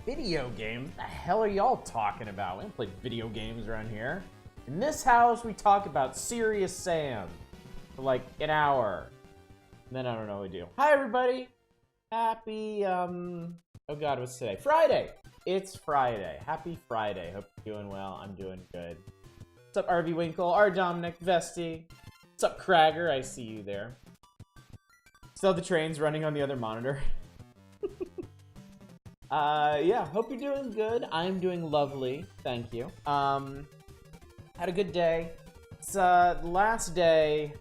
Video games? What the hell are y'all talking about? We don't play video games around here. In this house, we talk about Serious Sam for like an hour. And then I don't know what we do. Hi, everybody. Happy, oh God, what's today? Friday. It's Friday. Happy Friday. Hope you're doing well. I'm doing good. What's up, RV Winkle? R. Dominic, Vesti. What's up, Cragger? I see you there. Still the trains running on the other monitor. Yeah, hope you're doing good. I'm doing lovely, thank you. Had a good day. It's the last day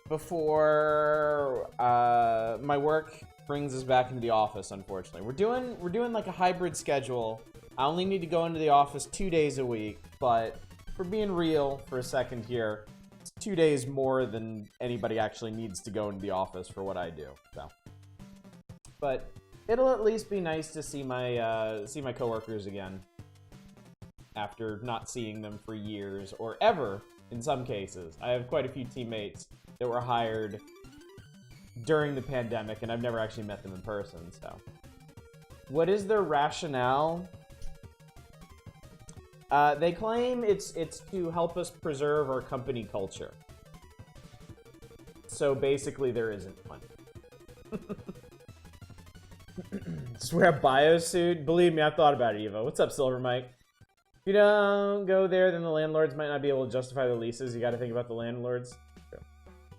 before my work brings us back into the office, unfortunately. We're doing like a hybrid schedule. I only need to go into the office 2 days a week, but for being real for a second here, it's 2 days more than anybody actually needs to go into the office for what I do. So, but it'll at least be nice to see my coworkers again after not seeing them for years or ever in some cases. I have quite a few teammates that were hired during the pandemic, and I've never actually met them in person. So, what is their rationale? They claim it's to help us preserve our company culture. So basically, there isn't one. Just wear a biosuit. Believe me, I've thought about it, Evo. What's up, Silver Mike? If you don't go there, then the landlords might not be able to justify the leases. You got to think about the landlords.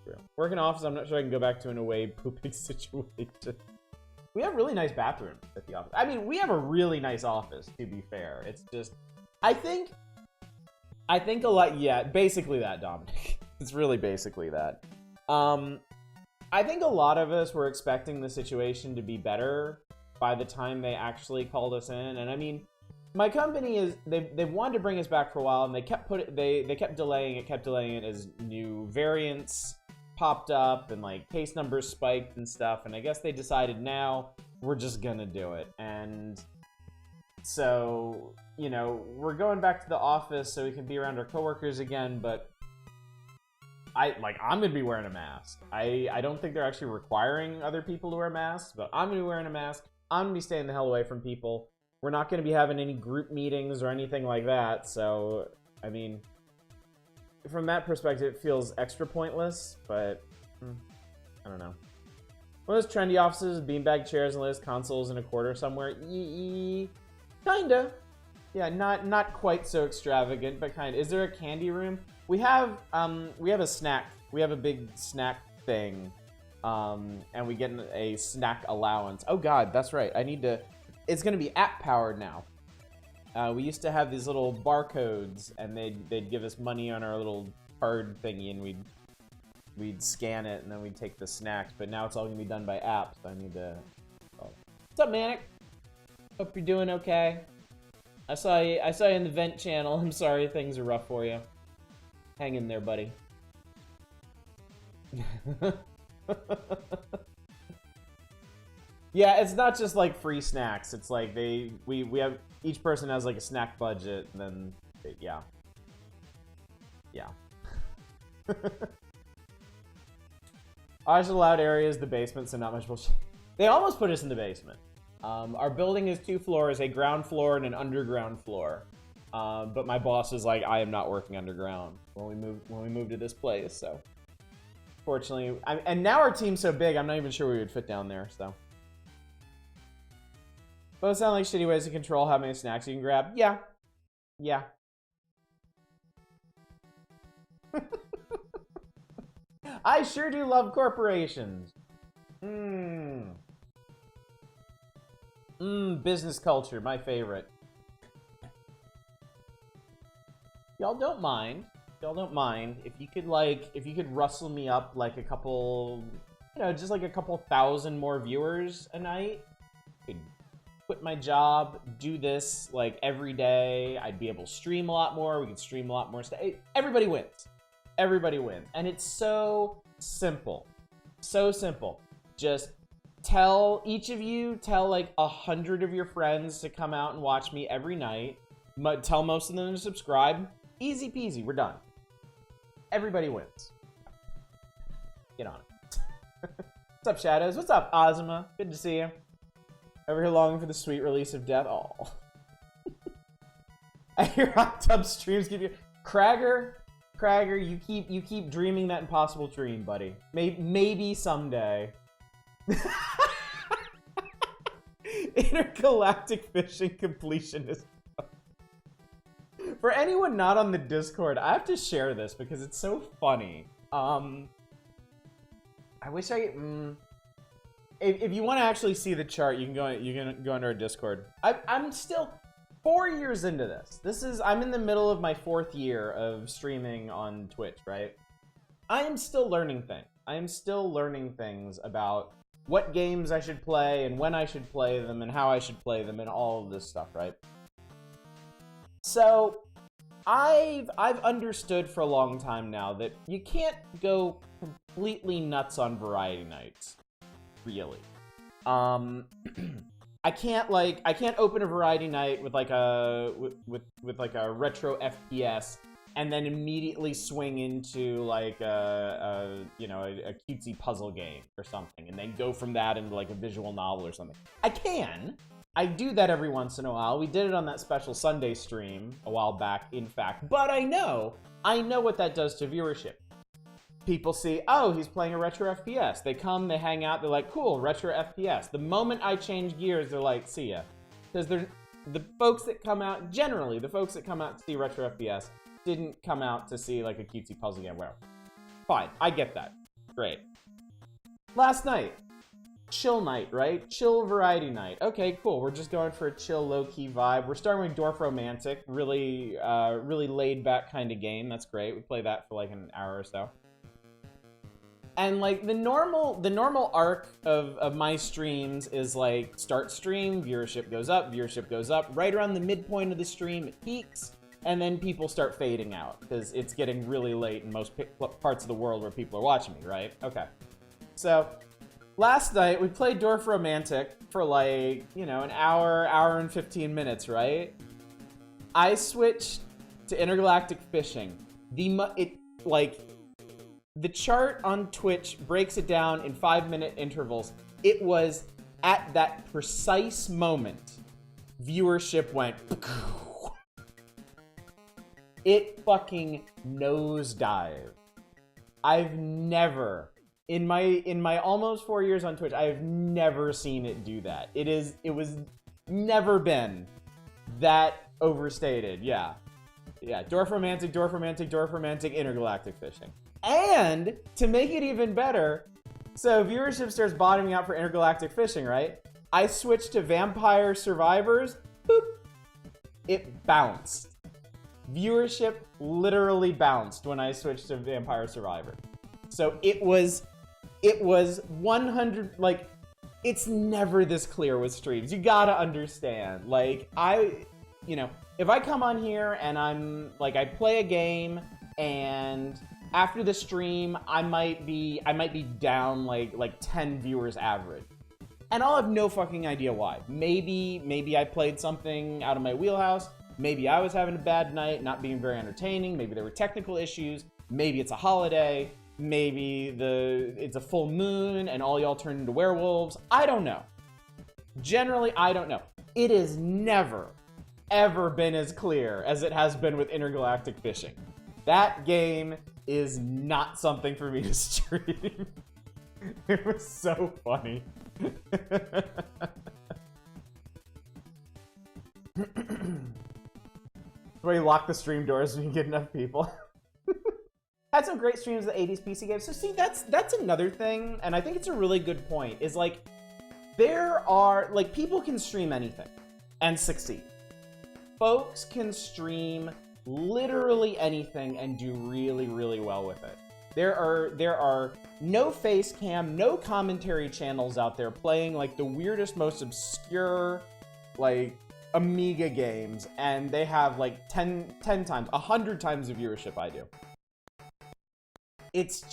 True. Work in office, I'm not sure I can go back to an away pooping situation. We have really nice bathrooms at the office. I mean, we have a really nice office, to be fair. It's just, I think a lot, yeah, basically that, Dominic. It's really basically that. I think a lot of us were expecting the situation to be better by the time they actually called us in. And I mean, my company is, they've wanted to bring us back for a while, and they kept delaying it as new variants popped up and like case numbers spiked and stuff. And I guess they decided now we're just gonna do it. And so, you know, we're going back to the office so we can be around our coworkers again, but I'm gonna be wearing a mask. I don't think they're actually requiring other people to wear masks, but I'm gonna be wearing a mask. I'm gonna be staying the hell away from people. We're not gonna be having any group meetings or anything like that, so, I mean, from that perspective, it feels extra pointless, but, I don't know. One of those trendy offices, beanbag chairs and latest consoles in a corner somewhere, kinda. Yeah, not quite so extravagant, but kinda. Is there a candy room? We have a snack. We have a big snack thing, and we get a snack allowance. Oh God, that's right. It's gonna be app powered now. We used to have these little barcodes, and they'd give us money on our little card thingy, and we'd scan it, and then we'd take the snacks. But now it's all gonna be done by apps. So I need to. Oh. What's up, Manic? Hope you're doing okay. I saw you in the vent channel. I'm sorry things are rough for you. Hang in there, buddy. Yeah, it's not just like free snacks. It's like we have, each person has like a snack budget, and then yeah. Ours allowed area is the basement, so not much bullshit. They almost put us in the basement. Our building is 2 floors, a ground floor and an underground floor. But my boss is like, I am not working underground when we moved to this place. So, fortunately, and now our team's so big, I'm not even sure we would fit down there. So, both sound like shitty ways to control how many snacks you can grab. Yeah. I sure do love corporations. Business culture, my favorite. Y'all don't mind if you could rustle me up like a couple, just like a couple thousand more viewers a night. I could quit my job, do this like every day. I'd be able to stream a lot more. We could stream a lot more stuff. Everybody wins. Everybody wins. And it's so simple. So simple. Just tell like 100 of your friends to come out and watch me every night. Tell most of them to subscribe. Easy peasy, we're done. Everybody wins. Get on it. What's up, Shadows? What's up, Ozma? Good to see you. Over here longing for the sweet release of death. Oh. I hear hot tub streams give you Cragger, you keep dreaming that impossible dream, buddy. Maybe someday. Intergalactic fishing completionist. For anyone not on the Discord, I have to share this because it's so funny. I wish if you want to actually see the chart, you can go into our Discord. I'm still 4 years into this. I'm in the middle of my 4th year of streaming on Twitch, right? I am still learning things. I am still learning things about what games I should play and when I should play them and how I should play them and all of this stuff, right? So I've understood for a long time now that you can't go completely nuts on variety nights, really. I can't open a variety night with like a retro FPS and then immediately swing into like a cutesy puzzle game or something and then go from that into like a visual novel or something. I do that every once in a while. We did it on that special Sunday stream a while back, in fact. But I know what that does to viewership. People see, oh, he's playing a retro FPS. They come, they hang out, they're like, cool, retro FPS. The moment I change gears, they're like, see ya. Because the folks that come out, generally, the folks that come out to see retro FPS didn't come out to see like a cutesy puzzle game. Well, fine, I get that. Great. Last night, chill night, right? Chill variety night. Okay, cool. We're just going for a chill, low-key vibe. We're starting with Dwarf Romantic, really laid-back kind of game. That's great. We play that for like an hour or so. And like the normal arc of my streams is like start stream, viewership goes up, right around the midpoint of the stream it peaks, and then people start fading out because it's getting really late in most parts of the world where people are watching me, right? Okay. So last night we played Dwarf Romantic for like, an hour and 15 minutes, right? I switched to Intergalactic Fishing. The chart on Twitch breaks it down in 5-minute intervals. It was at that precise moment, viewership went. It fucking nosedived. I've never, in my almost 4 years on Twitch, I have never seen it do that. It was never been that overstated. Yeah. Dwarf Romantic, Intergalactic Fishing. And to make it even better, so viewership starts bottoming out for Intergalactic Fishing, right? I switched to Vampire Survivors. Boop. It bounced. Viewership literally bounced when I switched to Vampire Survivor. So it was 100, like, it's never this clear with streams. You gotta understand. Like, if I come on here and I play a game and after the stream, I might be down like 10 viewers average. And I'll have no fucking idea why. Maybe I played something out of my wheelhouse. Maybe I was having a bad night, not being very entertaining. Maybe there were technical issues. Maybe it's a holiday. Maybe it's a full moon and all y'all turned into werewolves. I don't know. Generally, I don't know. It has never, ever been as clear as it has been with Intergalactic Fishing. That game is not something for me to stream. It was so funny. Where you lock the stream doors when you get enough people. Had some great streams of the 80s PC games. So see, that's another thing, and I think it's a really good point, is like, people can stream anything and succeed. Folks can stream literally anything and do really, really well with it. There are no face cam, no commentary channels out there playing like the weirdest, most obscure, like, Amiga games, and they have like 10 times, 100 times the viewership I do. It's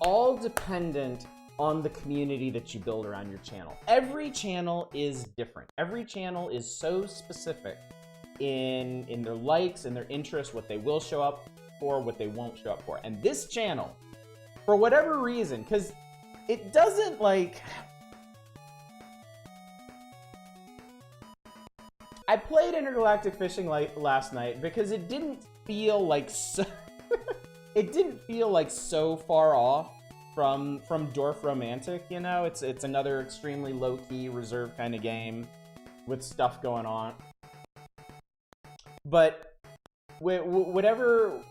all dependent on the community that you build around your channel. Every channel is different. Every channel is so specific in their likes and their interests, what they will show up for, what they won't show up for. And this channel, for whatever reason, because it doesn't like... I played Intergalactic Fishing last night because it didn't feel like so it didn't feel like so far off from Dwarf Romantic, you know? It's another extremely low-key, reserved kind of game with stuff going on. But whatever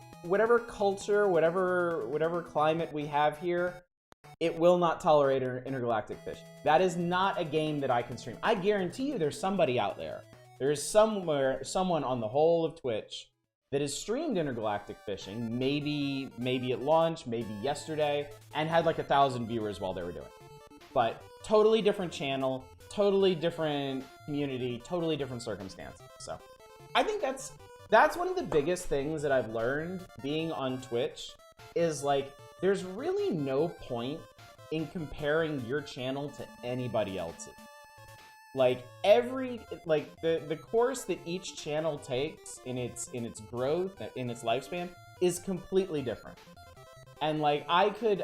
culture, whatever climate we have here, it will not tolerate intergalactic fishing. That is not a game that I can stream. I guarantee you there's somebody out there. There's someone on the whole of Twitch that has streamed intergalactic fishing, maybe at launch, maybe yesterday, and had like 1,000 viewers while they were doing it. But totally different channel, totally different community, totally different circumstances. So I think that's one of the biggest things that I've learned being on Twitch is like, there's really no point in comparing your channel to anybody else's. Like the course that each channel takes in its growth, in its lifespan, is completely different. And like I could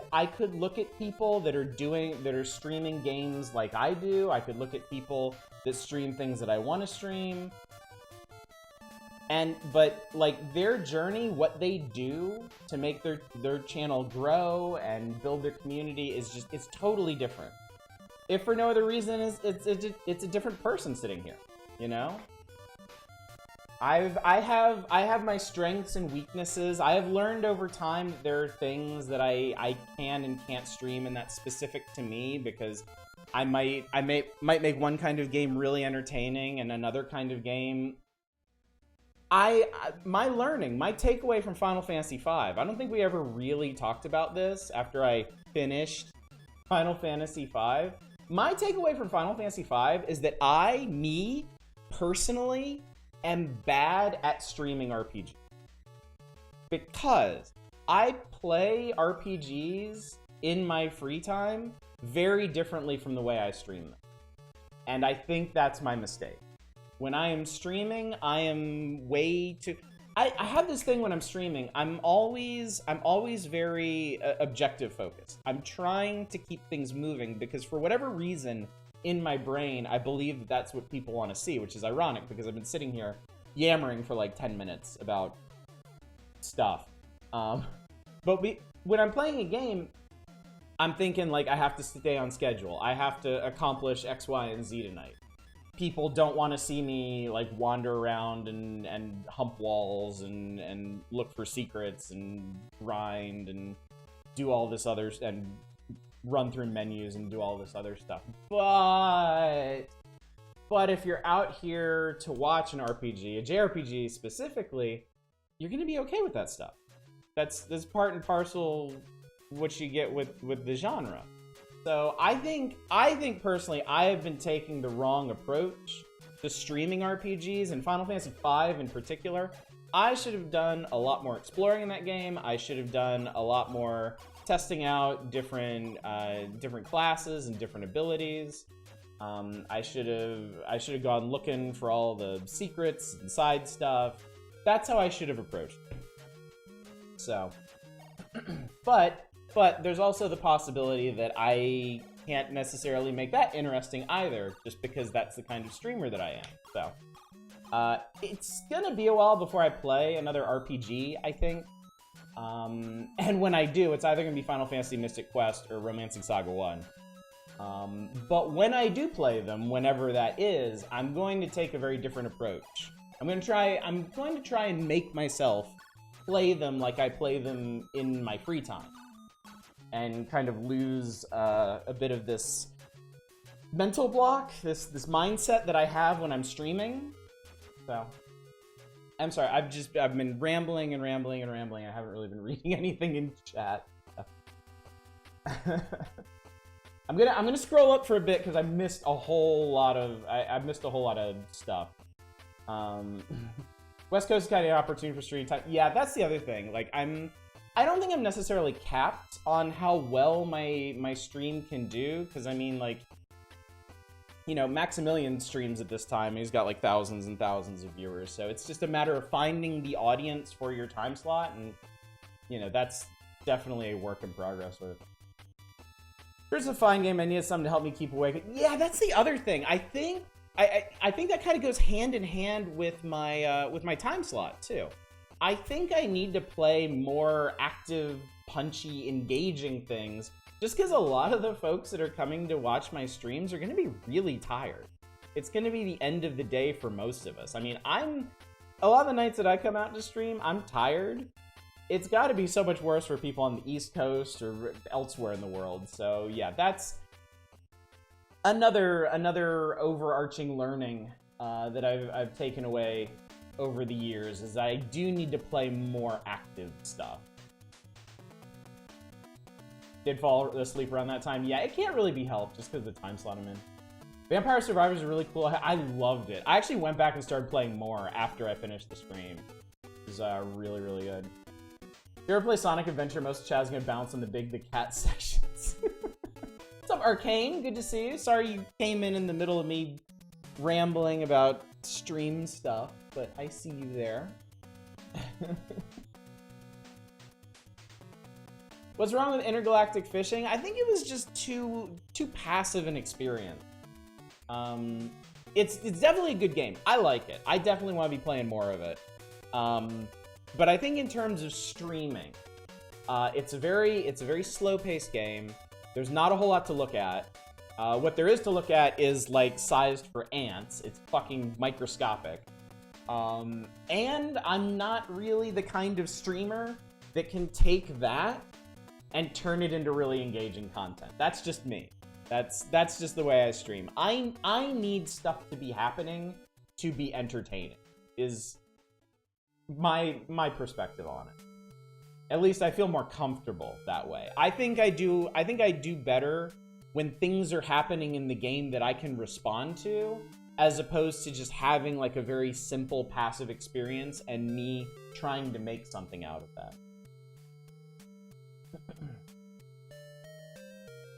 look at people that are streaming games like I do. I could look at people that stream things that I want to stream. But like their journey, what they do to make their channel grow and build their community it's totally different. If for no other reason, it's a different person sitting here, you know? I have my strengths and weaknesses. I have learned over time that there are things that I can and can't stream, and that's specific to me because I might make one kind of game really entertaining and another kind of game. My takeaway from Final Fantasy V, I don't think we ever really talked about this after I finished Final Fantasy V. My takeaway from Final Fantasy V is that me, personally, am bad at streaming RPG. Because I play RPGs in my free time very differently from the way I stream them. And I think that's my mistake. When I am streaming, I am way too... I have this thing when I'm streaming. I'm always very objective focused. I'm trying to keep things moving because for whatever reason in my brain, I believe that that's what people want to see, which is ironic because I've been sitting here yammering for like 10 minutes about stuff. But when I'm playing a game, I'm thinking like I have to stay on schedule. I have to accomplish X, Y, and Z tonight. People don't want to see me like wander around and hump walls and look for secrets and grind and do all this other and run through menus and do all this other stuff. But if you're out here to watch an RPG, a JRPG specifically, you're gonna be okay with that stuff. That's part and parcel what you get with the genre. So I think personally, I have been taking the wrong approach to streaming RPGs, and Final Fantasy V in particular. I should have done a lot more exploring in that game. I should have done a lot more testing out different classes and different abilities. I should have gone looking for all the secrets and side stuff. That's how I should have approached it. So, but there's also the possibility that I can't necessarily make that interesting either, just because that's the kind of streamer that I am. So, it's gonna be a while before I play another RPG, I think. And when I do, it's either gonna be Final Fantasy Mystic Quest or Romancing Saga 1. But when I do play them, whenever that is, I'm going to take a very different approach. I'm going to try and make myself play them like I play them in my free time. And kind of lose a bit of this mental block, this mindset that I have when I'm streaming. So, I'm sorry, I've been rambling and rambling and rambling. I haven't really been reading anything in chat. I'm gonna scroll up for a bit because I missed a whole lot of stuff. West Coast is kind of opportune for stream time. Yeah, that's the other thing. Like I don't think I'm necessarily capped on how well my stream can do, because I mean, like, you know, Maximilian streams at this time, he's got like thousands and thousands of viewers, so it's just a matter of finding the audience for your time slot, and, you know, that's definitely a work in progress with. Here's a fine game, I need something to help me keep awake. Yeah, that's the other thing. I think I think that kind of goes hand in hand with my time slot too. I think I need to play more active, punchy, engaging things, just because a lot of the folks that are coming to watch my streams are going to be really tired. It's going to be the end of the day for most of us. I mean, a lot of the nights that I come out to stream, I'm tired. It's got to be so much worse for people on the East Coast or elsewhere in the world. So yeah, that's another overarching learning that I've taken away over the years, is I do need to play more active stuff. Did fall asleep around that time? Yeah, it can't really be helped just because of the time slot I'm in. Vampire Survivors is really cool. I loved it. I actually went back and started playing more after I finished the stream. It was really, really good. If you ever play Sonic Adventure, most of Chad's gonna bounce on the the cat sections. What's up, Arcane? Good to see you. Sorry you came in the middle of me rambling about stream stuff, but I see you there. What's wrong with intergalactic fishing? I think it was just too passive an experience. It's definitely a good game. I like it. I definitely want to be playing more of it. But I think in terms of streaming, it's a very slow-paced game. There's not a whole lot to look at. What there is to look at is like sized for ants. It's fucking microscopic. And I'm not really the kind of streamer that can take that and turn it into really engaging content. That's just me. That's just the way I stream. I need stuff to be happening to be entertaining, is my perspective on it. At least I feel more comfortable that way. I think I do better when things are happening in the game that I can respond to, as opposed to just having like a very simple passive experience and me trying to make something out of that.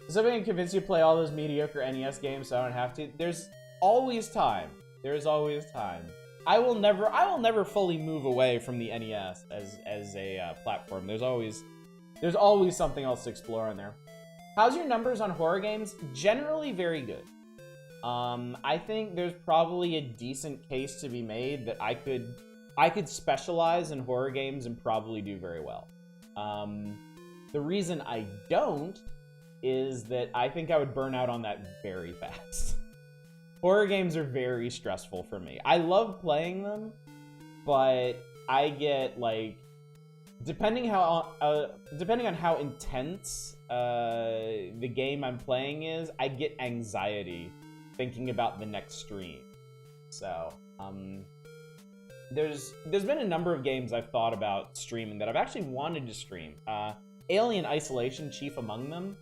Something can convince you to play all those mediocre NES games so I don't have to. There's always time. There's always time. I will never fully move away from the NES as a platform. There's always something else to explore in there. How's your numbers on horror games? Generally very good. I think there's probably a decent case to be made that I could specialize in horror games and probably do very well. The reason I don't is that I think I would burn out on that very fast. Horror games are very stressful for me. I love playing them, but I get like, depending on how intense the game I'm playing is, I get anxiety thinking about the next stream. So there's been a number of games I've thought about streaming that I've actually wanted to stream. Alien Isolation chief among them.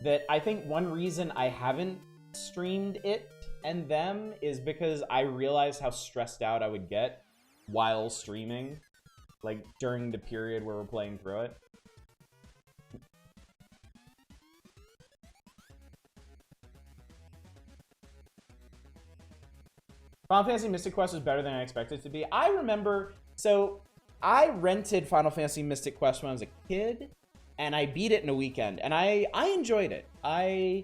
That I think one reason I haven't streamed it and them is because I realized how stressed out I would get while streaming, like during the period where we're playing through it. Final Fantasy Mystic Quest was better than I expected it to be. I remember, so I rented Final Fantasy Mystic Quest when I was a kid, and I beat it in a weekend, and I enjoyed it. I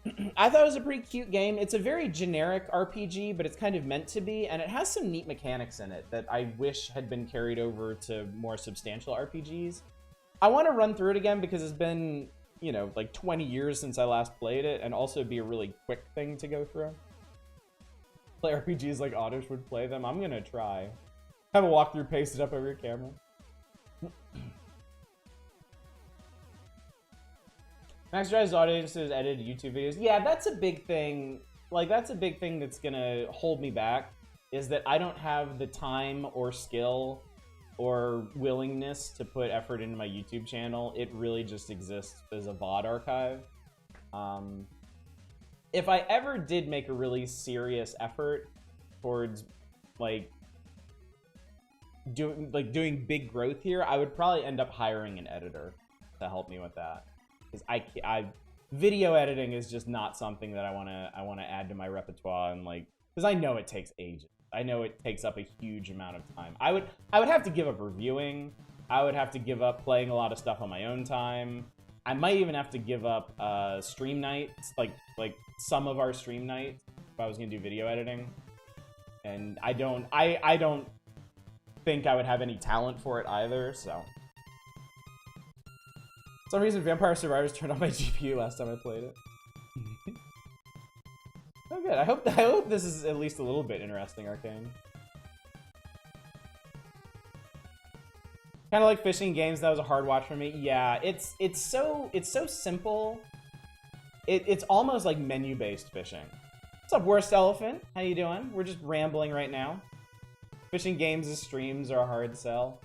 thought it was a pretty cute game. It's a very generic RPG, but it's kind of meant to be, and it has some neat mechanics in it that I wish had been carried over to more substantial RPGs. I want to run through it again because it's been, you know, like 20 years since I last played it, and also be a really quick thing to go through. Play RPGs like otters would play them. I'm gonna try. Have a walkthrough pasted up over your camera. Max Drive's audiences edited YouTube videos. Yeah, that's a big thing. Like, that's a big thing that's gonna hold me back, is that I don't have the time or skill or willingness to put effort into my YouTube channel. It really just exists as a VOD archive. If I ever did make a really serious effort towards doing big growth here, I would probably end up hiring an editor to help me with that. Because video editing is just not something that I wanna add to my repertoire, and because I know it takes ages. I know it takes up a huge amount of time. I would have to give up reviewing. I would have to give up playing a lot of stuff on my own time. I might even have to give up stream nights, like some of our stream nights, if I was gonna do video editing. And I don't think I would have any talent for it either, so. For some reason, Vampire Survivors turned on my GPU last time I played it. Oh, good. I hope this is at least a little bit interesting, Arcane. Kind of like fishing games. That was a hard watch for me. Yeah, it's so simple. It's almost like menu-based fishing. What's up, Worst Elephant? How you doing? We're just rambling right now. Fishing games and streams are a hard sell.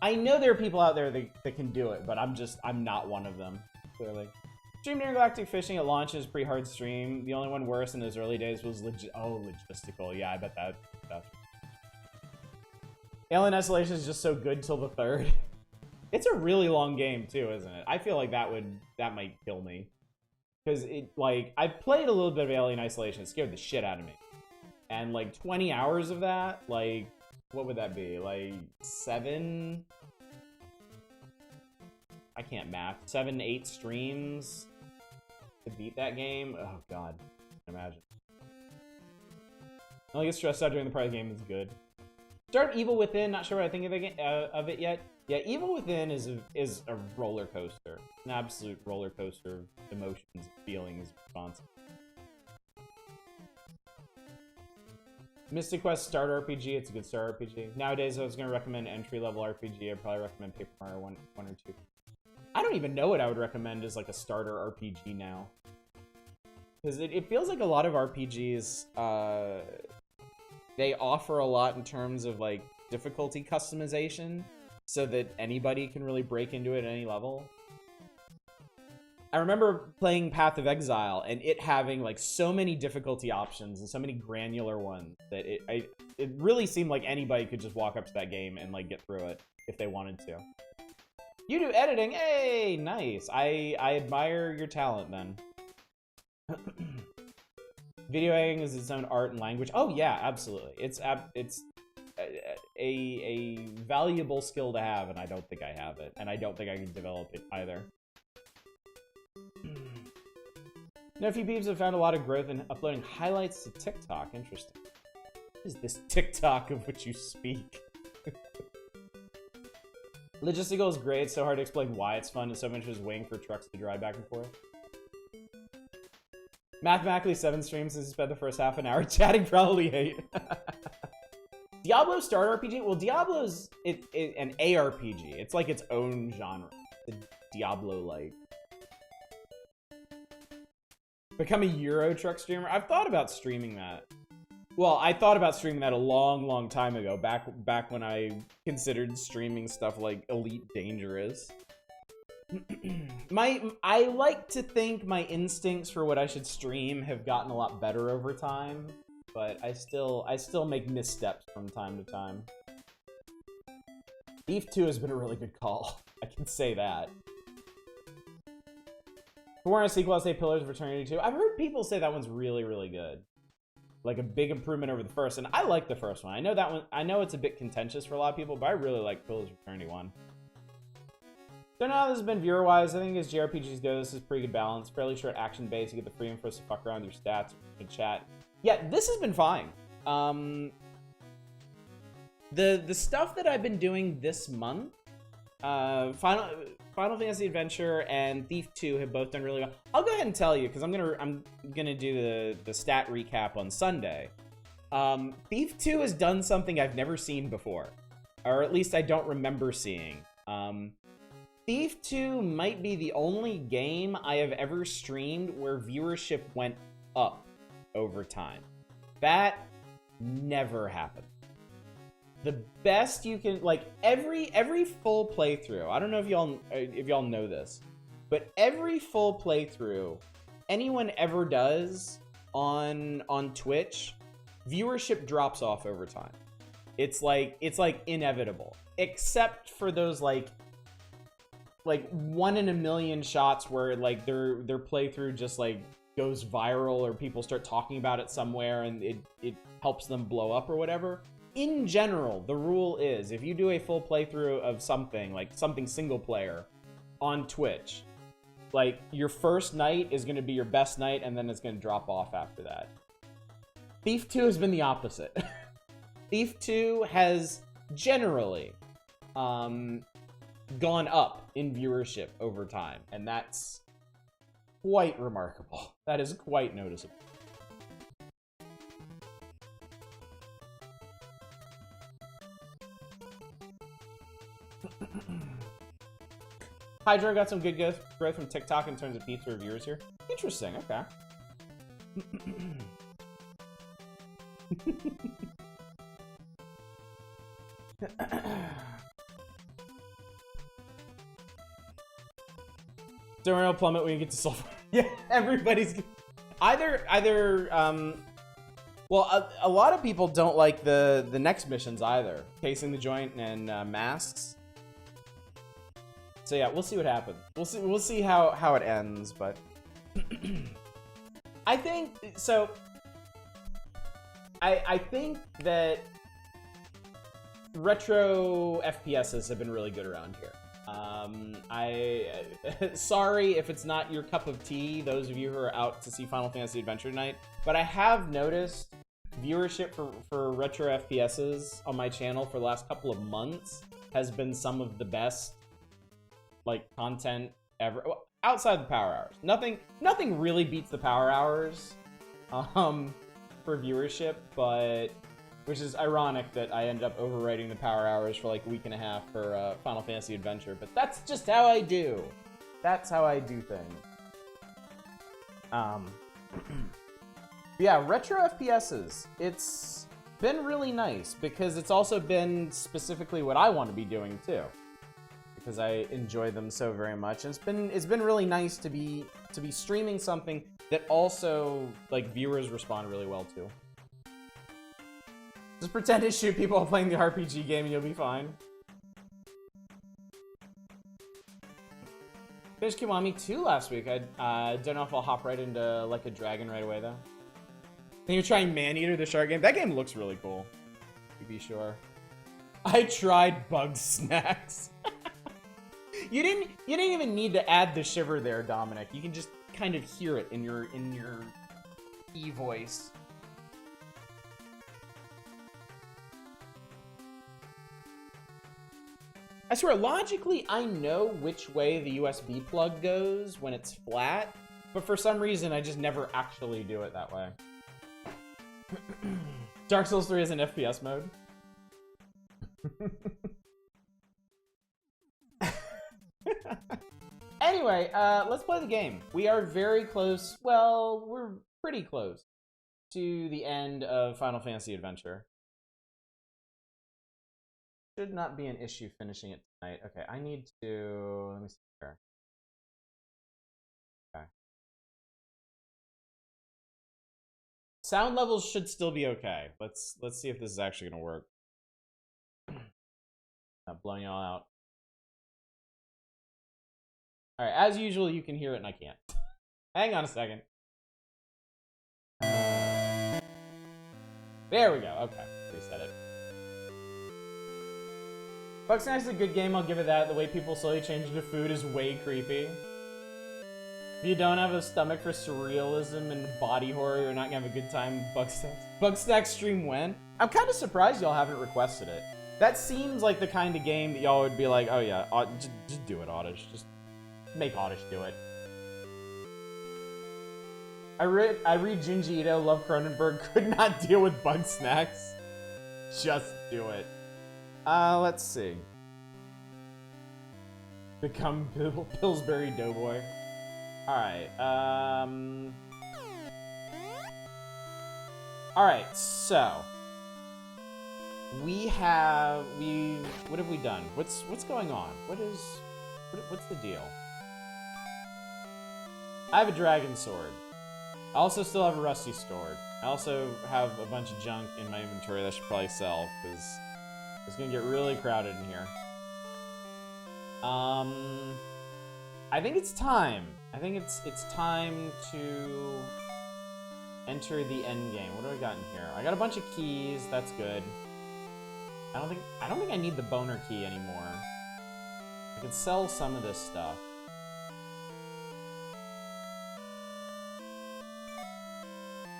I know there are people out there that can do it, but I'm not one of them, clearly. Streamed Intergalactic Fishing at launch is a pretty hard stream. The only one worse in those early days was logistical. Yeah, I bet that stuff. Alien Isolation is just so good till the 3rd. It's a really long game too, isn't it? I feel like that might kill me. Because I played a little bit of Alien Isolation. It scared the shit out of me. And like 20 hours of that, like, what would that be? Like 7? I can't math. 7, 8 streams to beat that game? Oh god, I can imagine. I don't get stressed out during the part of the game is good. Start Evil Within, not sure what I think of it yet. Yeah, Evil Within is a roller coaster. An absolute roller coaster of emotions, feelings, responses. Mystic Quest Start RPG, it's a good start RPG. Nowadays, I was going to recommend entry-level RPG. I'd probably recommend Paper Mario 1 or 2. I don't even know what I would recommend as like a starter RPG now. Because it feels like a lot of RPGs, they offer a lot in terms of like difficulty customization so that anybody can really break into it at any level. I remember playing Path of Exile and it having like so many difficulty options and so many granular ones that it really seemed like anybody could just walk up to that game and like get through it if they wanted to. You do editing? Hey, nice. I admire your talent then. Video editing is its own art and language. Oh yeah, absolutely. It's a valuable skill to have, and I don't think I have it, and I don't think I can develop it either. Now, a few peeps have found a lot of growth in uploading highlights to TikTok. Interesting. What is this TikTok of which you speak? Logistical is great. It's so hard to explain why it's fun and so much is waiting for trucks to drive back and forth. Mathematically 7 streams since you spent the first half an hour chatting, probably 8. Diablo Start RPG? Well, Diablo's an ARPG. It's like its own genre. It's Diablo-like. Become a Euro truck streamer? I've thought about streaming that. Well, I thought about streaming that a long, long time ago, back when I considered streaming stuff like Elite Dangerous. I like to think my instincts for what I should stream have gotten a lot better over time, but I still make missteps from time to time. Thief 2 has been a really good call. I can say that. For more on a sequel, I'll say Pillars of Eternity 2. I've heard people say that one's really, really good. Like a big improvement over the first, and I like the first one. I know that one. I know it's a bit contentious for a lot of people, but I really like Pillars of Eternity 1. Don't know how this has been viewer-wise. I think as JRPGs go, this is pretty good balance. Fairly short action-based. You get the freedom for us to fuck around with your stats and chat. Yeah, this has been fine. The stuff that I've been doing this month, Final Fantasy Adventure and Thief 2 have both done really well. I'll go ahead and tell you because I'm gonna do the stat recap on Sunday. Thief 2 has done something I've never seen before, or at least I don't remember seeing. Thief 2 might be the only game I have ever streamed where viewership went up over time. That never happened. The best you can, like, every full playthrough, I don't know if y'all know this, but every full playthrough anyone ever does on Twitch, viewership drops off over time. It's like inevitable, except for those like 1 in a million shots where like their playthrough just like goes viral or people start talking about it somewhere and it helps them blow up or whatever. In general, the rule is if you do a full playthrough of something, like something single player on Twitch, like your first night is going to be your best night and then it's going to drop off after that. Thief 2 has been the opposite. Thief 2 has generally gone up in viewership over time, and that's quite remarkable. That is quite noticeable. Hydro got some good growth from TikTok in terms of pizza reviewers here. Interesting, okay. Don't plummet when you get to sulfur. Yeah, everybody's either well, a lot of people don't like the next missions either. Casing the joint and masks. So yeah, we'll see what happens. We'll see how it ends, but I think so. I think that retro FPSs have been really good around here. Sorry if it's not your cup of tea, those of you who are out to see Final Fantasy Adventure tonight, but I have noticed viewership for retro FPSs on my channel for the last couple of months has been some of the best, like, content ever. Outside the power hours. Nothing really beats the power hours for viewership, but which is ironic that I ended up overwriting the power hours for like a week and a half for Final Fantasy Adventure, but that's just how I do. That's how I do things. Yeah, retro FPSs. It's been really nice because it's also been specifically what I want to be doing too, because I enjoy them so very much. And it's been really nice to be streaming something that also like viewers respond really well to. Just pretend to shoot people while playing the RPG game and you'll be fine. Finished Kiwami 2 last week. I don't know if I'll hop right into like a dragon right away though. And you're trying Maneater, the shark game? That game looks really cool, to be sure. I tried Bug Snacks. You didn't even need to add the shiver there, Dominic. You can just kind of hear it in your e-voice. I swear, logically, I know which way the USB plug goes when it's flat, but for some reason, I just never actually do it that way. Dark Souls 3 is an FPS mode. Anyway, let's play the game. We are very close. Well, we're pretty close to the end of Final Fantasy Adventure. Should not be an issue finishing it tonight. Okay, I need to... Let me see here. Okay. Sound levels should still be okay. Let's see if this is actually gonna work. Not blowing y'all out. Alright, as usual, you can hear it and I can't. Hang on a second. There we go. Okay, reset it. Bugsnax is a good game, I'll give it that. The way people slowly change into food is way creepy. If you don't have a stomach for surrealism and body horror, you're not gonna have a good time with Bugsnax. Bugsnax stream when? I'm kind of surprised y'all haven't requested it. That seems like the kind of game that y'all would be like, oh yeah, just do it, Oddish. Just make Oddish do it. I read Junji Ito, love Cronenberg, could not deal with Bugsnax. Just do it. Let's see. Become Pillsbury Doughboy. Alright, Alright, so... what have we done? What's going on? What's the deal? I have a dragon sword. I also still have a rusty sword. I also have a bunch of junk in my inventory that I should probably sell, because it's gonna get really crowded in here. I think it's time. I think it's time to enter the end game. What do I got in here? I got a bunch of keys. That's good. I don't think I need the boner key anymore. I can sell some of this stuff.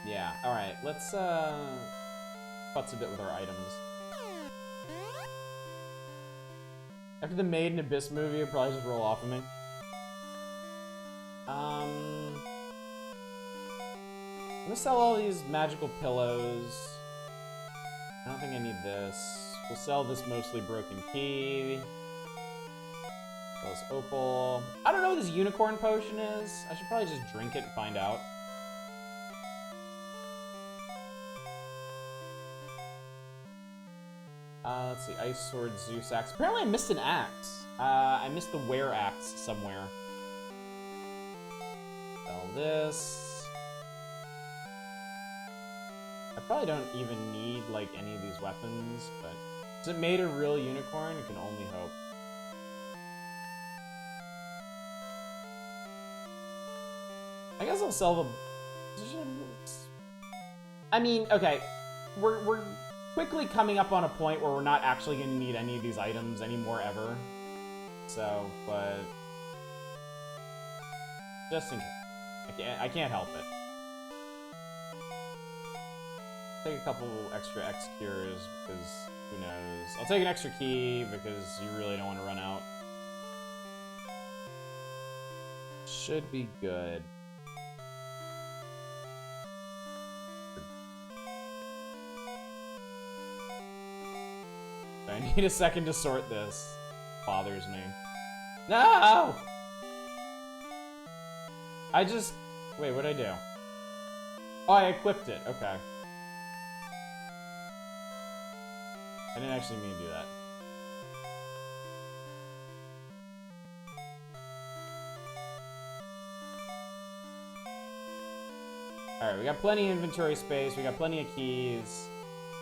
Yeah, alright, let's, putz a bit with our items. After the Made in Abyss movie, it'll probably just roll off of me. I'm gonna sell all these magical pillows. I don't think I need this. We'll sell this mostly broken key. Sell this opal. I don't know what this unicorn potion is. I should probably just drink it and find out. Let's see, Ice Sword, Zeus Axe. Apparently I missed an axe. I missed the Were Axe somewhere. Sell this. I probably don't even need, like, any of these weapons, but... Is it made a real unicorn? You can only hope. I guess I'll sell the... I mean, okay. We're quickly coming up on a point where we're not actually going to need any of these items anymore ever. So, but... Just in case. I can't help it. Take a couple extra X cures, because who knows. I'll take an extra key, because you really don't want to run out. Should be good. I need a second to sort this. Bothers me. No! I just... Wait, what'd I do? Oh, I equipped it. Okay. I didn't actually mean to do that. Alright, we got plenty of inventory space. We got plenty of keys.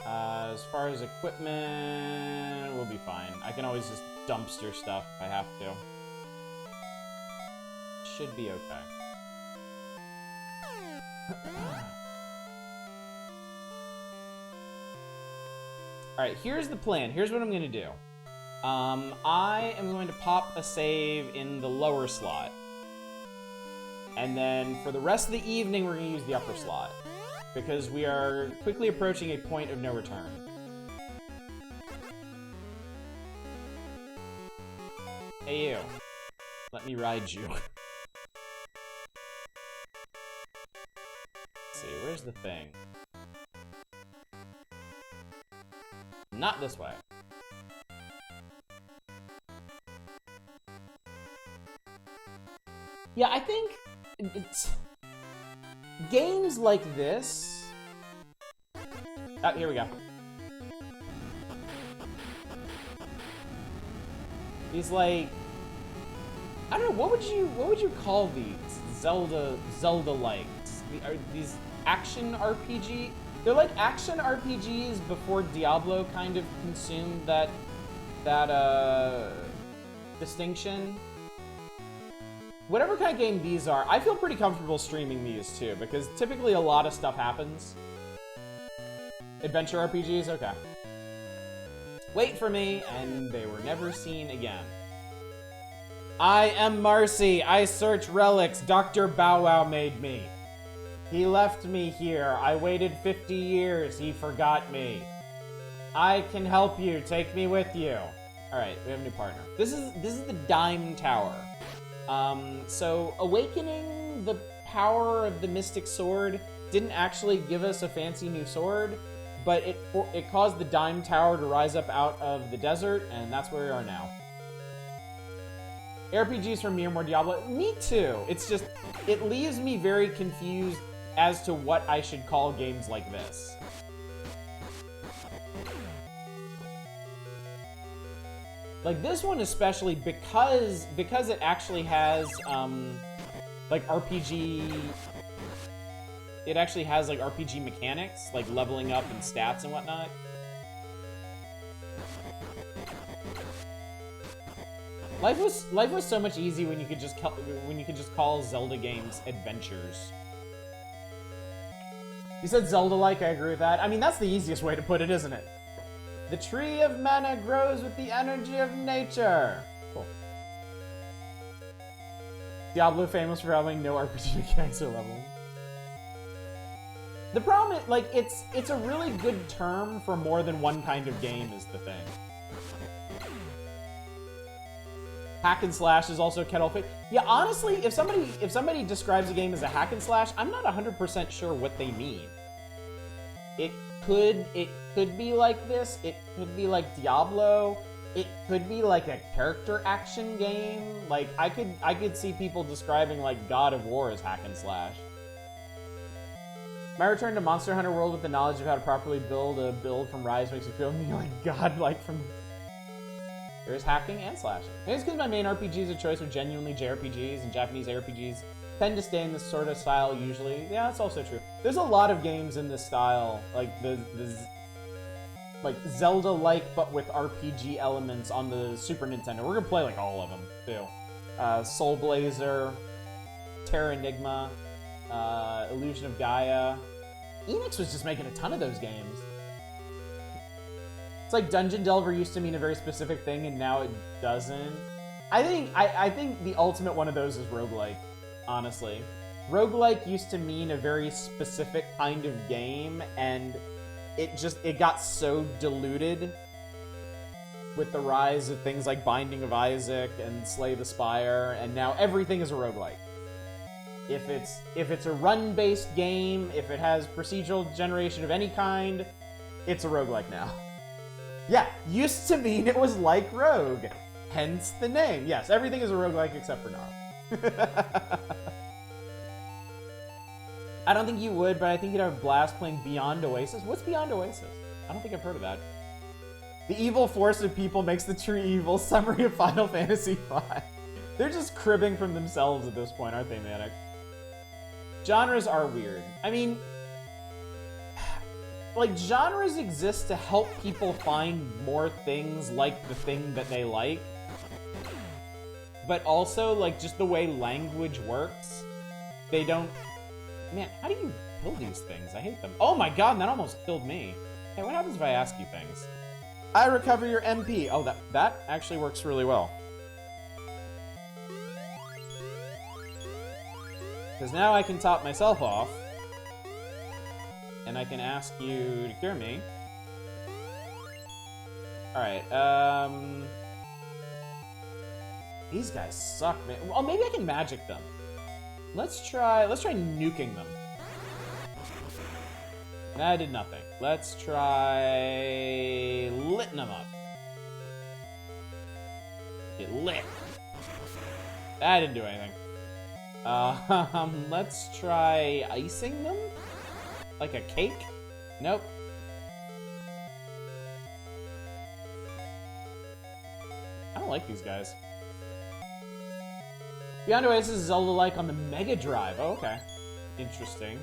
As far as equipment, we'll be fine. I can always just dumpster stuff if I have to. Should be okay. Alright, here's the plan. Here's what I'm going to do. I am going to pop a save in the lower slot. And then for the rest of the evening, we're going to use the upper slot. Because we are quickly approaching a point of no return. Hey you. Let me ride you. Let's see, where's the thing? Not this way. Yeah, I think it's games like this. Oh, here we go. These like, I don't know, what would you call these? Zelda-like. Are these action RPG? They're like action RPGs before Diablo kind of consumed that distinction. Whatever kind of game these are, I feel pretty comfortable streaming these too, because typically a lot of stuff happens. Adventure RPGs? Okay. Wait for me, and they were never seen again. I am Marcy. I search relics. Dr. Bow Wow made me. He left me here. I waited 50 years. He forgot me. I can help you. Take me with you. All right, we have a new partner. This is the Dime Tower. So awakening the power of the Mystic Sword didn't actually give us a fancy new sword, but it caused the Dime Tower to rise up out of the desert, and that's where we are now. RPGs from me are more Diablo. Me too. It's just, it leaves me very confused as to what I should call games like this. Like this one especially because it actually has like RPG. It actually has like RPG mechanics, like leveling up and stats and whatnot. Life was so much easier when you could just call Zelda games adventures. You said Zelda-like, I agree with that. I mean, that's the easiest way to put it, isn't it? The tree of mana grows with the energy of nature. Cool. Diablo famous for having no RPG mechanics or leveling. The problem is, like, it's a really good term for more than one kind of game is the thing. Hack and slash is also kettle fit. Yeah, honestly, if somebody describes a game as a hack and slash, I'm not 100% sure what they mean. It could be like this. It could be like Diablo. It could be like a character action game. Like I could see people describing like God of War as hack and slash. My return to Monster Hunter World with the knowledge of how to properly build a build from Rise makes me feel like godlike from. There's hacking and slashing. Maybe it's because my main RPGs of choice are genuinely JRPGs, and Japanese RPGs tend to stay in this sort of style usually. Yeah, that's also true. There's a lot of games in this style, like like Zelda-like, but with RPG elements on the Super Nintendo. We're gonna play like all of them too. Soul Blazer, Terra Enigma, Illusion of Gaia. Enix was just making a ton of those games. It's like Dungeon Delver used to mean a very specific thing, and now it doesn't. I think the ultimate one of those is roguelike, honestly. Roguelike used to mean a very specific kind of game, and it got so diluted with the rise of things like Binding of Isaac and Slay the Spire, and now everything is a roguelike. If it's a run-based game, if it has procedural generation of any kind, it's a roguelike now. Yeah, used to mean it was like Rogue, hence the name. Yes, everything is a roguelike except for Gnarl. I don't think you would, but I think you'd have a blast playing Beyond Oasis. What's Beyond Oasis? I don't think I've heard of that. The evil force of people makes the true evil. Summary of Final Fantasy V. They're just cribbing from themselves at this point, aren't they, Manic? Genres are weird. I mean, like, genres exist to help people find more things like the thing that they like. But also, like, just the way language works, they don't... Man, how do you kill these things? I hate them. Oh my god, and that almost killed me. Hey, what happens if I ask you things? I recover your MP. Oh, that actually works really well. Because now I can top myself off. And I can ask you to cure me. Alright, these guys suck, man. Well, maybe I can magic them. Let's try nuking them. That did nothing. Let's try litting them up. Get lit. That didn't do anything. Let's try icing them? Like a cake? Nope. I don't like these guys. Beyond Oasis is Zelda-like on the Mega Drive. Oh, okay. Interesting.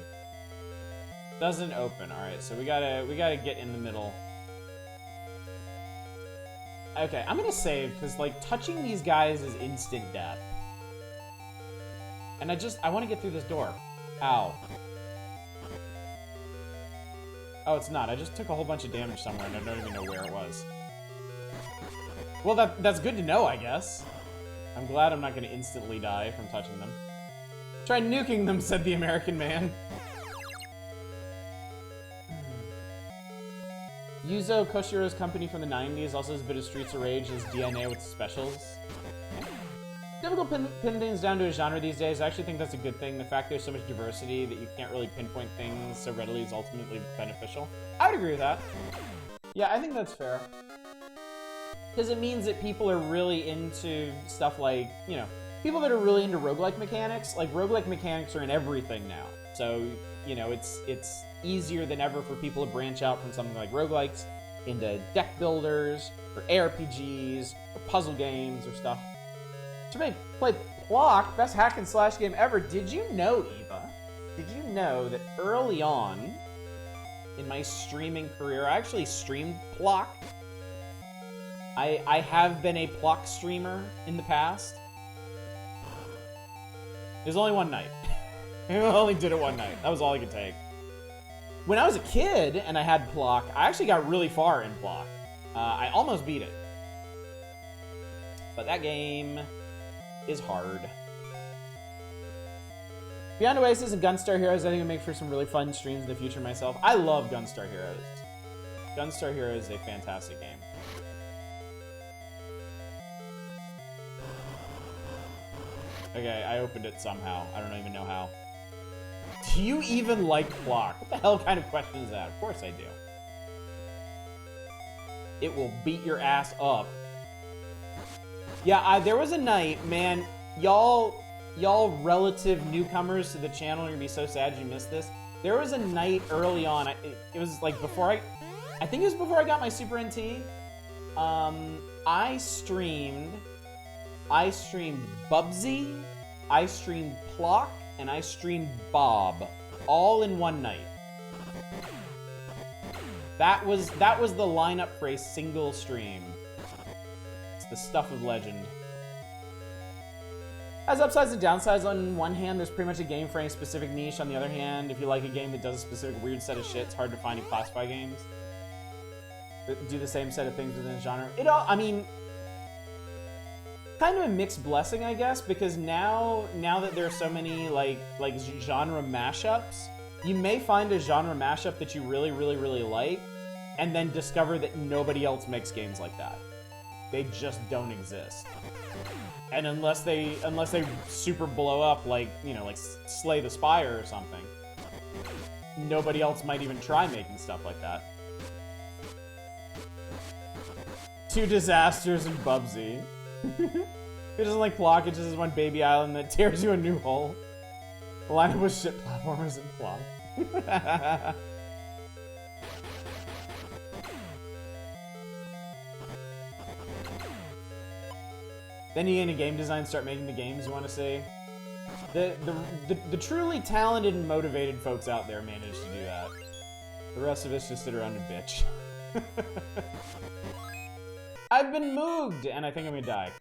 Doesn't open. Alright, so we gotta get in the middle. Okay, I'm gonna save, because, like, touching these guys is instant death. And I want to get through this door. Ow. Oh, it's not. I just took a whole bunch of damage somewhere, and I don't even know where it was. Well, that's good to know, I guess. I'm glad I'm not going to instantly die from touching them. Try nuking them, said the American man. Yuzo Koshiro's company from the 90s also has a bit of Streets of Rage as DNA with specials. Difficult pin things down to a genre these days. I actually think that's a good thing. The fact there's so much diversity that you can't really pinpoint things so readily is ultimately beneficial. I would agree with that. Yeah, I think that's fair. Because it means that people are really into stuff like, you know, people that are really into roguelike mechanics. Like, roguelike mechanics are in everything now. So, you know, it's easier than ever for people to branch out from something like roguelikes into deck builders, or ARPGs, or puzzle games, or stuff. Somebody played Plock, best hack and slash game ever. Did you know, Eva? Did you know that early on in my streaming career, I actually streamed Plock? I have been a Plock streamer in the past. There's only one night. I only did it one night. That was all I could take. When I was a kid and I had Plock, I actually got really far in Plock. I almost beat it. But that game is hard. Beyond Oasis and Gunstar Heroes, I think it would make for some really fun streams in the future myself. I love Gunstar Heroes. Gunstar Heroes is a fantastic game. Okay, I opened it somehow. I don't even know how. Do you even like Clock? What the hell kind of question is that? Of course I do. It will beat your ass up. Yeah, there was a night, man, y'all relative newcomers to the channel are gonna be so sad you missed this. There was a night early on, it was like before I think it was before I got my Super NT. I streamed Bubsy, I streamed Plock, and I streamed Bob, all in one night. That was the lineup for a single stream. It's the stuff of legend. As upsides and downsides, on one hand, there's pretty much a game for any specific niche. On the other hand, if you like a game that does a specific weird set of shit, it's hard to find and classify games that do the same set of things within a genre. I mean, kind of a mixed blessing, I guess, because now that there are so many like genre mashups, you may find a genre mashup that you really, really, really like, and then discover that nobody else makes games like that. They just don't exist. And unless they super blow up, like, you know, like Slay the Spire or something, nobody else might even try making stuff like that. Two disasters and Bubsy. It doesn't like Plock, it just is one baby island that tears you a new hole. The lineup was shit platformers and Plock. Then you get into game design, start making the games you want to see. The truly talented and motivated folks out there manage to do that. The rest of us just sit around and bitch. I've been moved, and I think I'm gonna die.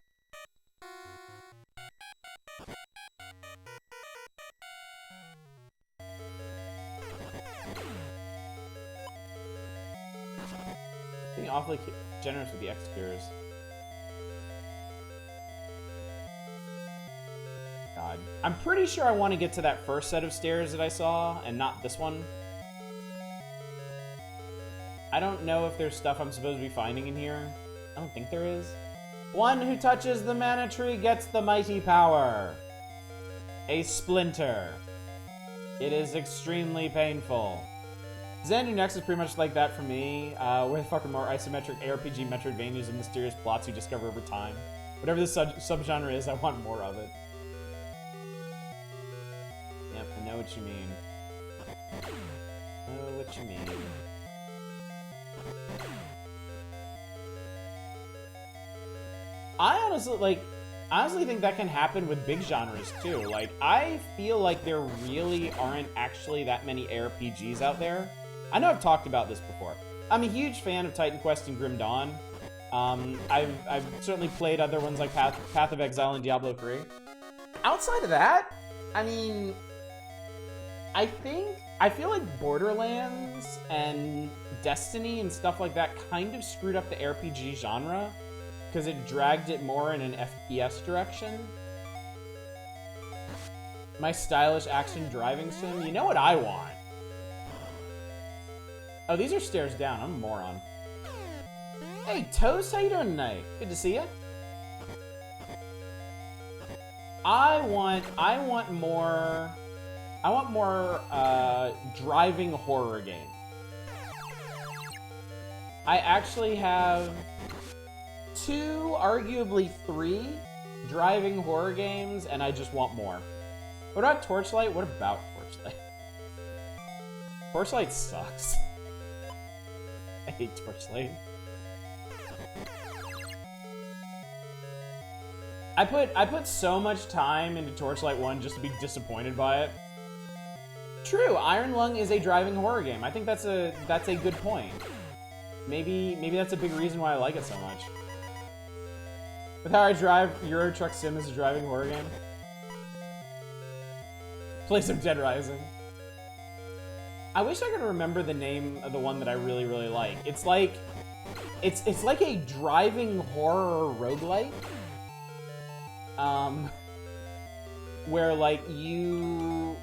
Being awfully generous with the X-Cures. God. I'm pretty sure I want to get to that first set of stairs that I saw, and not this one. I don't know if there's stuff I'm supposed to be finding in here. I don't think there is. One who touches the mana tree gets the mighty power. A splinter. It is extremely painful. Xanadu Next is pretty much like that for me. Where the fuck are more isometric ARPG Metroidvanias and mysterious plots you discover over time. Whatever the subgenre is, I want more of it. Yep, I know what you mean. I know what you mean. I honestly think that can happen with big genres too. Like, I feel like there really aren't actually that many ARPGs out there. I know I've talked about this before. I'm a huge fan of Titan Quest and Grim Dawn. I've certainly played other ones like Path of Exile and Diablo 3. Outside of that, I mean, I feel like Borderlands and Destiny and stuff like that kind of screwed up the RPG genre, because it dragged it more in an FPS direction. My stylish action driving sim, you know what I want? Oh, these are stairs down, I'm a moron. Hey, Toast, how you doing tonight? Good to see you. I want more driving horror games. I actually have 2, arguably 3 driving horror games, and I just want more. What about Torchlight? What about Torchlight? Torchlight sucks. I hate Torchlight. I put so much time into Torchlight 1 just to be disappointed by it. True, Iron Lung is a driving horror game. I think that's a good point. Maybe that's a big reason why I like it so much. With how I drive, Euro Truck Sim is a driving horror game. Play some Dead Rising. I wish I could remember the name of the one that I really, really like. It's like a driving horror roguelike. where like you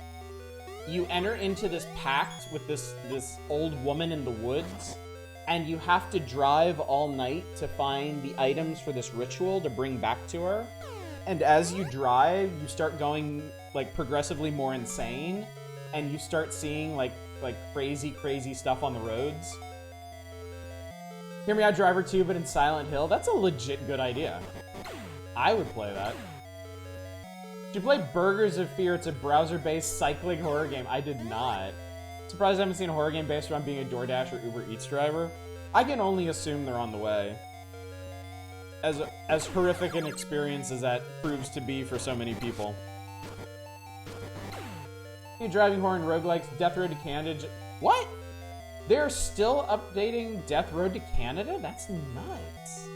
enter into this pact with this old woman in the woods, and you have to drive all night to find the items for this ritual to bring back to her. And as you drive, you start going like progressively more insane, and you start seeing like crazy stuff on the roads. Hear Me Out Driver 2, but in Silent Hill. That's a legit good idea. I would play that. Did you play Burgers of Fear? It's a browser-based cycling horror game. I did not. Surprised I haven't seen a horror game based around being a DoorDash or Uber Eats driver. I can only assume they're on the way. As horrific an experience as that proves to be for so many people. New driving horror and roguelikes, Death Road to Canada. What? They're still updating Death Road to Canada? That's nuts.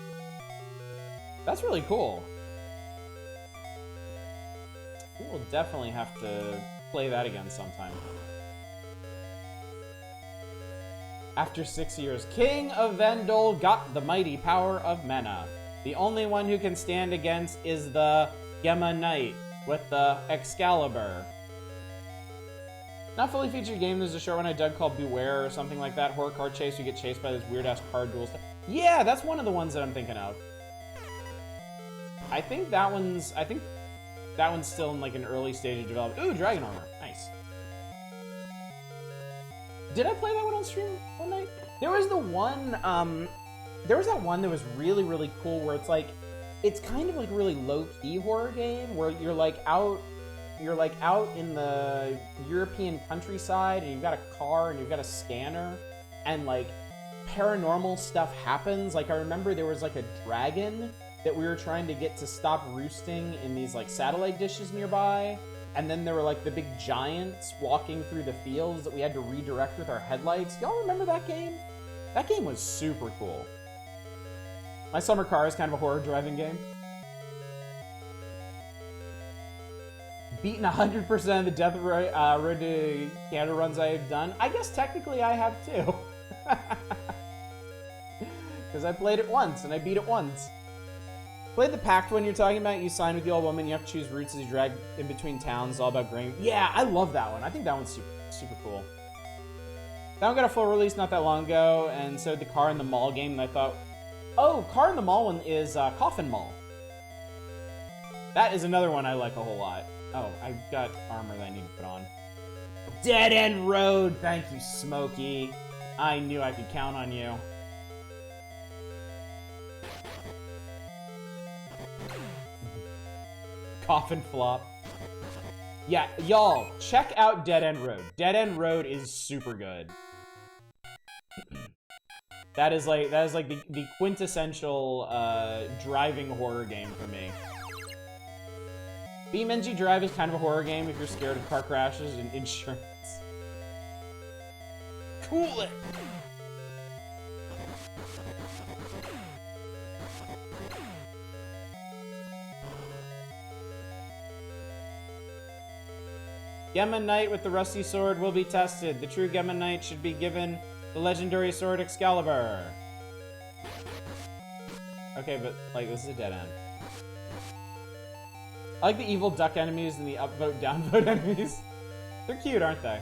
That's really cool. We will definitely have to play that again sometime. After 6 years, King of Vendel got the mighty power of Mena. The only one who can stand against is the Gemma Knight with the Excalibur. Not fully featured game, there's a short one I dug called Beware or something like that. Horror car chase, you get chased by this weird-ass car duel stuff. Yeah, that's one of the ones that I'm thinking of. I think that one's still in like an early stage of development. Ooh, Dragon Armor. Nice. Did I play that one on stream one night? There was the one, there was that one that was really cool where it's like, it's kind of like a really low-key horror game where you're like out in the European countryside and you've got a car and you've got a scanner and like paranormal stuff happens. Like I remember there was like a dragon that we were trying to get to stop roosting in these like satellite dishes nearby. And then there were like the big giants walking through the fields that we had to redirect with our headlights. Y'all remember that game? That game was super cool. My Summer Car is kind of a horror driving game. Beaten 100% of the Death Road to Canada runs I have done. I guess technically I have too. Because I played it once and I beat it once. Played the Pact one you're talking about. You sign with the old woman. You have to choose routes as you drag in between towns. It's all about grain. Yeah, I love that one. I think that one's super cool. That one got a full release not that long ago, and so the Car in the Mall game. And I thought, oh, Car in the Mall one is Coffin Mall. That is another one I like a whole lot. Oh, I've got armor that I need to put on. Dead End Road. Thank you, Smokey. I knew I could count on you. Coffin Flop. Yeah, y'all, check out Dead End Road. Dead End Road is super good. That is like the quintessential driving horror game for me. BeamNG Drive is kind of a horror game if you're scared of car crashes and insurance. Cool it! Gemma Knight with the rusty sword will be tested. The true Gemma Knight should be given the legendary sword Excalibur. Okay, but, like, this is a dead end. I like the evil duck enemies and the upvote, downvote enemies. They're cute, aren't they?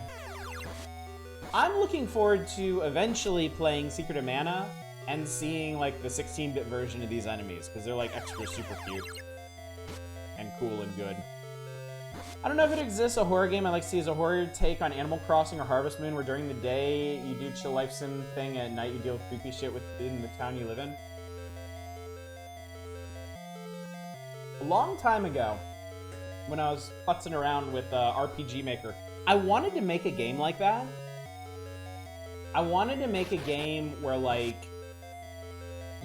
I'm looking forward to eventually playing Secret of Mana and seeing, like, the 16-bit version of these enemies, because they're, like, extra super cute. And cool and good. I don't know if it exists, a horror game I like to see as a horror take on Animal Crossing or Harvest Moon, where during the day you do chill life sim thing, at night you deal with creepy shit within the town you live in. A long time ago, when I was futzing around with RPG Maker, I wanted to make a game like that. I wanted to make a game where, like,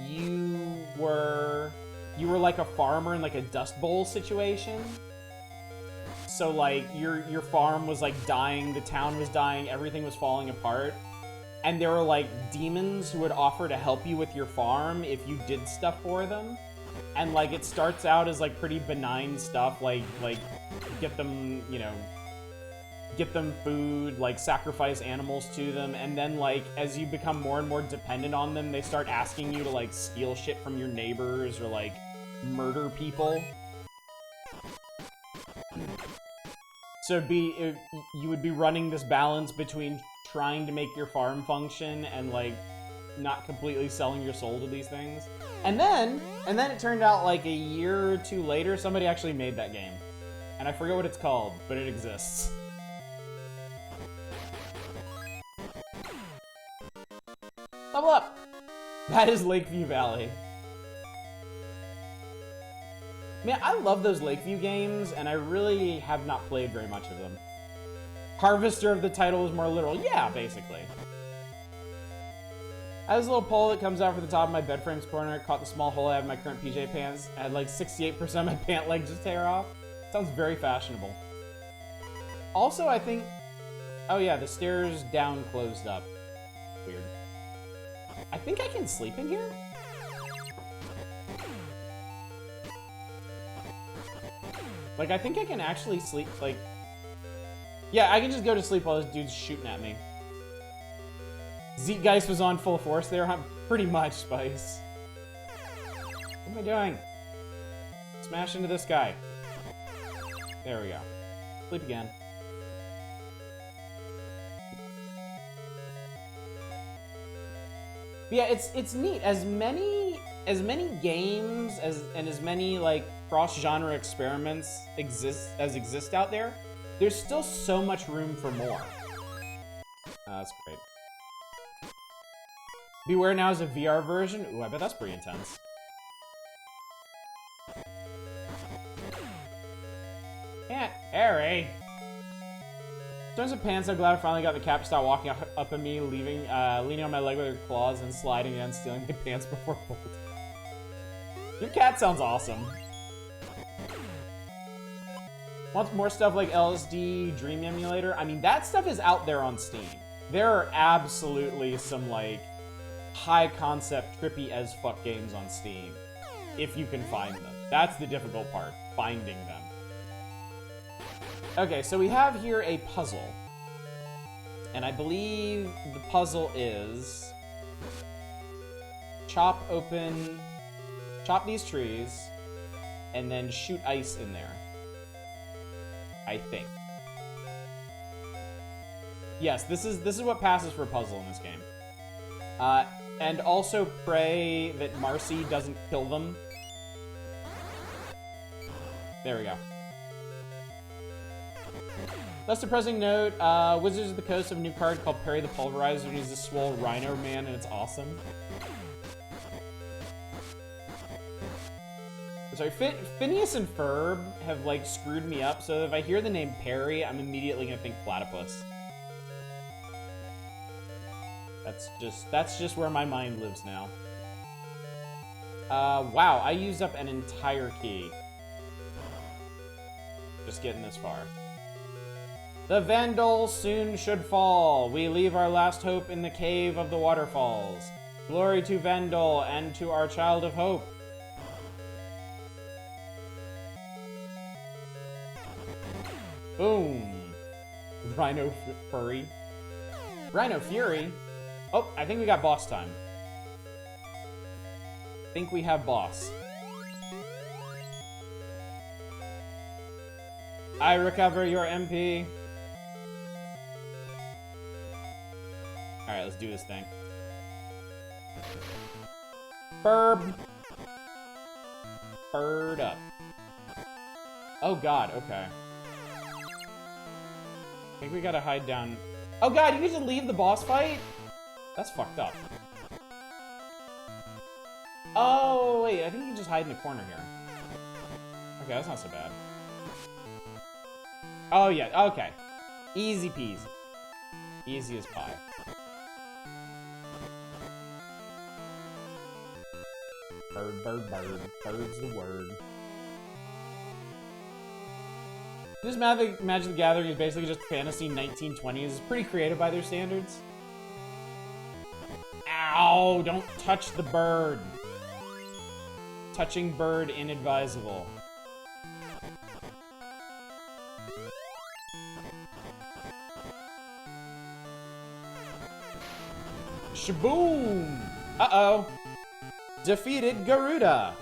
you were like a farmer in like a Dust Bowl situation. So, like, your farm was, like, dying, the town was dying, everything was falling apart. And there were, like, demons who would offer to help you with your farm if you did stuff for them. And, like, it starts out as, like, pretty benign stuff, like get them, you know, get them food, like, sacrifice animals to them. And then, like, as you become more and more dependent on them, they start asking you to, like, steal shit from your neighbors or, like, murder people. So you would be running this balance between trying to make your farm function and like not completely selling your soul to these things. And then it turned out like a year or two later, somebody actually made that game. And I forget what it's called, but it exists. Level up! That is Lakeview Valley. Man, I love those Lakeview games, and I really have not played very much of them. Harvester of the title is more literal. Yeah, basically. I have this little pole that comes out from the top of my bed frame's corner. It caught the small hole I have in my current PJ pants. I had like 68% of my pant leg just tear off. Sounds very fashionable. Also, I think... Oh yeah, the stairs down closed up. Weird. I think I can sleep in here? Like, I think I can actually sleep, like... Yeah, I can just go to sleep while this dude's shooting at me. Zeitgeist was on full force there, huh? Pretty much, Spice. What am I doing? Smash into this guy. There we go. Sleep again. But yeah, it's neat. As many games and as many like cross-genre experiments exist out there, there's still so much room for more. That's great. Beware now is a VR version. Ooh, I bet that's pretty intense. Can't Harry. Turns of pants, I'm glad I finally got the cap to stop walking up at me, leaning on my leg with her claws and sliding in, stealing my pants before bolt. Your cat sounds awesome. Wants more stuff like LSD, Dream Emulator? I mean, that stuff is out there on Steam. There are absolutely some, like, high-concept, trippy-as-fuck games on Steam. If you can find them. That's the difficult part, finding them. Okay, so we have here a puzzle. And I believe the puzzle is... chop these trees, and then shoot ice in there. I think. Yes, this is what passes for a puzzle in this game. And also pray that Marcy doesn't kill them. There we go. Less depressing note, Wizards of the Coast have a new card called Perry the Pulverizer, and he's a swole rhino man, and it's awesome. Sorry, Phineas and Ferb have, like, screwed me up, so if I hear the name Perry, I'm immediately gonna think platypus. That's just where my mind lives now. Wow, I used up an entire key. Just getting this far. The Vandal soon should fall. We leave our last hope in the cave of the waterfalls. Glory to Vandal and to our child of hope. Boom. Rhino Fury. Rhino Fury? Oh, I think we got boss time. I think we have boss. I recover your MP. Alright, let's do this thing. Burb. Bird up. Oh god, okay. I think we gotta hide down. Oh god, you need to leave the boss fight? That's fucked up. Oh, wait, I think you can just hide in the corner here. Okay, that's not so bad. Oh yeah, okay. Easy peasy. Easy as pie. Bird, bird, bird. Bird's the word. This Magic the Gathering is basically just fantasy 1920s. It's pretty creative by their standards. Ow! Don't touch the bird. Touching bird inadvisable. Shaboom! Uh-oh. Defeated Garuda.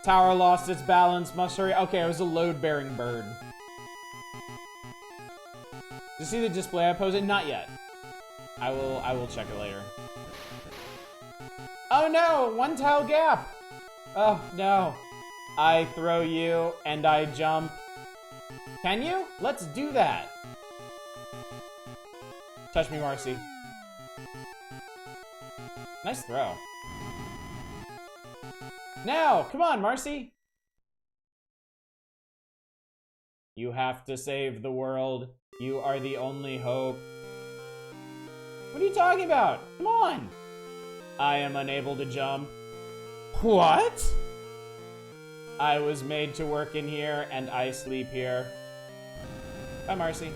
Tower lost its balance. Must hurry. Okay, it was a load-bearing bird. you see the display I posted? Not yet. I will check it later. Oh no, one tile gap. Oh no. I throw you and I jump. Can you? Let's do that. Touch me, Marcy. Nice throw. Now, come on, Marcy. You have to save the world. You are the only hope. What are you talking about? Come on. I am unable to jump. What? I was made to work in here and I sleep here. Bye, Marcy.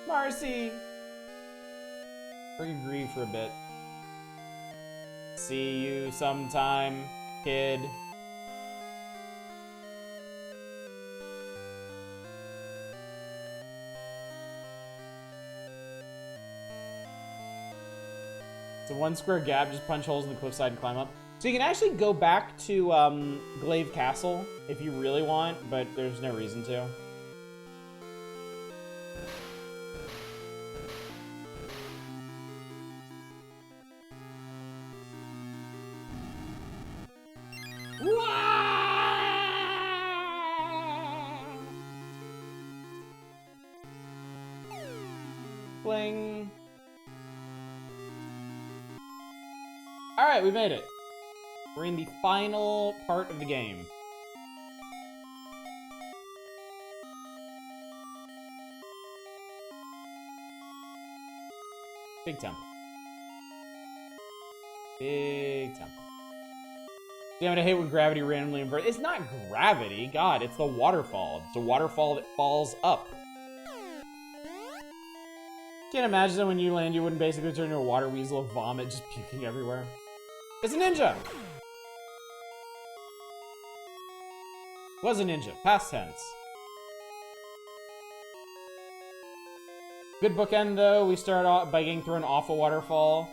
Marcy! We're gonna grieve for a bit. See you sometime, kid. So one square gap, just punch holes in the cliffside and climb up. So you can actually go back to Glaive Castle if you really want, but there's no reason to. Bling. Alright, we made it. We're in the final part of the game. Big temple. Big temple. Damn it, I hate when gravity randomly inverts. It's not gravity, God, it's the waterfall. It's a waterfall that falls up. Can't imagine that when you land, you wouldn't basically turn into a water weasel of vomit just puking everywhere. It's a ninja! Was a ninja. Past tense. Good bookend, though. We start off by getting thrown off a waterfall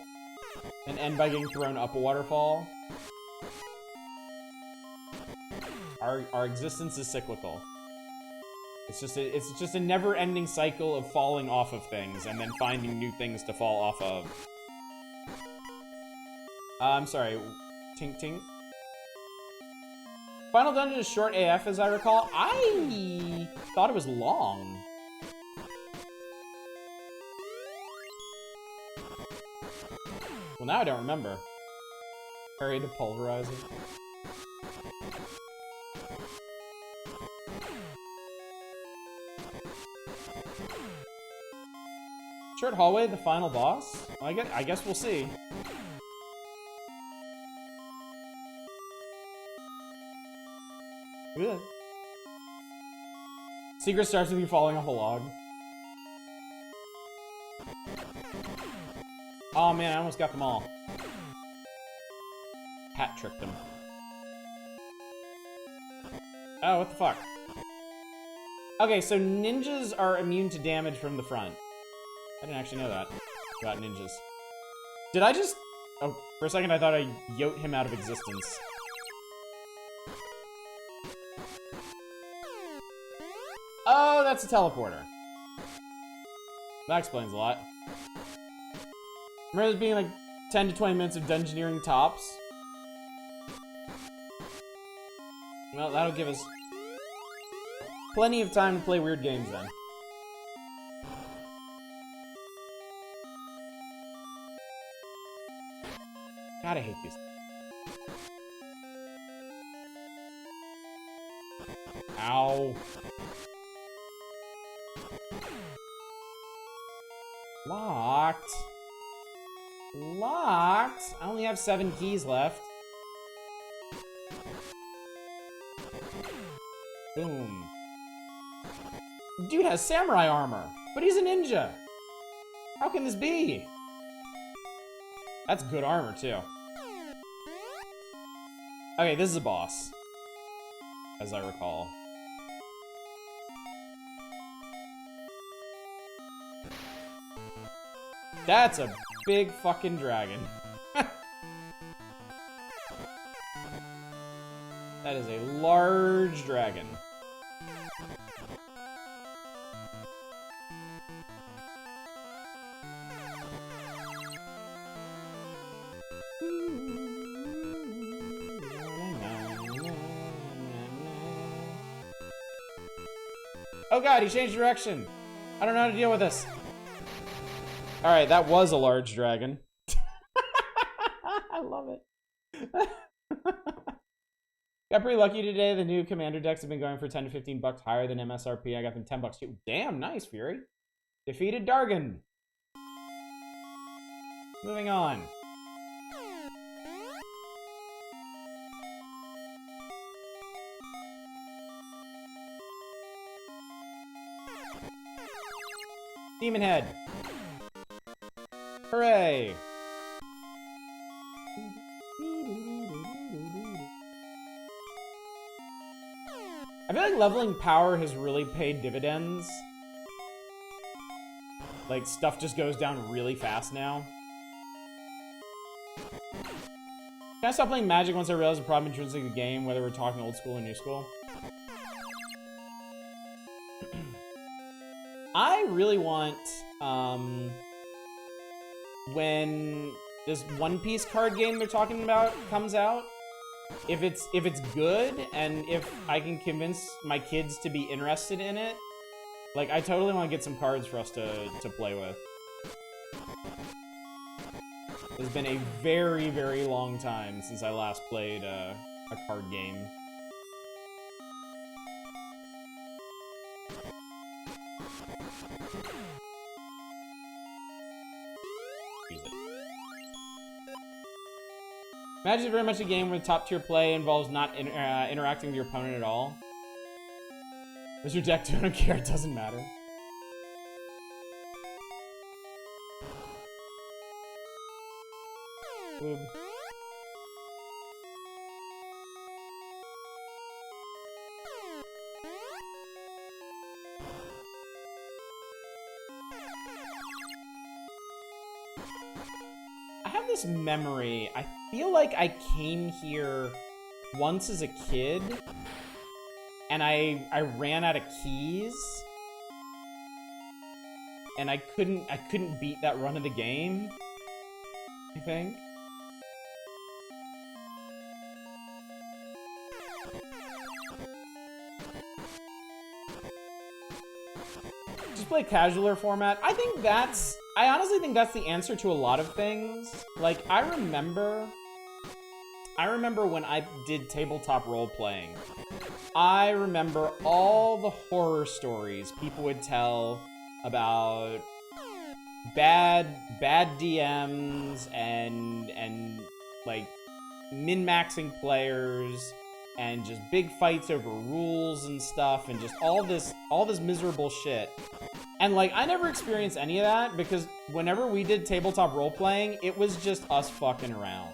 and end by getting thrown up a waterfall. Our existence is cyclical. It's just a never-ending cycle of falling off of things and then finding new things to fall off of. I'm sorry. Tink tink. Final dungeon is short AF, as I recall. I thought it was long. Well, now I don't remember. Hurry to pulverize it. Short hallway, the final boss? Well, I guess we'll see. Look at that. Secret starts with you falling off a log. Oh man, I almost got them all. Hat tricked them. Oh, what the fuck? Okay, so ninjas are immune to damage from the front. I didn't actually know that about ninjas. Did I just... Oh, for a second I thought I yote him out of existence. Oh, that's a teleporter. That explains a lot. Remember this being like 10 to 20 minutes of dungeoneering tops? Well, that'll give us plenty of time to play weird games then. God, I hate these. Ow. Locked. Locked? I only have 7 keys left. Boom. Dude has samurai armor, but he's a ninja. How can this be? That's good armor, too. Okay, this is a boss, as I recall. That's a big fucking dragon. That is a large dragon. Oh god, he changed direction. I don't know how to deal with this. Alright, that was a large dragon. I love it. Got pretty lucky today. The new commander decks have been going for 10 to 15 bucks higher than MSRP. I got them 10 bucks too. Damn, nice, Fury. Defeated Dargon. Moving on. Demon Head. Hooray. I feel like leveling power has really paid dividends. Like, stuff just goes down really fast now. Can I stop playing Magic once I realize the problem intrinsic to the game, whether we're talking old school or new school? I really want, when this One Piece card game they're talking about comes out, if it's good and if I can convince my kids to be interested in it, like, I totally want to get some cards for us to play with. It's been a very, very long time since I last played a card game. Magic is very much a game where the top tier play involves not interacting with your opponent at all. What's your deck do? I don't care, it doesn't matter. Oob. I have this memory. I feel like I came here once as a kid and I ran out of keys and I couldn't beat that run of the game, I think. Just play casualer format. I honestly think that's the answer to a lot of things. Like, I remember when I did tabletop role-playing. I remember all the horror stories people would tell about bad DMs and like min-maxing players and just big fights over rules and stuff and just all this miserable shit. And, like, I never experienced any of that because whenever we did tabletop role-playing, it was just us fucking around.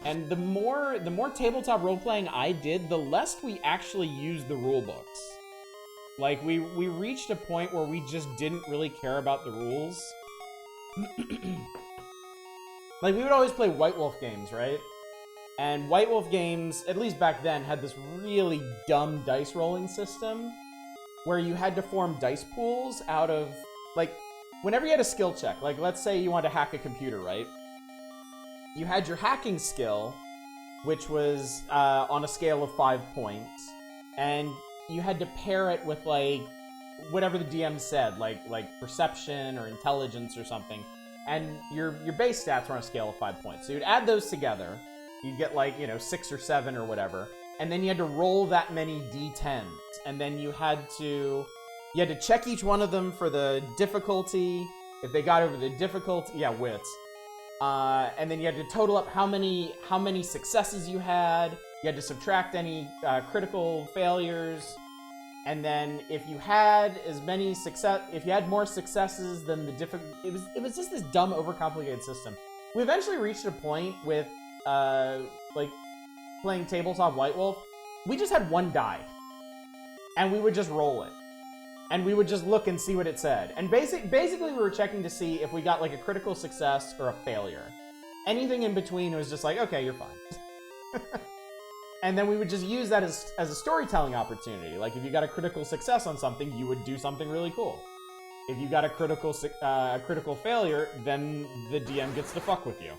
And the more tabletop role-playing I did, the less we actually used the rule books. Like, we reached a point where we just didn't really care about the rules. Like, we would always play White Wolf games, right? And White Wolf games, at least back then, had this really dumb dice rolling system where you had to form dice pools out of, like, whenever you had a skill check, like, let's say you wanted to hack a computer, right? You had your hacking skill, which was on a scale of 5 points, and you had to pair it with, like, whatever the DM said, like perception or intelligence or something, and your base stats were on a scale of 5 points. So you'd add those together, you'd get, like, 6 or 7 or whatever, and then you had to roll that many d10s, and then you had to check each one of them for the difficulty. If they got over the difficulty, wits. And then you had to total up how many successes you had. You had to subtract any critical failures, and then if you had more successes than the it was just this dumb, overcomplicated system. We eventually reached a point with like playing tabletop White Wolf. We just had one die, and we would just roll it, and we would just look and see what it said. And basically, we were checking to see if we got, like, a critical success or a failure. Anything in between was just like, okay, you're fine. And then we would just use that as a storytelling opportunity. Like, if you got a critical success on something, you would do something really cool. If you got a critical failure, then the DM gets to fuck with you.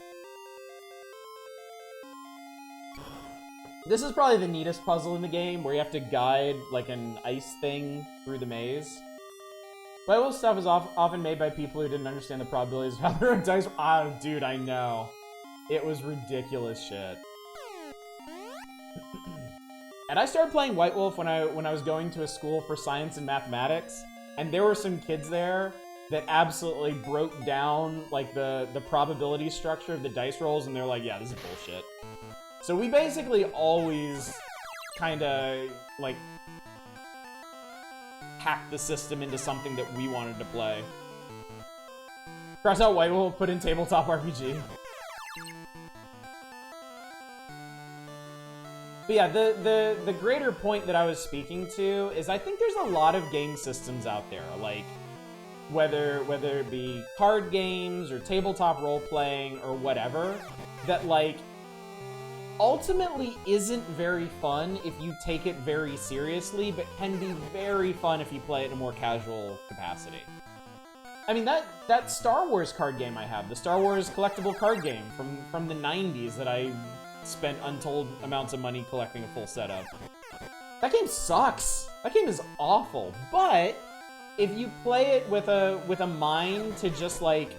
This is probably the neatest puzzle in the game, where you have to guide, like, an ice thing through the maze. White Wolf stuff is often made by people who didn't understand the probabilities of how their own dice... Oh, dude, I know. It was ridiculous shit. And I started playing White Wolf when I was going to a school for science and mathematics, and there were some kids there that absolutely broke down, like, the probability structure of the dice rolls, and they're like, yeah, this is bullshit. So we basically always kind of, like, hacked the system into something that we wanted to play. Cross out White Wolf, put in tabletop RPG. But yeah, the greater point that I was speaking to is I think there's a lot of game systems out there, like, whether it be card games or tabletop role-playing or whatever, that, like, ultimately isn't very fun if you take it very seriously, but can be very fun if you play it in a more casual capacity. I mean, that Star Wars card game I have, the Star Wars collectible card game from the 90s that I spent untold amounts of money collecting a full set of. That game sucks. That game is awful. But if you play it with a mind to just, like,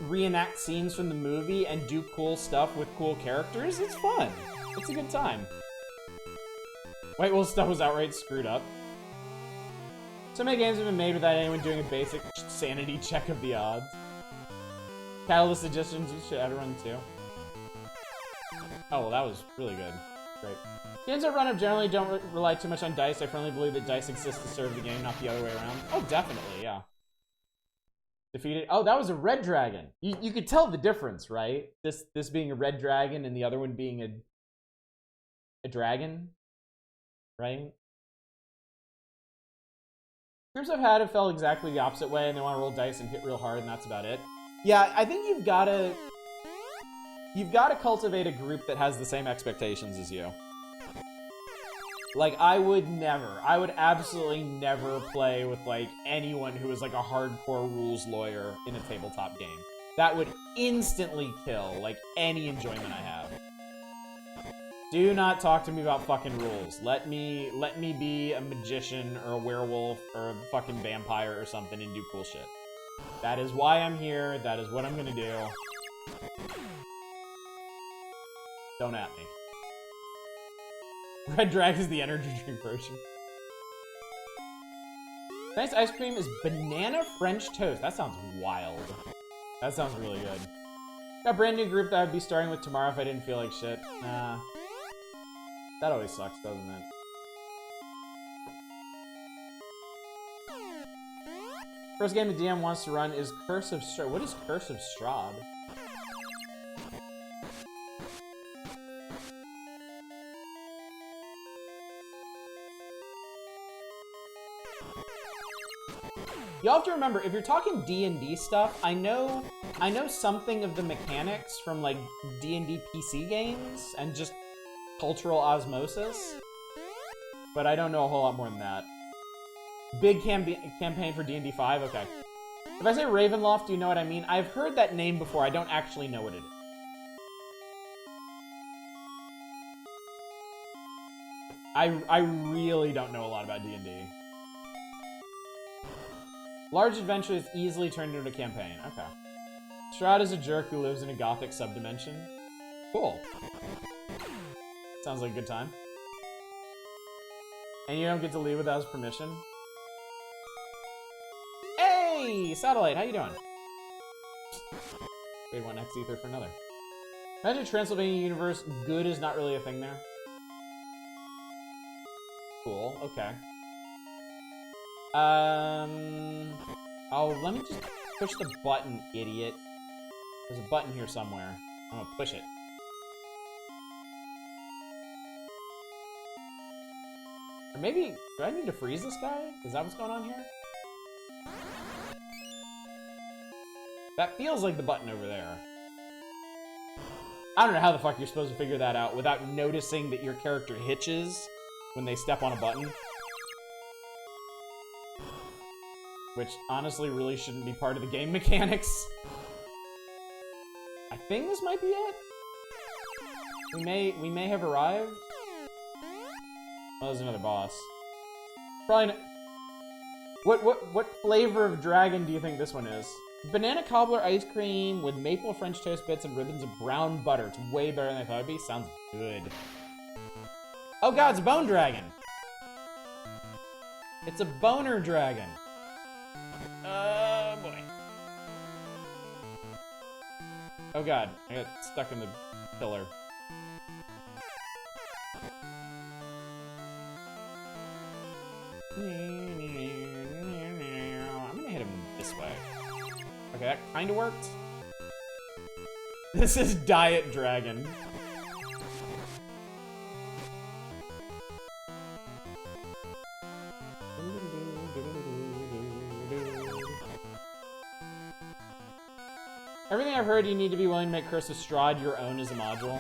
reenact scenes from the movie and do cool stuff with cool characters, it's fun. It's a good time. White Wolf stuff was outright screwed up. So many games have been made without anyone doing a basic sanity check of the odds. Catalyst suggestions you should add a run too. Oh, well, that was really good. Great. Games that run up generally don't rely too much on dice. I firmly believe that dice exist to serve the game, not the other way around. Oh, definitely, yeah. Defeated. Oh, that was a red dragon. You could tell the difference, right? This being a red dragon and the other one being a dragon, right? Groups I've had have felt exactly the opposite way, and they want to roll dice and hit real hard, and that's about it. Yeah, I think you've got to cultivate a group that has the same expectations as you. Like, I would absolutely never play with, like, anyone who is, like, a hardcore rules lawyer in a tabletop game. That would instantly kill, like, any enjoyment I have. Do not talk to me about fucking rules. Let me be a magician or a werewolf or a fucking vampire or something and do cool shit. That is why I'm here. That is what I'm gonna do. Don't at me. Red Dragon is the energy drink version. Nice ice cream is banana French toast. That sounds wild. That sounds really good. Got a brand new group that I'd be starting with tomorrow if I didn't feel like shit. Nah. That always sucks, doesn't it? First game the DM wants to run is Curse of Strahd. What is Curse of Strahd? You have to remember, if you're talking D&D stuff, I know something of the mechanics from, like, D&D PC games and just cultural osmosis, but I don't know a whole lot more than that. Big campaign for D&D 5? Okay. If I say Ravenloft, do you know what I mean? I've heard that name before. I don't actually know what it is. I really don't know a lot about D&D. Large adventure is easily turned into a campaign. Okay. Strahd is a jerk who lives in a gothic subdimension. Cool. Sounds like a good time. And you don't get to leave without his permission? Hey! Satellite, how you doing? Trade one X ether for another. Imagine Transylvania universe, good is not really a thing there. Cool, okay. Oh, let me just push the button, idiot. There's a button here somewhere. I'm gonna push it. Or maybe, do I need to freeze this guy? Is that what's going on here? That feels like the button over there. I don't know how the fuck you're supposed to figure that out without noticing that your character hitches when they step on a button. Which, honestly, really shouldn't be part of the game mechanics. I think this might be it. We may have arrived. Oh, there's another boss. Probably not. What flavor of dragon do you think this one is? Banana cobbler ice cream with maple French toast bits and ribbons of brown butter. It's way better than I thought it'd be. Sounds good. Oh god, it's a bone dragon. It's a boner dragon. Oh boy. Oh god, I got stuck in the pillar. I'm gonna hit him this way. Okay, that kinda worked. This is Diet Dragon. Everything I've heard, you need to be willing to make Curse of Strahd your own as a module.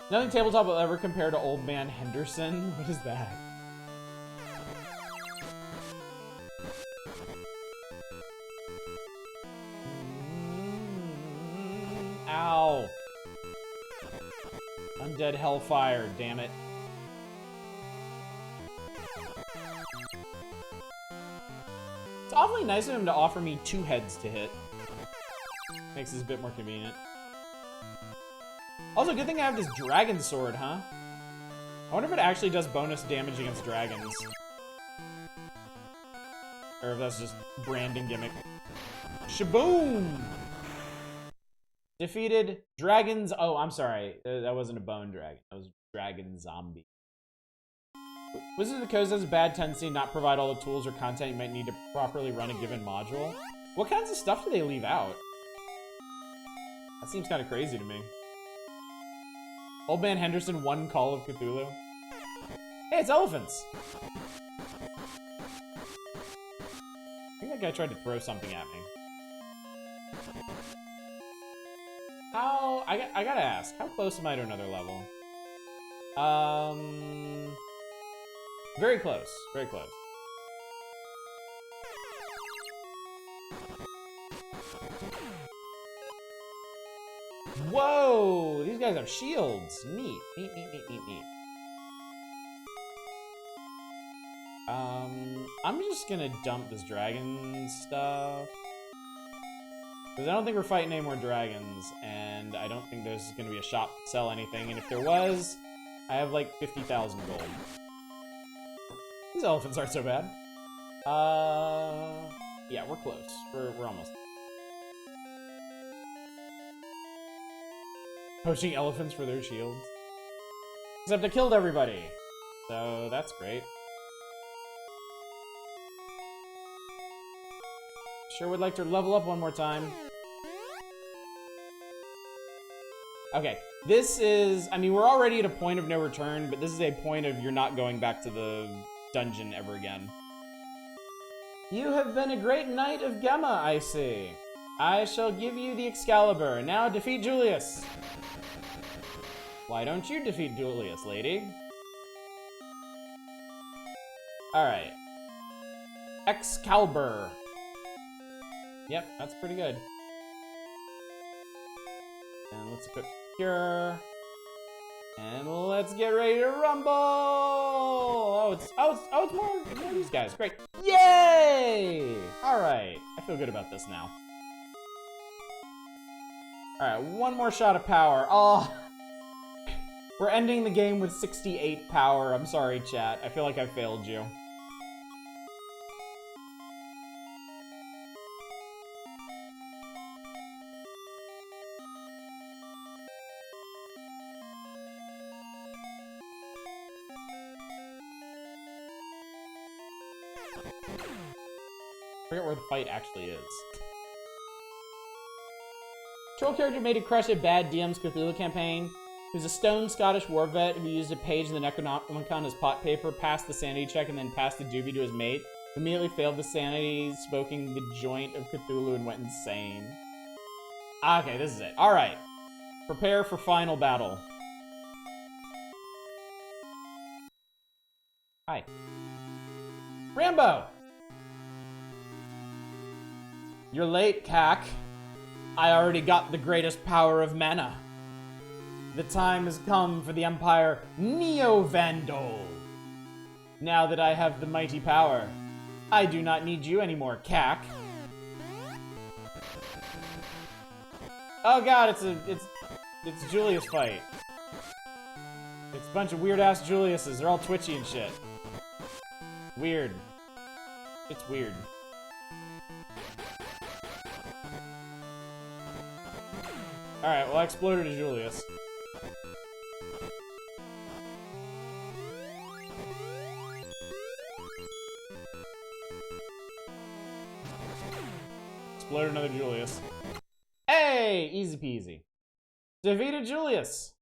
Nothing tabletop will ever compare to Old Man Henderson. What is that? Ow. Undead Hellfire, damn it. It's awfully nice of him to offer me 2 heads to hit. Makes this a bit more convenient. Also, good thing I have this dragon sword, huh? I wonder if it actually does bonus damage against dragons. Or if that's just branding gimmick. Shaboom! Defeated dragons. Oh, I'm sorry. That wasn't a bone dragon. That was dragon zombie. Wizards of the Coast has a bad tendency to not provide all the tools or content you might need to properly run a given module. What kinds of stuff do they leave out? That seems kind of crazy to me. Old Man Henderson won Call of Cthulhu. Hey, it's elephants! I think that guy tried to throw something at me. How... I gotta ask, how close am I to another level? Very close. Very close. Whoa! These guys have shields. Neat. Neat, neat, neat, neat, neat. I'm just gonna dump this dragon stuff. Because I don't think we're fighting any more dragons, and I don't think there's gonna be a shop to sell anything, and if there was, I have like 50,000 gold. These elephants aren't so bad. Yeah, we're close. We're almost. Poaching elephants for their shields. Except I killed everybody. So that's great. Sure would like to level up one more time. Okay, this is, I mean, we're already at a point of no return, but this is a point of you're not going back to the dungeon ever again. You have been a great knight of Gemma, I see. I shall give you the Excalibur. Now defeat Julius. Why don't you defeat Julius, lady? Alright. Excalibur. Yep, that's pretty good. And let's equip Cure. And let's get ready to rumble! Oh, it's more of these guys. Great. Yay! Alright. I feel good about this now. Alright, one more shot of power. Oh! We're ending the game with 68 power. I'm sorry, chat. I feel like I failed you. I forget where the fight actually is. Troll character made to crush a bad DM's Cthulhu campaign. Who's a stone Scottish war vet who used a page in the Necronomicon as pot paper, passed the sanity check, and then passed the doobie to his mate. Immediately failed the sanity, smoking the joint of Cthulhu and went insane. Okay, this is it. Alright. Prepare for final battle. Hi. Rambo! You're late, Cac. I already got the greatest power of mana. The time has come for the Empire Neo-Vandal. Now that I have the mighty power, I do not need you anymore, Cac. Oh god, it's Julius fight. It's a bunch of weird-ass Juliuses. They're all twitchy and shit. Weird. It's weird. Alright, well I exploded a Julius. Explode another Julius. Hey! Easy peasy. Defeated Julius.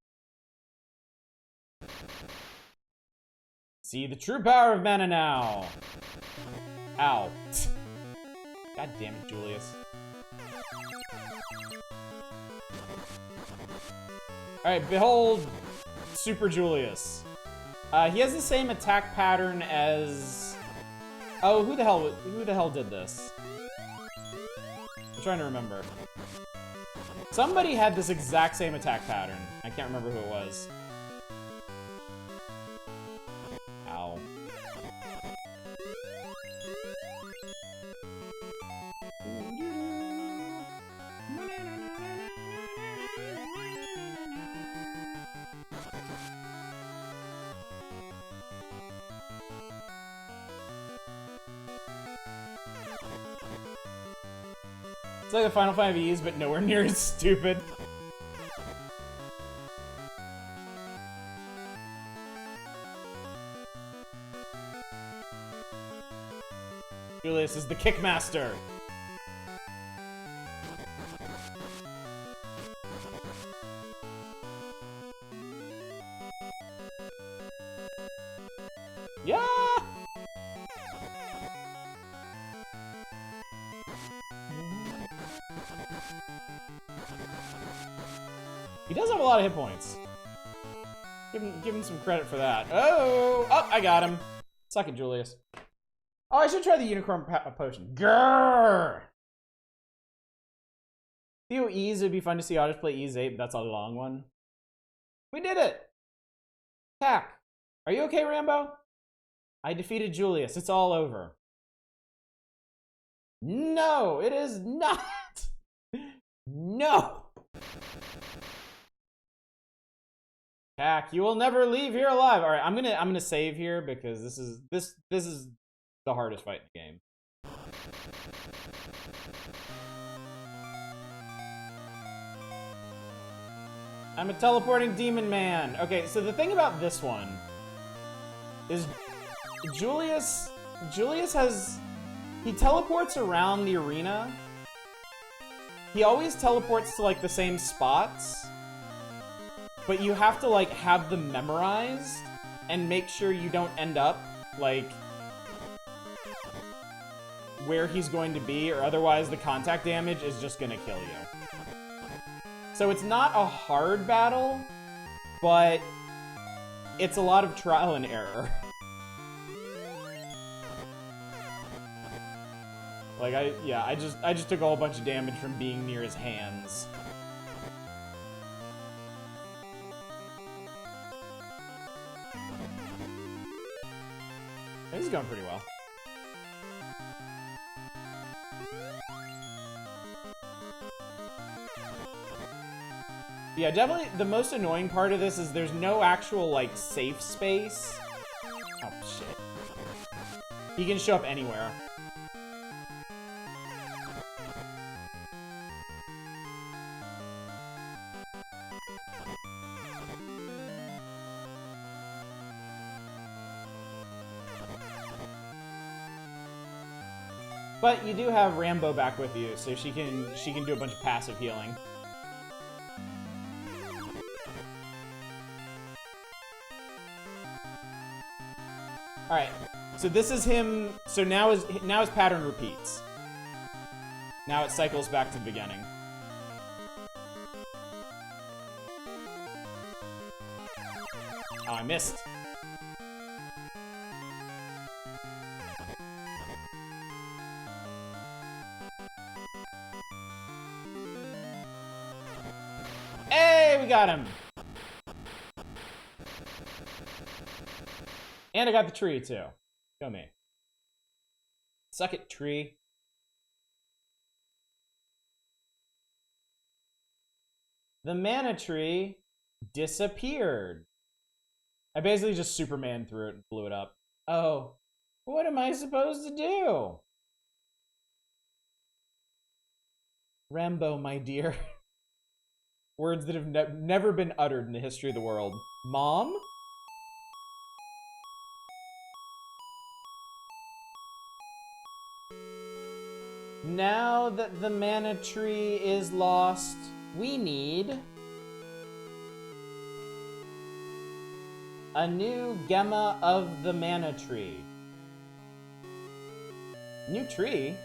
See the true power of mana now. Ow. God damn it, Julius. Alright, behold Super Julius. He has the same attack pattern as... Oh, who the hell did this? I'm trying to remember. Somebody had this exact same attack pattern. I can't remember who it was. Ow. It's like the Final 5Es, but nowhere near as stupid. Julius is the Kickmaster. Yeah! He does have a lot of hit points. Give him some credit for that. Oh, I got him. Suck it, Julius. Oh, I should try the unicorn potion. Grrr! Theo Ease, it would be fun to see Otters play Ease 8, but that's a long one. We did it! Cac, are you okay, Rambo? I defeated Julius. It's all over. No, it is not! No! Cac, you will never leave here alive. All right, I'm gonna save here because this is the hardest fight in the game. I'm a teleporting demon man. Okay, so the thing about this one is Julius he teleports around the arena. He always teleports to like the same spots. But you have to, like, have them memorized and make sure you don't end up, like, where he's going to be, or otherwise the contact damage is just gonna kill you. So it's not a hard battle, but it's a lot of trial and error. Like, I just took a whole bunch of damage from being near his hands. This is going pretty well. Yeah, definitely the most annoying part of this is there's no actual, like, safe space. Oh, shit. He can show up anywhere. But you do have Rambo back with you, so she can do a bunch of passive healing. Alright, So this is him. So now his pattern repeats. Now it cycles back to the beginning. Oh, I missed. Hey, we got him. And I got the tree, too. Go me. Suck it, tree. The mana tree disappeared. I basically just Superman threw it and blew it up. Oh, what am I supposed to do? Rambo, my dear. Words that have never been uttered in the history of the world. Mom? Now that the mana tree is lost, we need a new Gemma of the mana tree. New tree?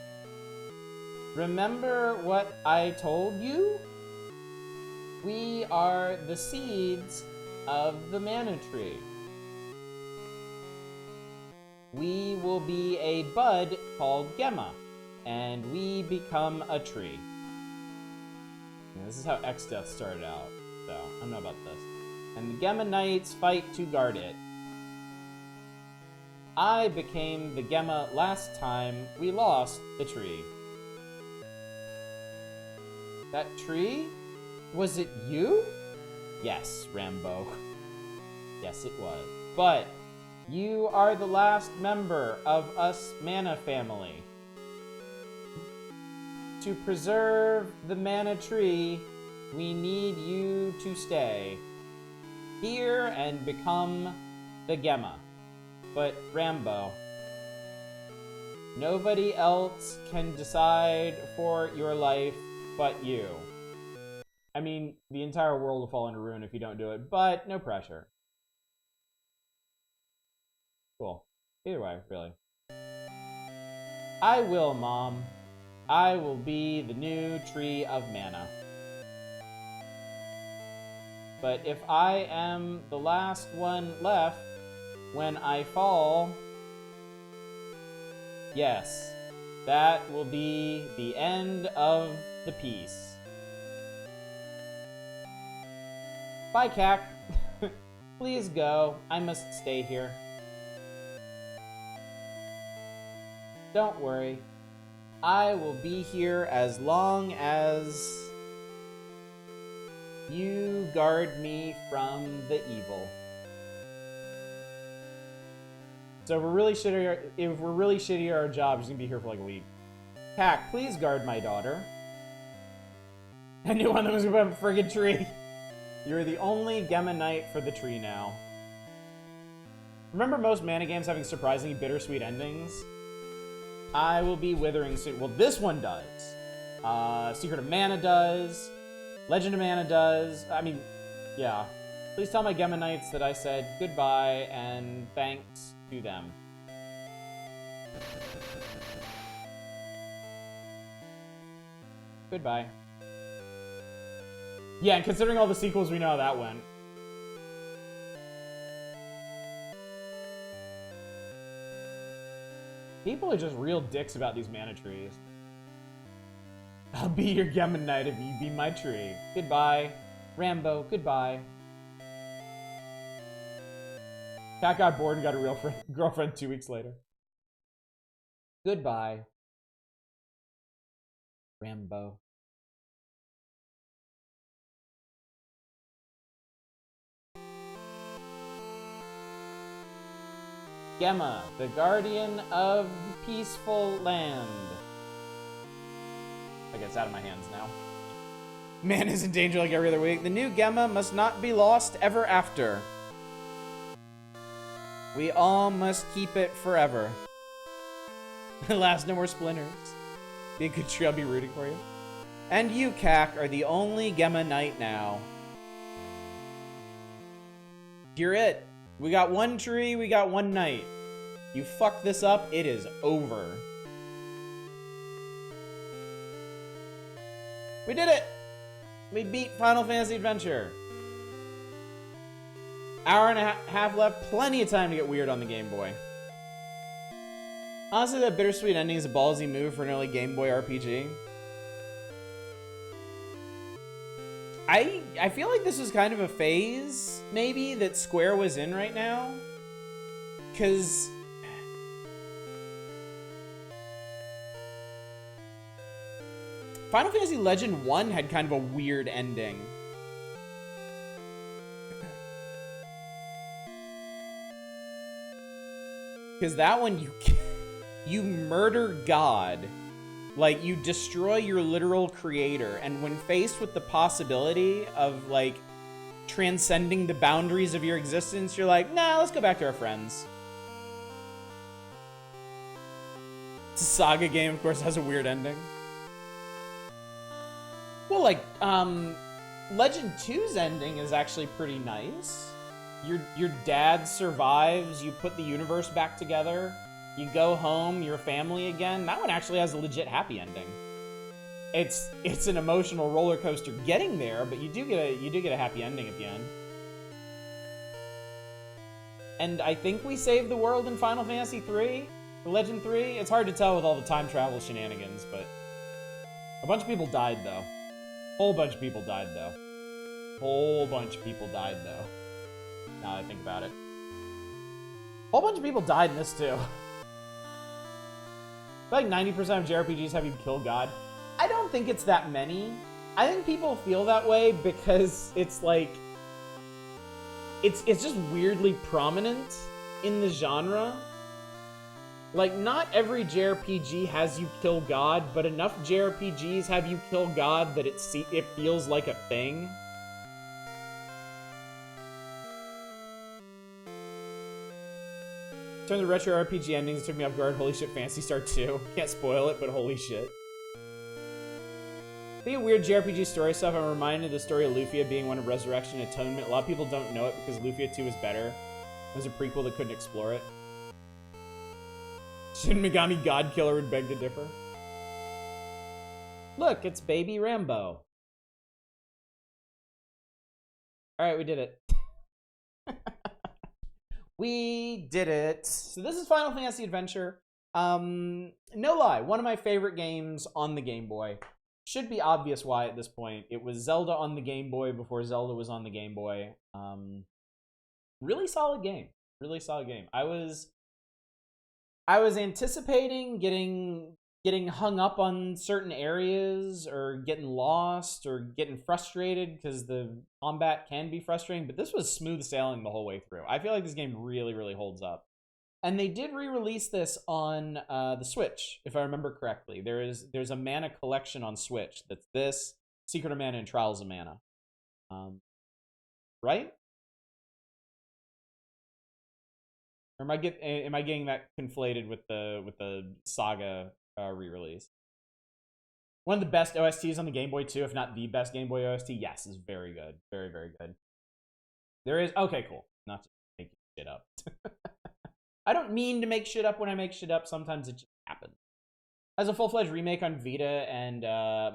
Remember what I told you? We are the seeds of the mana tree. We will be a bud called Gemma, and we become a tree. Yeah, this is how X-Death started out, so I don't know about this. And the Gemma Knights fight to guard it. I became the Gemma last time we lost the tree. That tree? Was it you? Yes, Rambo. Yes, it was. But you are the last member of us Mana family. To preserve the Mana tree, we need you to stay here and become the Gemma. But Rambo, nobody else can decide for your life but you. I mean, the entire world will fall into ruin if you don't do it, but no pressure. Cool. Either way, really. I will, Mom. I will be the new tree of mana. But if I am the last one left when I fall, yes, that will be the end of the piece. Bye, Cac. Please go. I must stay here. Don't worry. I will be here as long as you guard me from the evil. So if we're really shitty at our job, she's gonna be here for like a week. Cac, please guard my daughter. I knew one that was gonna be a friggin' tree. You're the only Gemma Knight for the tree now. Remember most mana games having surprisingly bittersweet endings? I will be withering soon. Well, this one does. Secret of Mana does. Legend of Mana does. I mean, yeah. Please tell my Gemma Knights that I said goodbye and thanks to them. Goodbye. Yeah, and considering all the sequels, we know how that went. People are just real dicks about these mana trees. I'll be your Gemma Knight if you be my tree. Goodbye. Rambo, goodbye. Cat got bored and got a real girlfriend 2 weeks later. Goodbye. Rambo. Gemma, the guardian of the peaceful land. Okay, it's out of my hands now. Man is in danger like every other week. The new Gemma must not be lost ever after. We all must keep it forever. Alas, no more splinters. Be a good tree, I'll be rooting for you. And you, Cac, are the only Gemma Knight now. You're it. We got one tree, we got one knight. You fuck this up, it is over. We did it! We beat Final Fantasy Adventure. Hour and a half left, plenty of time to get weird on the Game Boy. Honestly, that bittersweet ending is a ballsy move for an early Game Boy RPG. I feel like this was kind of a phase, maybe, that Square was in right now. Because Final Fantasy Legend 1 had kind of a weird ending. Because that one, you murder God. Like, you destroy your literal creator, and when faced with the possibility of, like, transcending the boundaries of your existence, you're like, nah, let's go back to our friends. It's a Saga game, of course, has a weird ending. Well, like, Legend 2's ending is actually pretty nice. Your dad survives, you put the universe back together. You go home, you're family again. That one actually has a legit happy ending. It's an emotional roller coaster getting there, but you do get a happy ending at the end. And I think we saved the world in Final Fantasy 3, Legend 3. It's hard to tell with all the time travel shenanigans, but a bunch of people died though. Whole bunch of people died though. Whole bunch of people died though. Now that I think about it. Whole bunch of people died in this too. I feel like 90% of JRPGs have you kill God. I don't think it's that many. I think people feel that way because it's like... It's just weirdly prominent in the genre. Like, not every JRPG has you kill God, but enough JRPGs have you kill God that it feels like a thing. In terms of retro RPG endings, it took me off guard. Holy shit, Phantasy Star 2. Can't spoil it, but holy shit. Speaking of weird JRPG story stuff, I'm reminded of the story of Lufia being one of Resurrection and Atonement. A lot of people don't know it because Lufia 2 is better. There's a prequel that couldn't explore it. Shin Megami Godkiller would beg to differ. Look, it's baby Rambo. Alright, we did it. We did it. So this is Final Fantasy Adventure. No lie, one of my favorite games on the Game Boy. Should be obvious why at this point. It was Zelda on the Game Boy before Zelda was on the Game Boy. Really solid game. Really solid game. I was anticipating getting hung up on certain areas or getting lost or getting frustrated because the combat can be frustrating, but this was smooth sailing the whole way through. I feel like this game really, really holds up. And they did re-release this on the Switch, if I remember correctly. There's a mana collection on Switch that's this, Secret of Mana, and Trials of Mana. Right? Or am I getting that conflated with the Saga re-release? One of the best OSTs on the Game Boy too, if not the best Game Boy OST. Yes, is very good, very, very good. There is okay, cool. Not to make shit up. I don't mean to make shit up when I make shit up. Sometimes it just happens. As a full-fledged remake on Vita and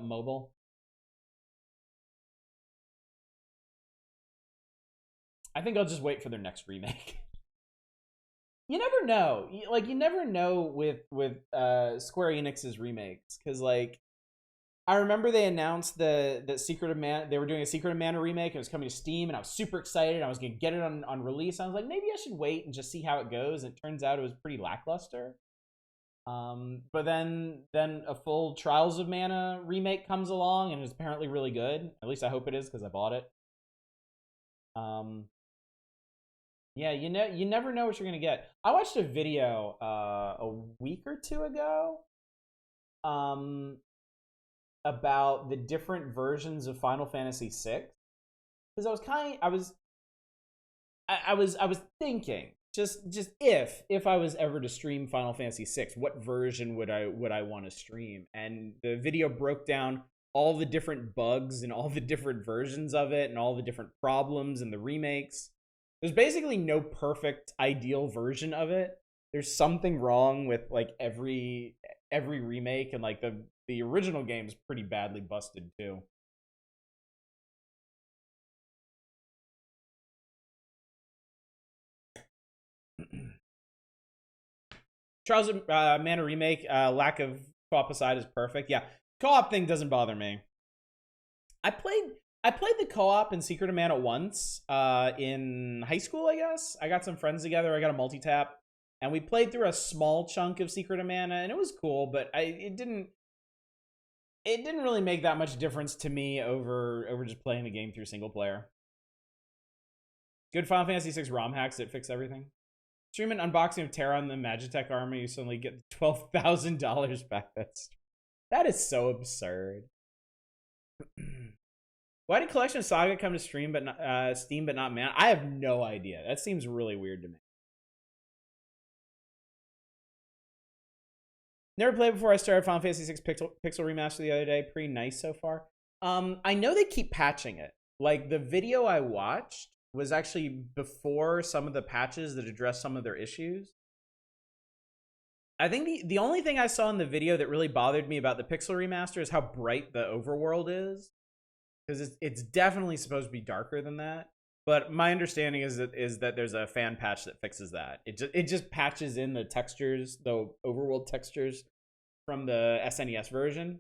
mobile. I think I'll just wait for their next remake. You never know. Like, you never know with Square Enix's remakes, because like I remember they announced the Secret of Mana. They were doing a Secret of Mana remake. It was coming to Steam, and I was super excited. I was gonna get it on release. I was like, maybe I should wait and just see how it goes. And it turns out it was pretty lackluster. But then a full Trials of Mana remake comes along, and it's apparently really good. At least I hope it is, because I bought it. Yeah, you never know what you're gonna get. I watched a video a week or two ago about the different versions of Final Fantasy VI, because I was thinking just if I was ever to stream Final Fantasy VI, what version would I want to stream? And the video broke down all the different bugs and all the different versions of it and all the different problems and the remakes. There's basically no perfect ideal version of it. there's something wrong with like every remake, and like the original game's pretty badly busted too. Charles Manor remake, lack of co-op aside, is perfect. Yeah, co-op thing doesn't bother me. I played the co-op in Secret of Mana once in high school, I guess. I got some friends together. I got a multi-tap, and we played through a small chunk of Secret of Mana, and it was cool, but it didn't really make that much difference to me over just playing the game through single player. Good Final Fantasy VI ROM hacks that fix everything. Stream an unboxing of Terra on the Magitech armor, you suddenly get $12,000 back. That is so absurd. Why did Collection of Saga come to Steam but not Man? I have no idea. That seems really weird to me. Never played before I started Final Fantasy VI Pixel Remaster the other day. Pretty nice so far. I know they keep patching it. Like, the video I watched was actually before some of the patches that address some of their issues. I think the only thing I saw in the video that really bothered me about the Pixel Remaster is how bright the overworld is. Because it's definitely supposed to be darker than that. But my understanding is that there's a fan patch that fixes that. It just patches in the textures, the overworld textures from the SNES version.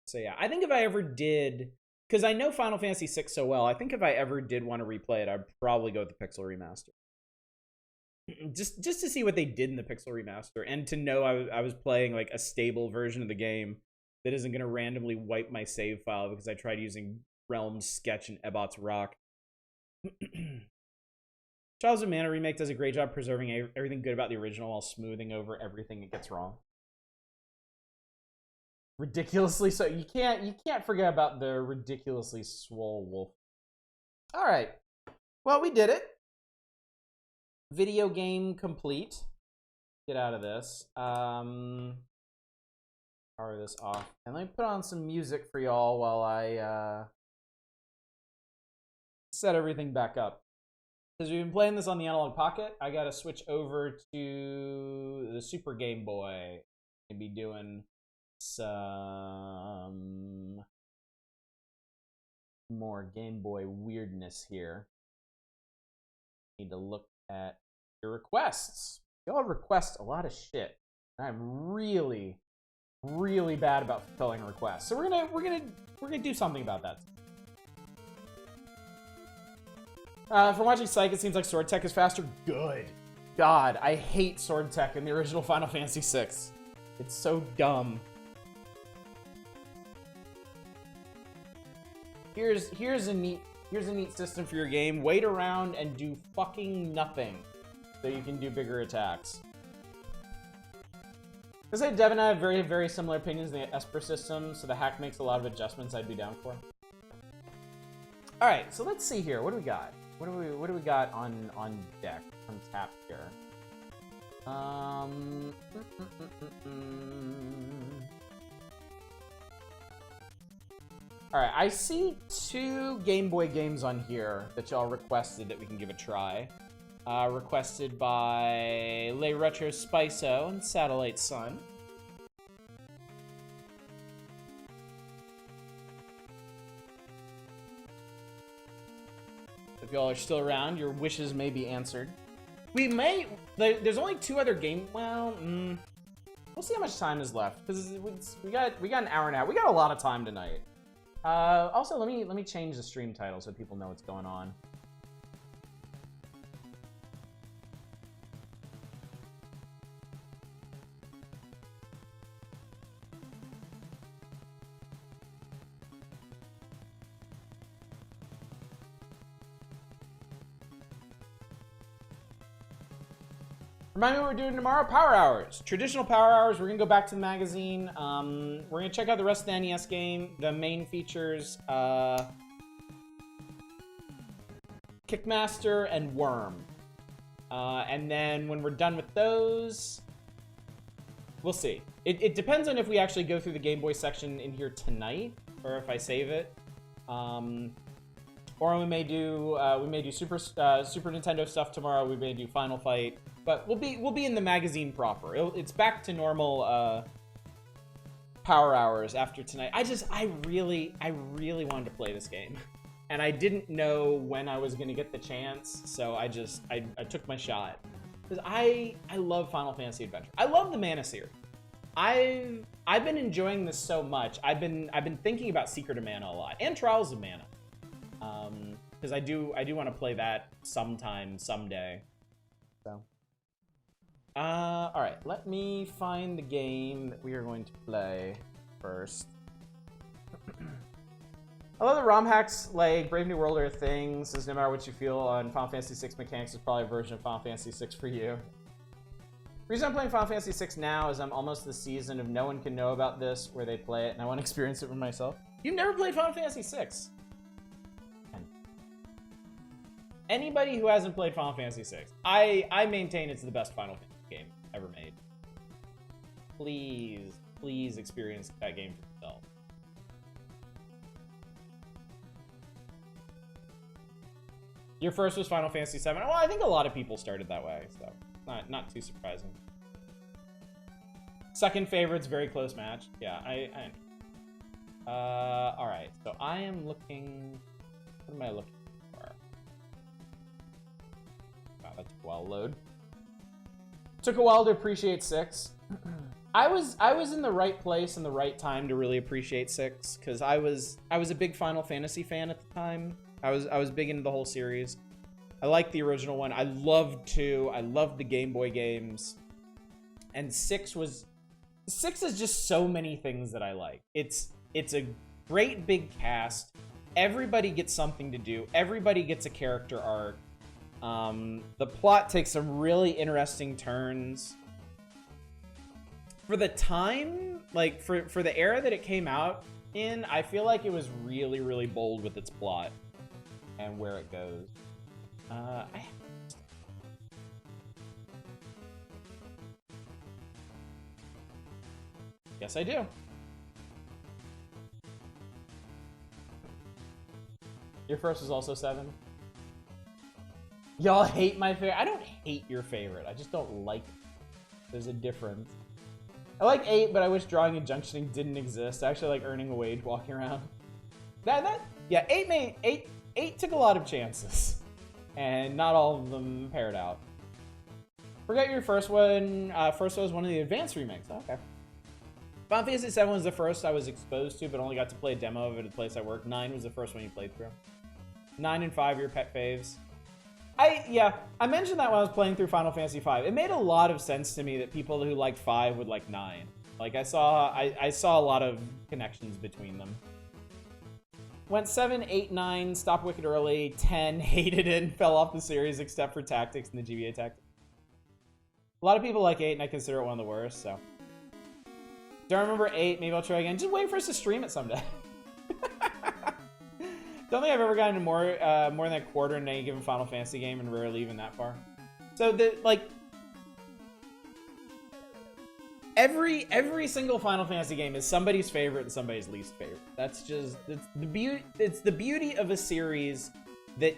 So yeah, I think if I ever did, because I know Final Fantasy VI so well, I think if I ever did want to replay it, I'd probably go with the Pixel Remaster. Just to see what they did in the Pixel Remaster, and to know I was playing like a stable version of the game that isn't going to randomly wipe my save file because I tried using Realm's Sketch and Ebot's Rock. Trials of Mana remake does a great job preserving everything good about the original while smoothing over everything it gets wrong. Ridiculously so. You can't forget about the ridiculously swole wolf. All right. Well, we did it. Video game complete. Get out of this. Power this off. And let me put on some music for y'all while I set everything back up. Because we've been playing this on the Analog Pocket, I gotta switch over to the Super Game Boy and be doing some more Game Boy weirdness here. Need to look at your requests. Y'all request a lot of shit. I'm really bad about fulfilling requests. So we're gonna do something about that. From watching Psych, it seems like Sword Tech is faster. Good. God, I hate Sword Tech in the original Final Fantasy VI. It's so dumb. Here's a neat system for your game. Wait around and do fucking nothing, so you can do bigger attacks. I say Devin and I have very, very similar opinions in the Esper system, so the hack makes a lot of adjustments I'd be down for. All right, so let's see here. What do we got? What do we got on deck, on tap here? All right, I see 2 Game Boy games on here that y'all requested that we can give a try. Requested by Le Retro Spiso and Satellite Sun. If y'all are still around, your wishes may be answered. We may... There's only 2 other games... Well, we'll see how much time is left. Because we got an hour and a half. We got a lot of time tonight. Also, let me change the stream title so people know what's going on. Remind me what we're doing tomorrow? Power Hours. Traditional Power Hours. We're going to go back to the magazine. We're going to check out the rest of the NES game. The main features, Kickmaster and Worm. And then when we're done with those, we'll see. It depends on if we actually go through the Game Boy section in here tonight, or if I save it. Or we may do Super Nintendo stuff tomorrow. We may do Final Fight. But we'll be in the magazine proper. It's back to normal power hours after tonight. I really wanted to play this game. And I didn't know when I was going to get the chance, so I took my shot. Because I love Final Fantasy Adventure. I love the Mana series. I've been enjoying this so much. I've been thinking about Secret of Mana a lot and Trials of Mana, because I do want to play that sometime, someday. So, all right, let me find the game that we are going to play first. I love that ROM hacks like Brave New World are a thing. Says no matter what you feel on Final Fantasy VI mechanics, is probably a version of Final Fantasy VI for you. The reason I'm playing Final Fantasy VI now is I'm almost the season of no one can know about this where they play it, and I want to experience it for myself. You've never played Final Fantasy VI. Anybody who hasn't played Final Fantasy VI, I maintain it's the best Final Fantasy game ever made. Please experience that game for yourself. Your first was Final Fantasy VII. Well, I think a lot of people started that way, so not too surprising. Second favorite's very close match. Yeah, all right, so I am looking. What am I looking for? Wow, that took a while to load. Took a while to appreciate 6. I was in the right place and the right time to really appreciate 6 because I was a big Final Fantasy fan at the time. I was big into the whole series. I liked the original one. I loved 2. I loved the Game Boy games. And 6 is just so many things that I like. It's a great big cast. Everybody gets something to do. Everybody gets a character arc. The plot takes some really interesting turns. For the time, like for the era that it came out in, I feel like it was really, really bold with its plot and where it goes. Yes, I do. Your first was also 7. Y'all hate my favorite. I don't hate your favorite. I just don't like it. There's a difference. I like 8, but I wish drawing and junctioning didn't exist. I actually like earning a wage walking around. Yeah, 8 took a lot of chances. And not all of them paired out. Forget your first one. First one was one of the advanced remakes. Oh, okay. Final Fantasy VII was the first I was exposed to, but only got to play a demo of it at the place I work. 9 was the first one you played through. 9 and 5 are your pet faves. I mentioned that when I was playing through Final Fantasy V. It made a lot of sense to me that people who liked 5 would like 9. Like I saw a lot of connections between them. Went 7, 8, 9, stopped wicked early. 10, hated it and fell off the series except for Tactics and the GBA Tactics. A lot of people like 8 and I consider it one of the worst, so. Don't remember 8, maybe I'll try again. Just wait for us to stream it someday. Don't think I've ever gotten more than a quarter in any given Final Fantasy game, and rarely even that far. So every single Final Fantasy game is somebody's favorite and somebody's least favorite. That's just it's the beauty of a series that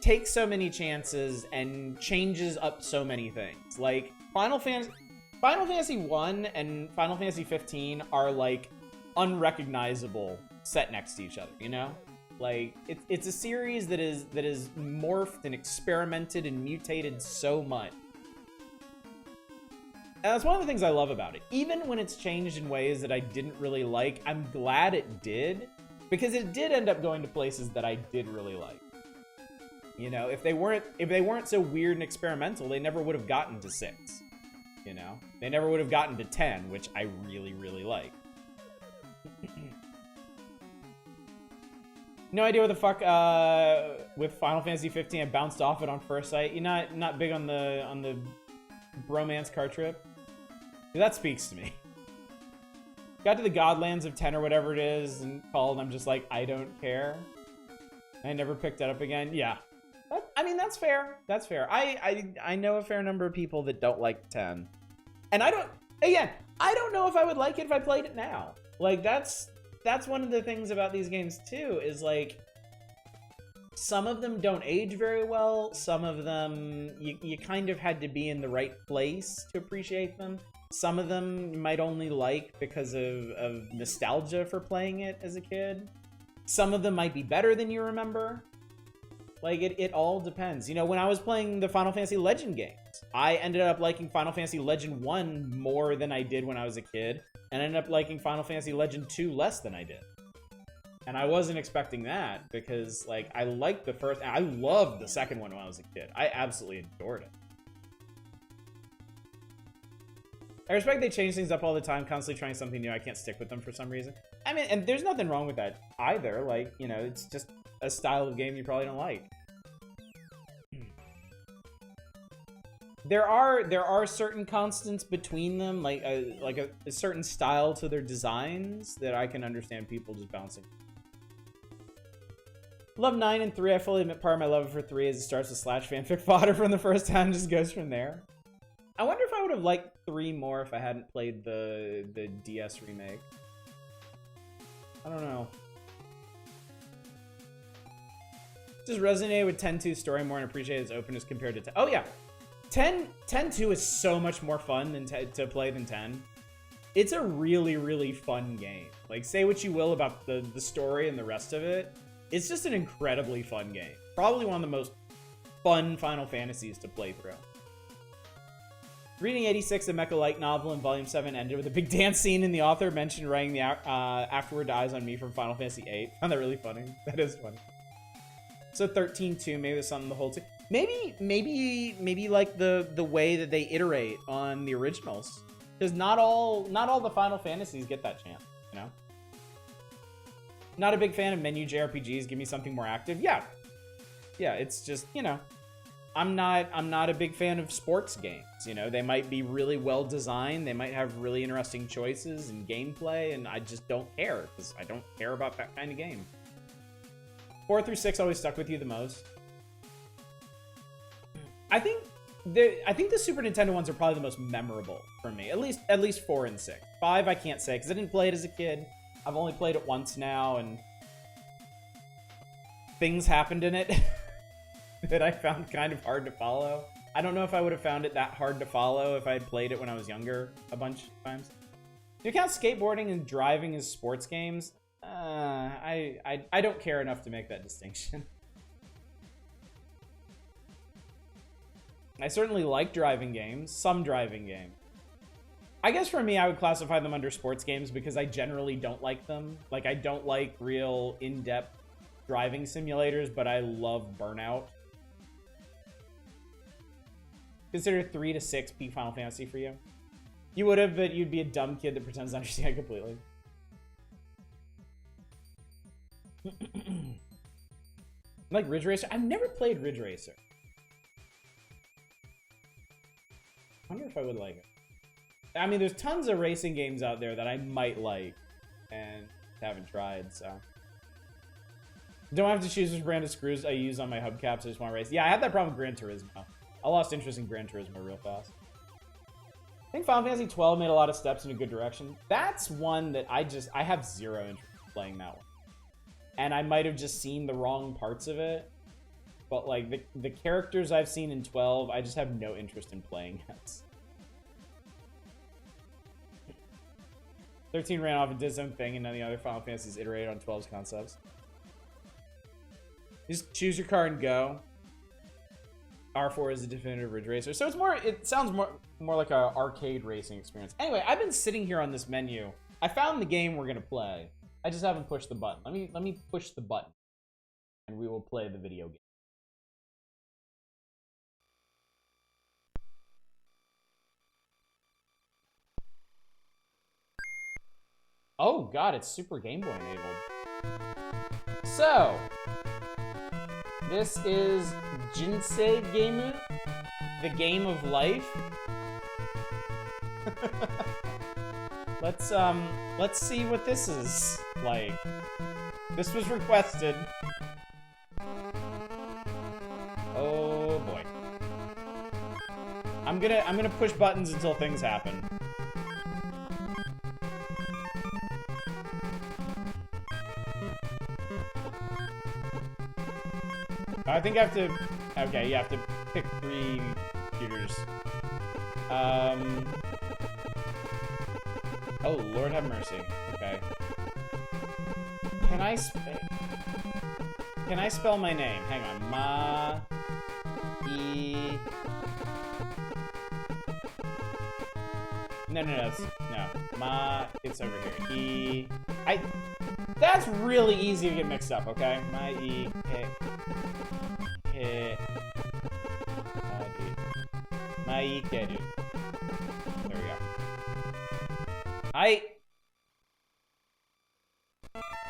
takes so many chances and changes up so many things. Like Final Fantasy 1 and Final Fantasy 15 are like unrecognizable set next to each other, you know? Like it's a series that is morphed and experimented and mutated so much. And that's one of the things I love about it. Even when it's changed in ways that I didn't really like, I'm glad it did, because it did end up going to places that I did really like. You know, if they weren't so weird and experimental, they never would have gotten to 6. You know, they never would have gotten to 10, which I really, really like. No idea what the fuck with Final Fantasy 15. I bounced off it on first sight. You're not big on the bromance car trip. That speaks to me. Got to the Godlands of 10 or whatever it is and called. I'm just like, I don't care. I never picked it up again. Yeah, I mean that's fair. That's fair. I know a fair number of people that don't like 10, and I don't know if I would like it if I played it now. Like that's one of the things about these games too, is like Some of them don't age very well. Some of them, you kind of had to be in the right place to appreciate them. Some of them you might only like because of nostalgia for playing it as a kid. Some of them might be better than you remember. Like, it all depends. You know, when I was playing the Final Fantasy Legend games, I ended up liking Final Fantasy Legend 1 more than I did when I was a kid, and ended up liking Final Fantasy Legend 2 less than I did. And I wasn't expecting that, because, like, I liked the first, and I loved the second one when I was a kid. I absolutely adored it. I respect they change things up all the time, constantly trying something new. I can't stick with them for some reason. I mean, and there's nothing wrong with that either. Like, you know, it's just a style of game you probably don't like. There are certain constants between them, like a certain style to their designs that I can understand people just bouncing. Love 9 and 3. I fully admit part of my love for 3 is it starts with slash fanfic fodder from the first time, just goes from there. I wonder if I would have liked 3 more if I hadn't played the DS remake. I don't know. Just resonated with 10-2 story more and appreciate its openness compared to 10. Oh yeah, 10-2 is so much more fun than to play than 10. It's a really, really fun game. Like, say what you will about the story and the rest of it. It's just an incredibly fun game. Probably one of the most fun Final Fantasies to play through. Reading 86, the Mecha Light novel in Volume 7 ended with a big dance scene, and the author mentioned writing the afterward to Eyes on Me from Final Fantasy VIII. Found that really funny. That is funny. So 13-2, maybe there's something to hold to. Maybe like the way that they iterate on the originals, because not all the Final Fantasies get that chance, you know. Not a big fan of menu JRPGs. Give me something more active. Yeah, it's just, you know, I'm not a big fan of sports games. You know, they might be really well designed, they might have really interesting choices and gameplay, and I just don't care because I don't care about that kind of game. 4 through 6 always stuck with you the most. I think the Super Nintendo ones are probably the most memorable for me. At least 4 and 6. 5 I can't say because I didn't play it as a kid. I've only played it once now, and things happened in it that I found kind of hard to follow. I don't know if I would have found it that hard to follow if I had played it when I was younger a bunch of times. Do you count skateboarding and driving as sports games? I don't care enough to make that distinction. I certainly like driving games, some driving games. I guess for me, I would classify them under sports games because I generally don't like them. Like, I don't like real in-depth driving simulators, but I love Burnout. Consider 3 to 6 peak Final Fantasy for you. You would have, but you'd be a dumb kid that pretends to understand completely. Like Ridge Racer? I've never played Ridge Racer. I wonder if I would like it. I mean, there's tons of racing games out there that I might like and haven't tried, so. Don't have to choose which brand of screws I use on my hubcaps. I just want to race. Yeah, I had that problem with Gran Turismo. I lost interest in Gran Turismo real fast. I think Final Fantasy 12 made a lot of steps in a good direction. That's one that I have zero interest in playing that one. And I might have just seen the wrong parts of it. But, like, the characters I've seen in 12, I just have no interest in playing it. 13 ran off and did its own thing, and none of the other Final Fantasies iterated on 12's concepts. You just choose your car and go. R4 is a definitive Ridge Racer. So it sounds more like an arcade racing experience. Anyway, I've been sitting here on this menu. I found the game we're gonna play. I just haven't pushed the button. Let me push the button, and we will play the video game. Oh god, it's Super Game Boy enabled. So, this is Jinsei Game, the game of life. Let's see what this is like. This was requested. Oh boy. I'm gonna push buttons until things happen. I think I have to... Okay, you have to pick 3 computers. Oh, Lord have mercy. Okay. Can I spell my name? Hang on. No. It's over here. That's really easy to get mixed up, okay? There we go.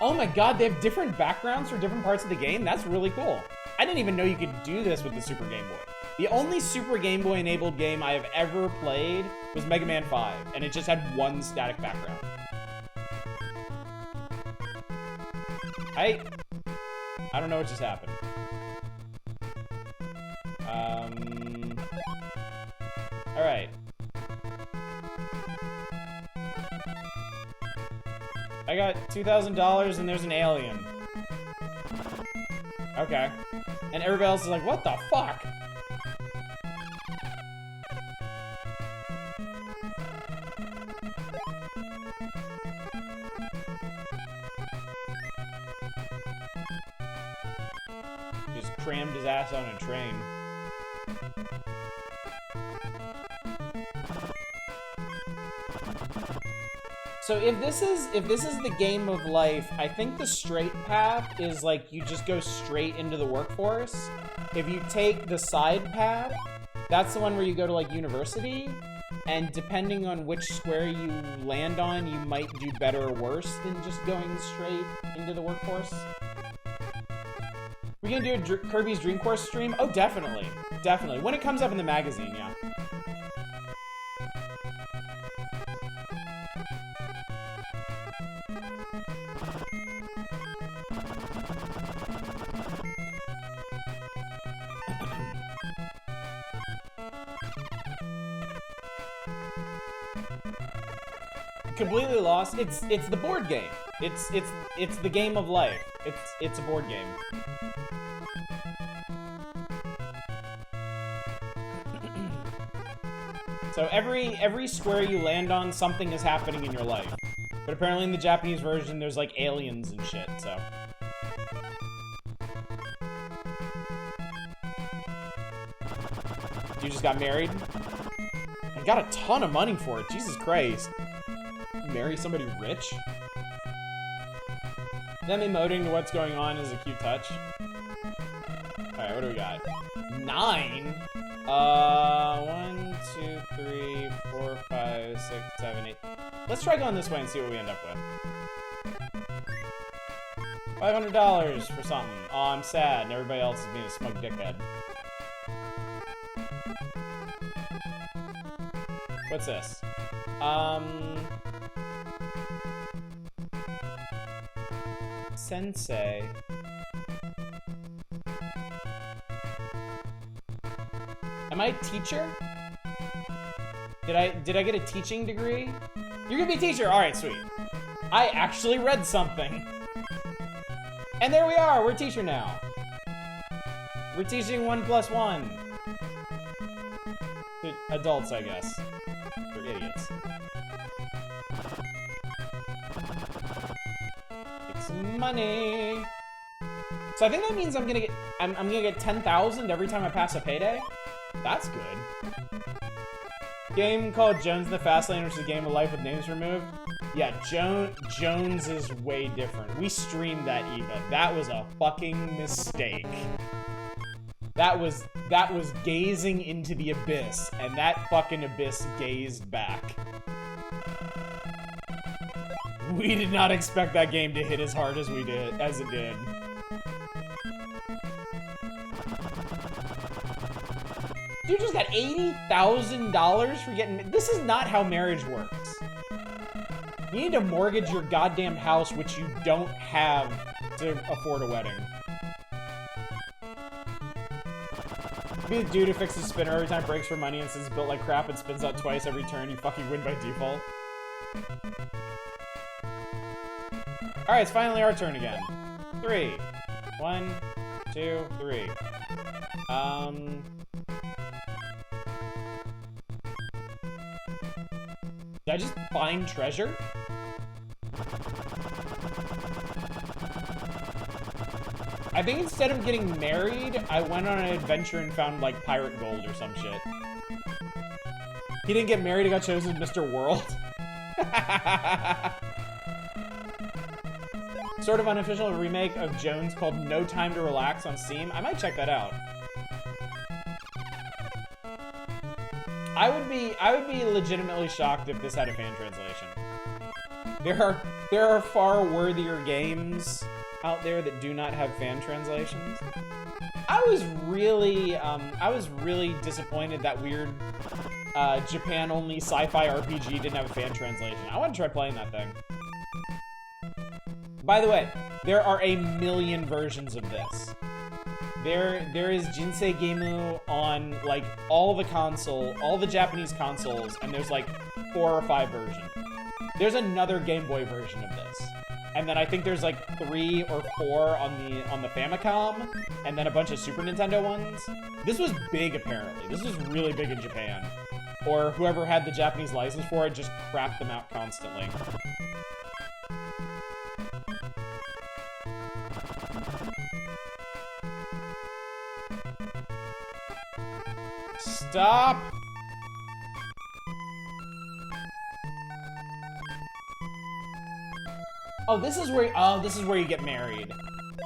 Oh my god, they have different backgrounds for different parts of the game? That's really cool. I didn't even know you could do this with the Super Game Boy. The only Super Game Boy enabled game I have ever played was Mega Man 5, and it just had one static background. I don't know what just happened. Alright. I got $2,000 and there's an alien. Okay. And everybody else is like, what the fuck? Just crammed his ass on a train. So if this is the game of life, I think the straight path is like you just go straight into the workforce. If you take the side path, that's the one where you go to like university, and depending on which square you land on, you might do better or worse than just going straight into the workforce. We gonna do a Kirby's Dream Course stream? Oh, definitely. Definitely. When it comes up in the magazine, yeah. Completely lost. It's the board game. It's the game of life. It's a board game. So every square you land on, something is happening in your life. But apparently in the Japanese version, there's like aliens and shit, so. You just got married? I got a ton of money for it, Jesus Christ. Marry somebody rich? Them emoting to what's going on is a cute touch. Alright, what do we got? 9? 1, 2, 3, 4, 5, 6, 7, 8. Let's try going this way and see what we end up with. $500 for something. Oh, I'm sad, and everybody else is being a smug dickhead. What's this? Sensei. Am I a teacher? Did I get a teaching degree? You're gonna be a teacher! Alright, sweet. I actually read something. And there we are! We're a teacher now. We're teaching 1 + 1. To adults, I guess. They're idiots. Make some money. So I think that means I'm gonna get 10,000 every time I pass a payday. That's good. Game called Jones in the Fast Lane, which is a game of life with names removed. Yeah, Jones is way different. We streamed that, Eva. That was a fucking mistake. That was gazing into the abyss, and that fucking abyss gazed back. We did not expect that game to hit as hard as it did. Dude just got $80,000 for getting... This is not how marriage works. You need to mortgage your goddamn house, which you don't have to afford a wedding. Be the dude who fixes the spinner every time it breaks for money and says it's built like crap and spins out twice every turn. You fucking win by default. Alright, it's finally our turn again. 3. 1, 2, 2, 3. Did I just find treasure? I think instead of getting married, I went on an adventure and found, like, pirate gold or some shit. He didn't get married, he got chosen as Mr. World. Sort of unofficial remake of Jones called No Time to Relax on Steam. I might check that out. I would be legitimately shocked if this had a fan translation. There are far worthier games out there that do not have fan translations. I was really disappointed that weird Japan-only sci-fi RPG didn't have a fan translation. I want to try playing that thing. By the way, there are a million versions of this. There is Jinsei Gemu on, like, all the Japanese consoles, and there's, like, 4 or 5 versions. There's another Game Boy version of this. And then I think there's, like, 3 or 4 on the Famicom, and then a bunch of Super Nintendo ones. This was big, apparently. This was really big in Japan. Or whoever had the Japanese license for it just crapped them out constantly. Stop! Oh, this is where you get married.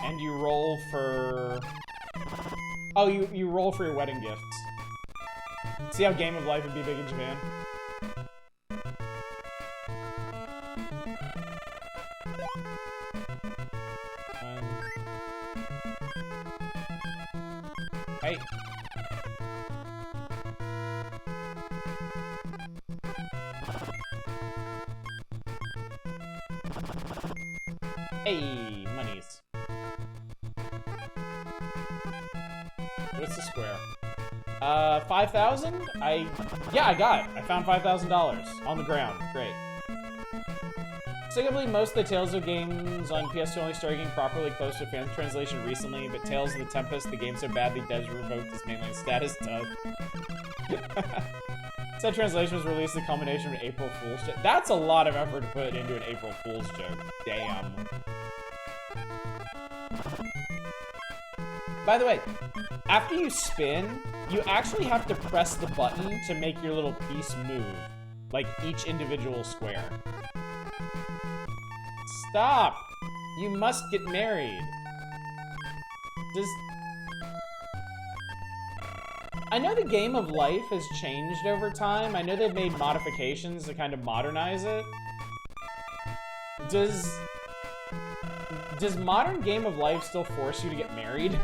And you roll for... Oh, you roll for your wedding gifts. See how Game of Life would be big in Japan? Hey. Hey, monies. What's the square? 5,000? Yeah, I got it. I found $5,000 on the ground. Great. So I believe most of the Tales of games on PS2 only started getting properly close to fan translation recently, but Tales of the Tempest, the game so bad the devs revoked its mainline status. Said translation was released the culmination of an April Fool's joke. That's a lot of effort to put into an April Fool's joke. Damn. By the way, after you spin, you actually have to press the button to make your little piece move. Like each individual square. Stop! You must get married. I know the Game of Life has changed over time. I know they've made modifications to kind of modernize it. Does modern Game of Life still force you to get married?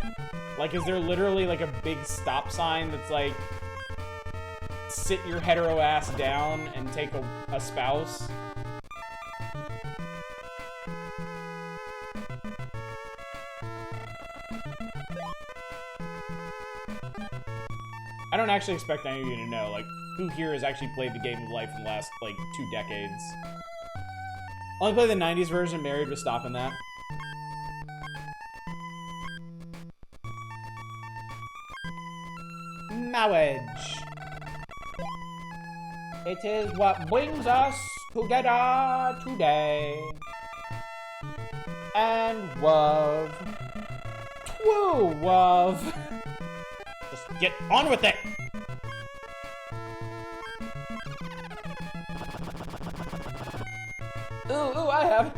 Like, is there literally, like, a big stop sign that's like, sit your hetero ass down and take a spouse? I don't actually expect any of you to know, like, who here has actually played the Game of Life in the last, like, 2 decades? Only played the 90s version, married was stopping that. Marriage. It is what brings us together today. And love. True love. Just get on with it! Ooh, I have.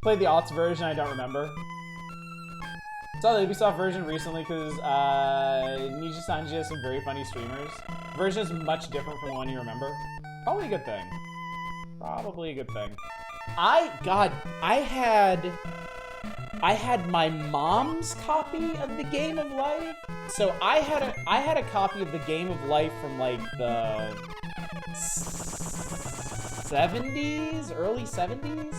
Played the aughts version, I don't remember. Saw the Ubisoft version recently because Niji Sanji has some very funny streamers. The version is much different from the one you remember. Probably a good thing. Probably a good thing. I had my mom's copy of the Game of Life. So I had a copy of the Game of Life from like the 70s, early 70s.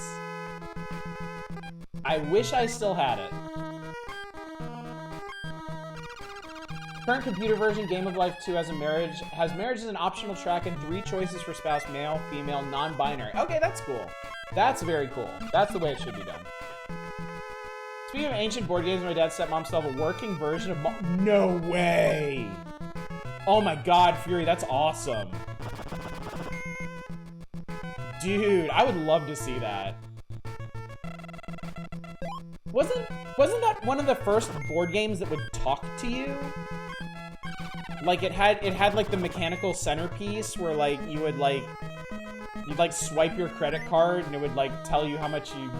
I wish I still had it. Current computer version Game of Life 2 has marriage as an optional track and 3 choices for spouse, male, female, non-binary. Okay, that's cool. That's very cool. That's the way it should be done. Speaking of ancient board games, my dad's stepmom still have a working version of No way! Oh my god, Fury, that's awesome. Dude, I would love to see that. Wasn't that one of the first board games that would talk to you? Like it had like the mechanical centerpiece where like you'd like swipe your credit card and it would like tell you how much you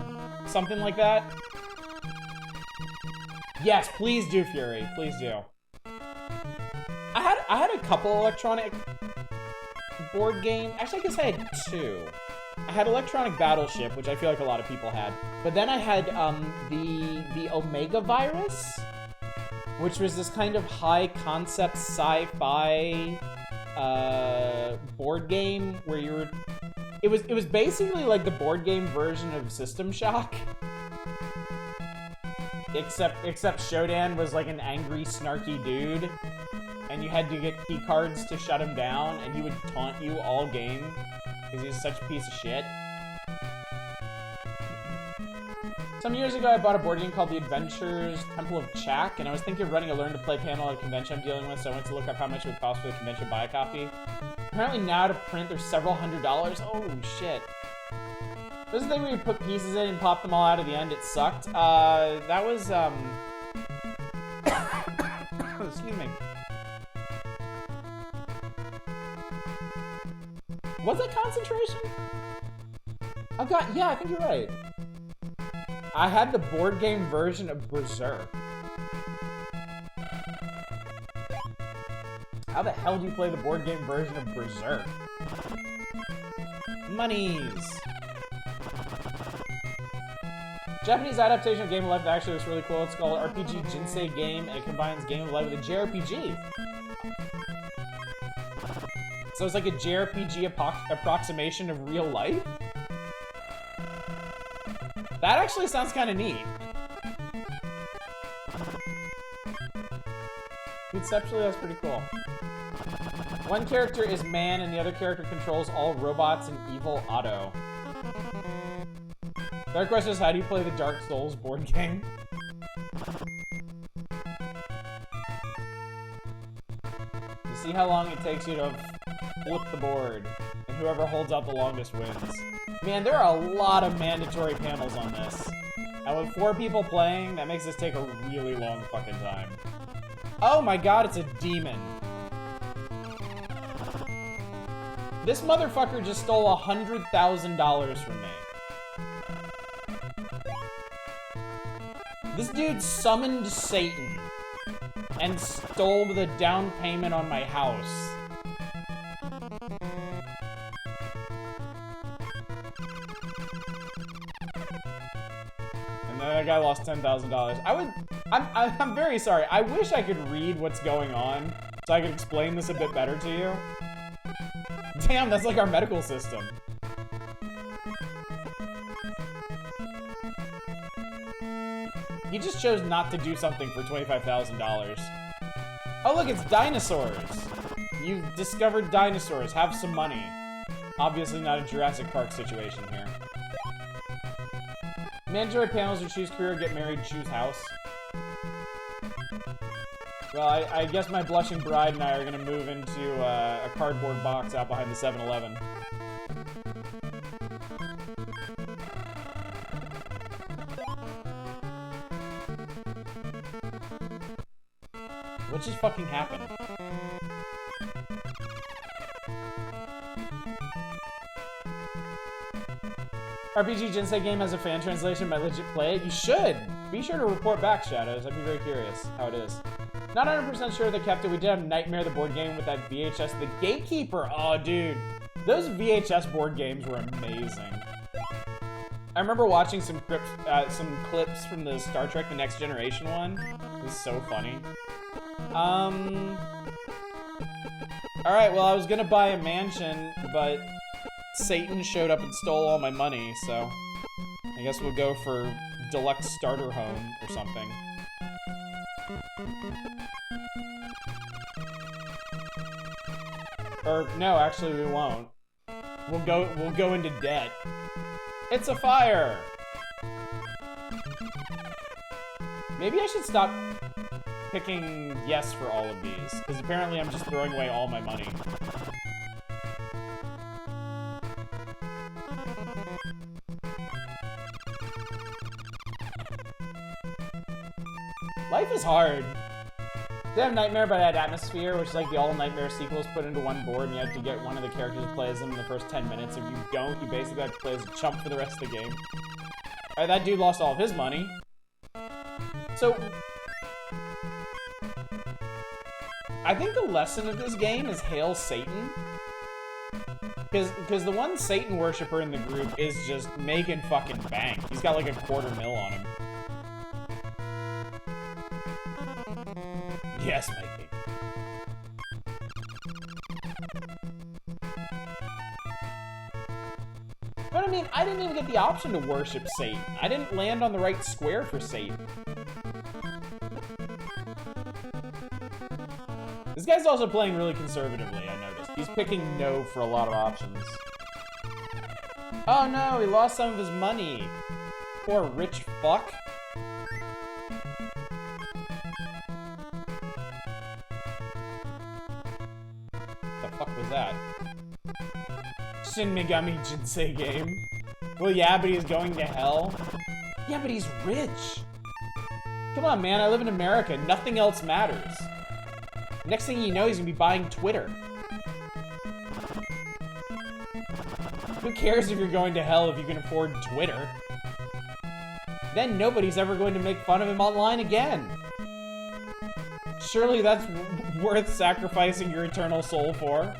something like that. Yes, please do, Fury. Please do. I had a couple electronic board games. Actually, I guess I had two. I had Electronic Battleship, which I feel like a lot of people had. But then I had the Omega Virus, which was this kind of high concept sci-fi board game where you were. It was basically like the board game version of System Shock. Except Shodan was like an angry, snarky dude, and you had to get key cards to shut him down, and he would taunt you all game because he's such a piece of shit. Some years ago, I bought a board game called The Adventures Temple of Chak, and I was thinking of running a Learn to Play panel at a convention I'm dealing with, so I went to look up how much it would cost for the convention to buy a copy. Apparently now to print, there's several $100s. Oh, shit. This is the thing where you put pieces in and pop them all out at the end. It sucked. That was, excuse me. Was it Concentration? Oh god, yeah, I think you're right. I had the board game version of Berserk. How the hell do you play the board game version of Berserk? Monies! Japanese adaptation of Game of Life that actually looks really cool. It's called RPG Jinsei Game, and it combines Game of Life with a JRPG. So it's like a JRPG approximation of real life? That actually sounds kind of neat. Conceptually, that's pretty cool. One character is man, and the other character controls all robots and evil Otto. Their question is, how do you play the Dark Souls board game? You see how long it takes you to flip the board, and whoever holds out the longest wins. Man, there are a lot of mandatory panels on this. And with 4 people playing, that makes this take a really long fucking time. Oh my god, it's a demon. This motherfucker just stole $100,000 from me. This dude summoned Satan and stole the down payment on my house. And that guy lost $10,000. I'm very sorry. I wish I could read what's going on so I could explain this a bit better to you. Damn, that's like our medical system. He just chose not to do something for $25,000. Oh, look, it's dinosaurs. You've discovered dinosaurs. Have some money. Obviously not a Jurassic Park situation here. Mandatory panels are choose career, get married, choose house. Well, I guess my blushing bride and I are going to move into a cardboard box out behind the 7-Eleven. What just fucking happened? RPG Jinsei game has a fan translation. Might legit play it. You should! Be sure to report back, Shadows. I'd be very curious how it is. Not 100% sure they kept it. We did have Nightmare the board game with that VHS. The Gatekeeper! Oh, dude. Those VHS board games were amazing. I remember watching some clips from the Star Trek The Next Generation one. It was so funny. Alright, well, I was gonna buy a mansion, but Satan showed up and stole all my money, so I guess we'll go for deluxe starter home or something. Or, no, actually we won't. We'll go into debt. It's a fire! Maybe I should stop picking yes for all of these, because apparently I'm just throwing away all my money. Life is hard. They have Nightmare by that Atmosphere, which is like the all Nightmare sequels put into one board, and you have to get one of the characters to play as them in the first 10 minutes. If you don't, you basically have to play as a chump for the rest of the game. Alright, that dude lost all of his money. So, I think the lesson of this game is Hail Satan. Because the one Satan worshiper in the group is just making fucking bank. He's got like a $250,000 on him. Yes, Mikey. But I mean, I didn't even get the option to worship Satan. I didn't land on the right square for Satan. This guy's also playing really conservatively, I noticed. He's picking no for a lot of options. Oh no, he lost some of his money. Poor rich fuck. That Shin Megami Jinsei game. Well, yeah, but he's going to hell. Yeah, but he's rich. Come on, man. I live in America. Nothing else matters. Next thing you know, he's gonna be buying Twitter. Who cares if you're going to hell if you can afford Twitter? Then nobody's ever going to make fun of him online again. Surely that's worth sacrificing your eternal soul for.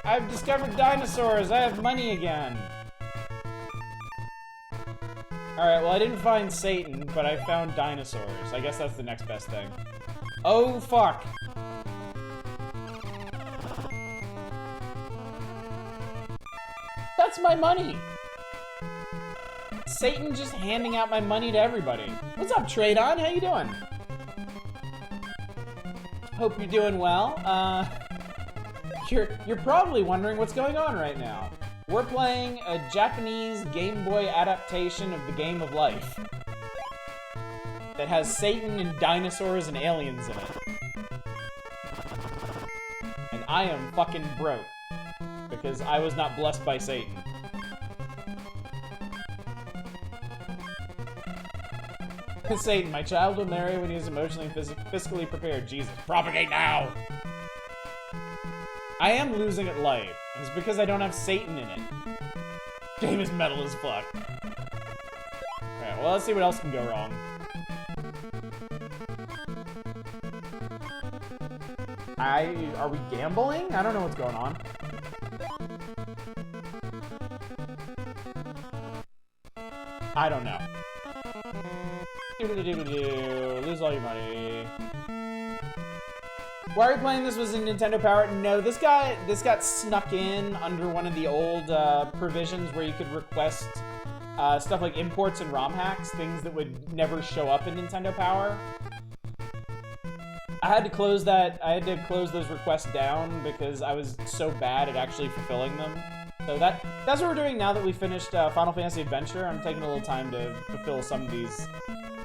I've discovered dinosaurs. I have money again. Alright, well I didn't find Satan, but I found dinosaurs. I guess that's the next best thing. Oh, fuck. That's my money! Satan just handing out my money to everybody. What's up, Tradon? How you doing? Hope you're doing well. You're probably wondering what's going on right now. We're playing a Japanese Game Boy adaptation of the Game of Life that has Satan and dinosaurs and aliens in it. And I am fucking broke because I was not blessed by Satan. Satan, my child will marry when he is emotionally and fiscally prepared. Jesus, propagate now! I am losing at life. It's because I don't have Satan in it. Game is metal as fuck. Alright, well, let's see what else can go wrong. Are we gambling? I don't know what's going on. I don't know. Lose all your money. Why are we playing this? Was in Nintendo Power? No, this got snuck in under one of the old provisions where you could request stuff like imports and ROM hacks, things that would never show up in Nintendo Power. I had to close that. I had to close those requests down because I was so bad at actually fulfilling them. So that's what we're doing now that we finished Final Fantasy Adventure. I'm taking a little time to fulfill some of these.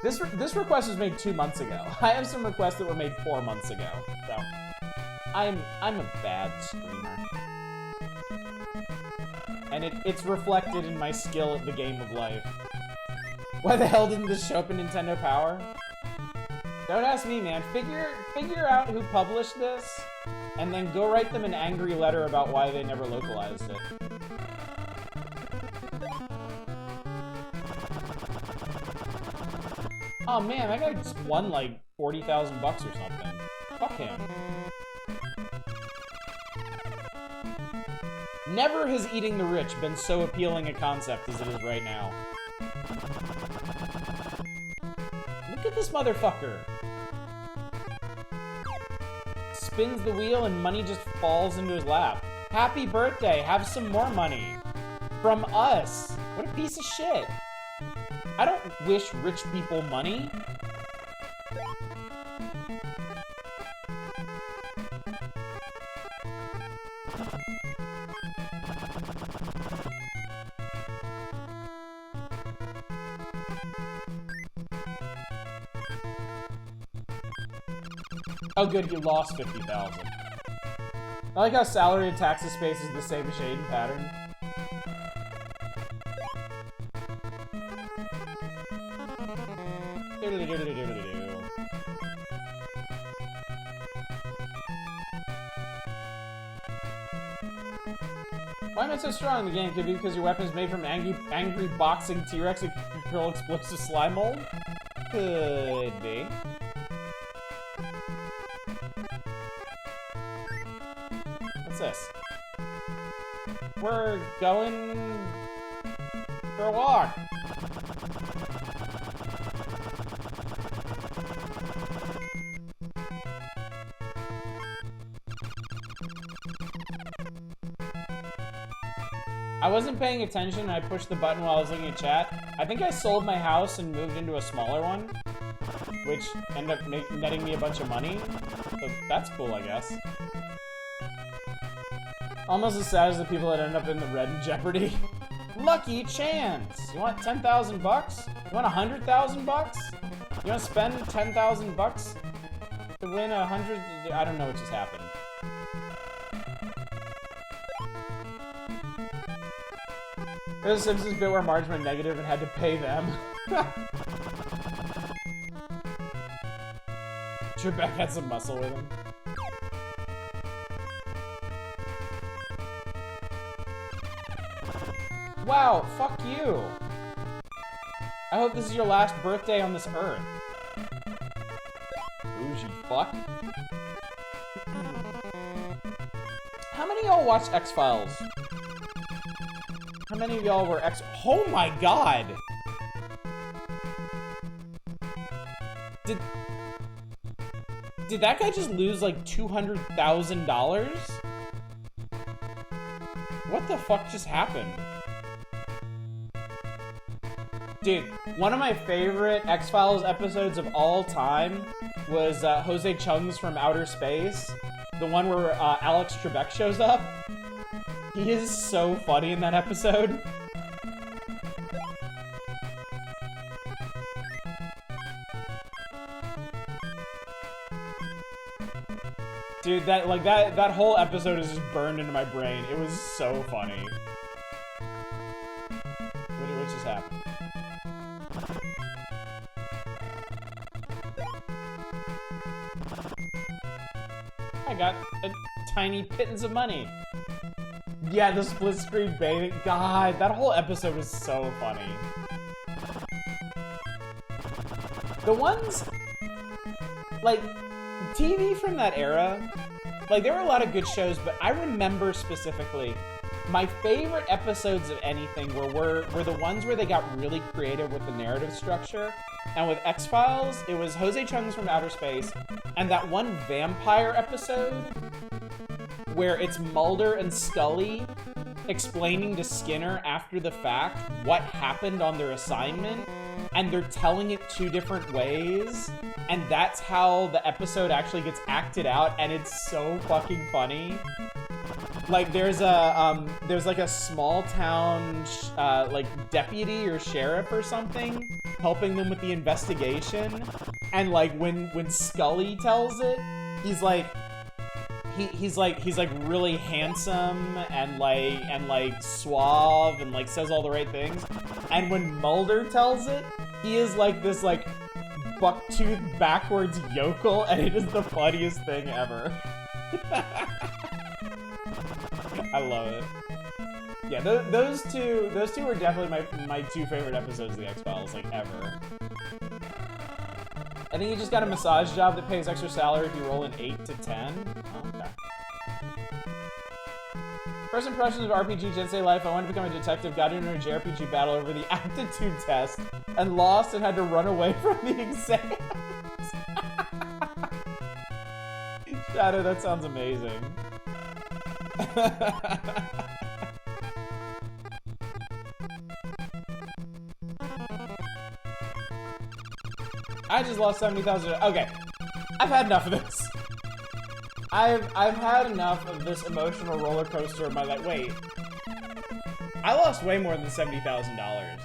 This request was made 2 months ago. I have some requests that were made 4 months ago. So I'm a bad streamer. And it's reflected in my skill at the Game of Life. Why the hell didn't this show up in Nintendo Power? Don't ask me, man. Figure out who published this, and then go write them an angry letter about why they never localized it. Oh man, that guy just won like 40,000 bucks or something. Fuck him. Never has eating the rich been so appealing a concept as it is right now. Look at this motherfucker. Spins the wheel and money just falls into his lap. Happy birthday, have some more money. From us. What a piece of shit. I don't wish rich people money. Oh good, he lost 50,000. I like how salary and taxes space is the same shade and pattern. Why am I so strong in the game? Could be because your weapon is made from angry boxing T-Rex and can control explosive slime mold? Could be. What's this? We're going for a walk. I wasn't paying attention and I pushed the button while I was looking at chat. I think I sold my house and moved into a smaller one, which ended up netting me a bunch of money. So that's cool, I guess. Almost as sad as the people that end up in the red in Jeopardy. Lucky chance! You want 10,000 bucks? You want 100,000 bucks? You want to spend 10,000 bucks to win 100? I don't know what just happened. There's a Simpsons bit where Marge went negative and had to pay them. Trebek had some muscle with him. Wow, fuck you. I hope this is your last birthday on this earth. Bougie fuck. How many of y'all watched X-Files? How many of y'all were Oh my god! Did that guy just lose like $200,000? What the fuck just happened? Dude, one of my favorite X-Files episodes of all time was Jose Chung's From Outer Space. The one where Alex Trebek shows up. He is so funny in that episode. Dude, that whole episode is just burned into my brain. It was so funny. What just happened? I got a tiny pittance of money. Yeah, the split screen bathing. God, that whole episode was so funny. The ones, like, TV from that era, like, there were a lot of good shows, but I remember specifically my favorite episodes of anything were the ones where they got really creative with the narrative structure. And with X-Files, it was Jose Chung's From Outer Space, and that one vampire episode where it's Mulder and Scully explaining to Skinner after the fact what happened on their assignment, and they're telling it two different ways, and that's how the episode actually gets acted out, and it's so fucking funny. Like, there's like a small town, like, deputy or sheriff or something helping them with the investigation, and, like, when Scully tells it, he's like really handsome and like suave and like says all the right things. And when Mulder tells it, he is like this like buck-toothed backwards yokel, and it is the funniest thing ever. I love it. Yeah, those two were definitely my two favorite episodes of the X-Files, like, ever. I think you just got a massage job that pays extra salary if you roll an 8 to 10. Oh, okay. First impressions of RPG Jinsei life: I wanted to become a detective, got into a JRPG battle over the aptitude test, and lost and had to run away from the exams. Shadow, that sounds amazing. I just lost 70,000. Okay, I've had enough of this. I've had enough of this emotional roller coaster of my life. Wait, I lost way more than $70,000.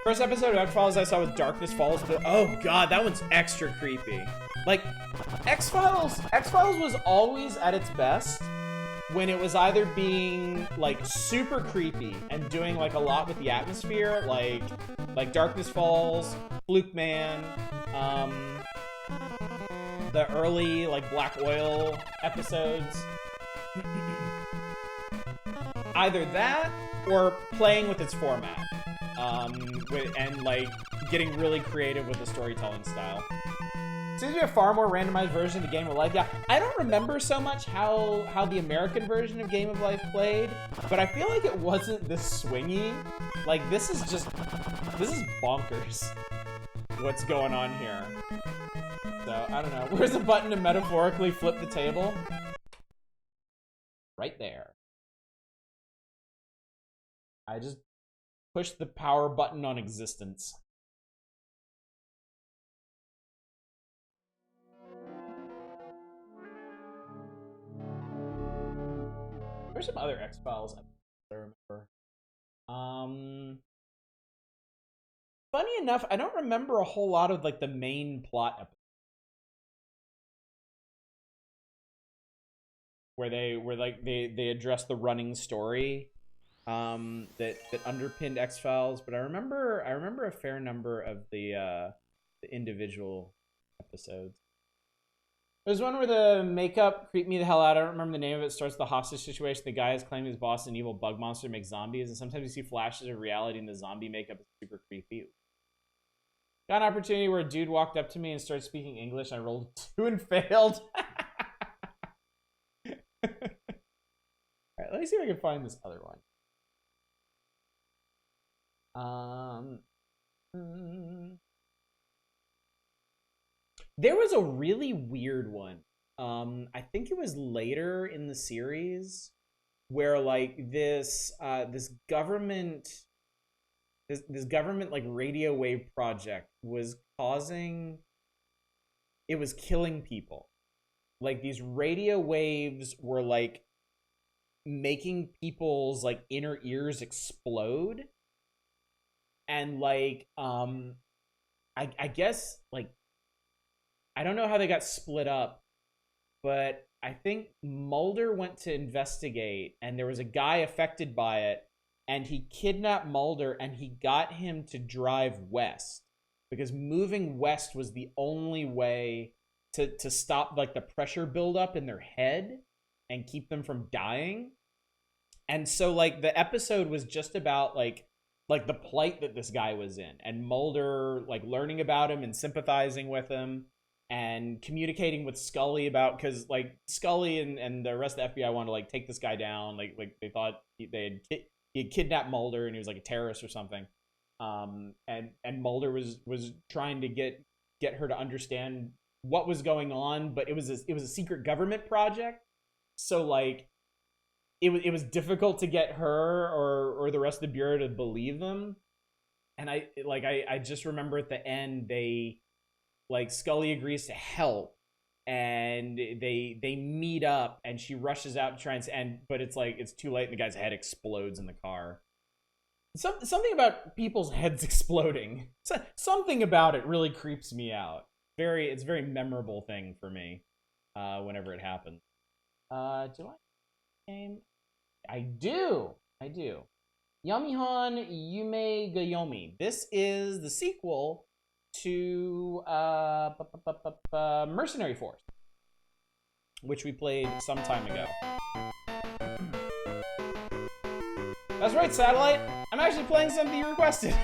First episode of X-Files I saw was Darkness Falls. Oh god, that one's extra creepy. Like, X-Files was always at its best when it was either being, like, super creepy and doing, like, a lot with the atmosphere, like Darkness Falls, Fluke Man, the early, like, Black Oil episodes. Either that, or playing with its format. And, like, getting really creative with the storytelling style. Seems to be a far more randomized version of the Game of Life. Yeah, I don't remember so much how the American version of Game of Life played, but I feel like it wasn't this swingy. Like, this is bonkers what's going on here. So, I don't know. Where's the button to metaphorically flip the table? Right there. I just pushed the power button on existence. There's some other X-Files I remember. Funny enough, I don't remember a whole lot of, like, the main plot episodes. Where they address the running story that underpinned X-Files, but I remember a fair number of the individual episodes. There's one where the makeup creeped me the hell out. I don't remember the name of it. It starts with the hostage situation. The guy is claiming his boss is an evil bug monster to make zombies, and sometimes you see flashes of reality and the zombie makeup is super creepy. Got an opportunity where a dude walked up to me and started speaking English. I rolled 2 and failed. Alright, let me see if I can find this other one. There was a really weird one. I think it was later in the series where, like, this government like radio wave project was killing people. Like, these radio waves were, like, making people's, like, inner ears explode. And, like, I guess, like, I don't know how they got split up, but I think Mulder went to investigate, and there was a guy affected by it, and he kidnapped Mulder, and he got him to drive west, because moving west was the only way to stop, like, the pressure buildup in their head and keep them from dying. And so, like, the episode was just about, like the plight that this guy was in, and Mulder, like, learning about him and sympathizing with him and communicating with Scully about, because, like, Scully and the rest of the FBI wanted to, like, take this guy down. Like they thought he had kidnapped Mulder and he was, like, a terrorist or something. And Mulder was trying to get her to understand what was going on, but it was a secret government project. So, like, it was difficult to get her or the rest of the Bureau to believe them. And I just remember at the end, like, Scully agrees to help, and they meet up, and she rushes out to try but it's like, it's too late, and the guy's head explodes in the car. Something about people's heads exploding. Something about it really creeps me out. It's a very memorable thing for me whenever it happens. Do I game? I do. Yomihon Yumegoyomi. This is the sequel to Mercenary Force, which we played some time ago. That's right, Satellite. I'm actually playing something you requested.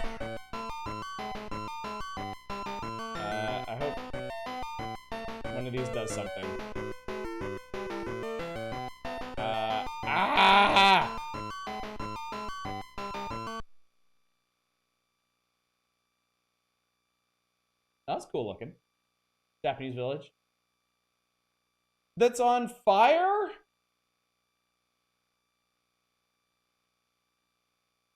I hope one of these does something. That's cool looking. Japanese village. That's on fire?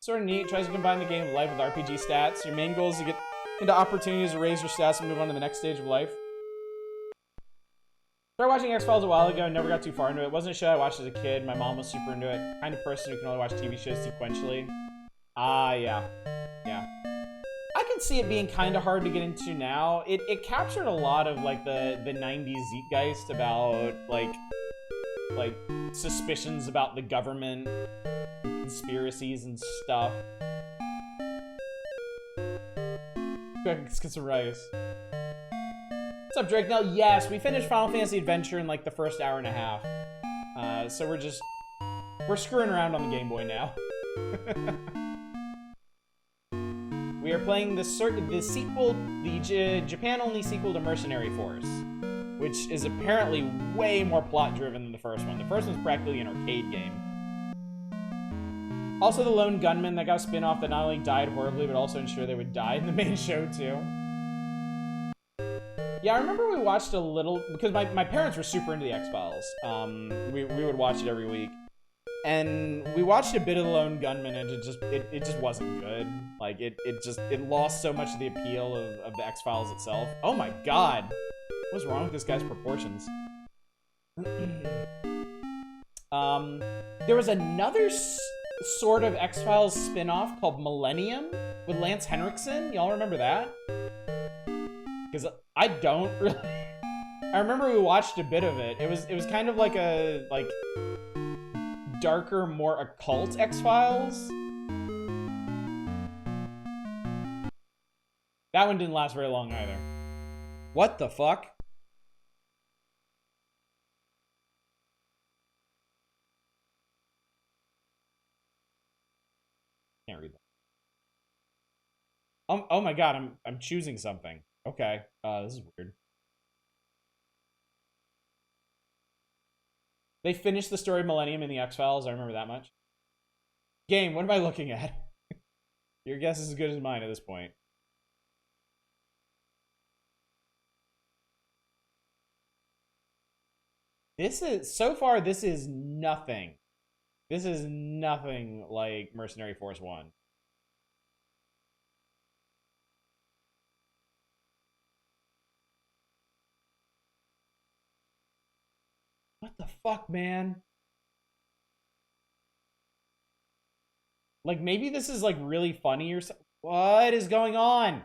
Sort of neat. Tries to combine the game of life with RPG stats. Your main goal is to get into opportunities to raise your stats and move on to the next stage of life. Started watching X-Files a while ago and never got too far into it. It wasn't a show I watched as a kid. My mom was super into it. Kind of person who can only watch TV shows sequentially. Yeah. see it being kind of hard to get into now. It captured a lot of like the 90s zeitgeist about like suspicions about the government, conspiracies and stuff. Let's get some rice. What's up, Drake? Now, yes, we finished Final Fantasy Adventure in like the first hour and a half. So we're screwing around on the Game Boy now. We are playing the sequel, the Japan-only sequel to Mercenary Force, which is apparently way more plot-driven than the first one. The first one's practically an arcade game. Also, the lone gunman that got a spin-off that not only died horribly, but also ensured they would die in the main show, too. Yeah, I remember we watched a little, because my parents were super into the X-Files. We would watch it every week. And we watched a bit of the Lone Gunman, and it just wasn't good. Like, it lost so much of the appeal of the X-Files itself. Oh my god! What's wrong with this guy's proportions? There was another sort of X-Files spin-off called Millennium with Lance Henriksen. Y'all remember that? Because I don't really... I remember we watched a bit of it. It was kind of like a, darker, more occult X-Files. That one didn't last very long either. What the fuck? Can't read that. Oh my god, I'm choosing something. Okay, this is weird. They finished the story of Millennium in the X-Files. I remember that much. Game, what am I looking at? Your guess is as good as mine at this point. So far, this is nothing. This is nothing like Mercenary Force 1. What the fuck, man? Like, maybe this is, like, really funny or something. What is going on?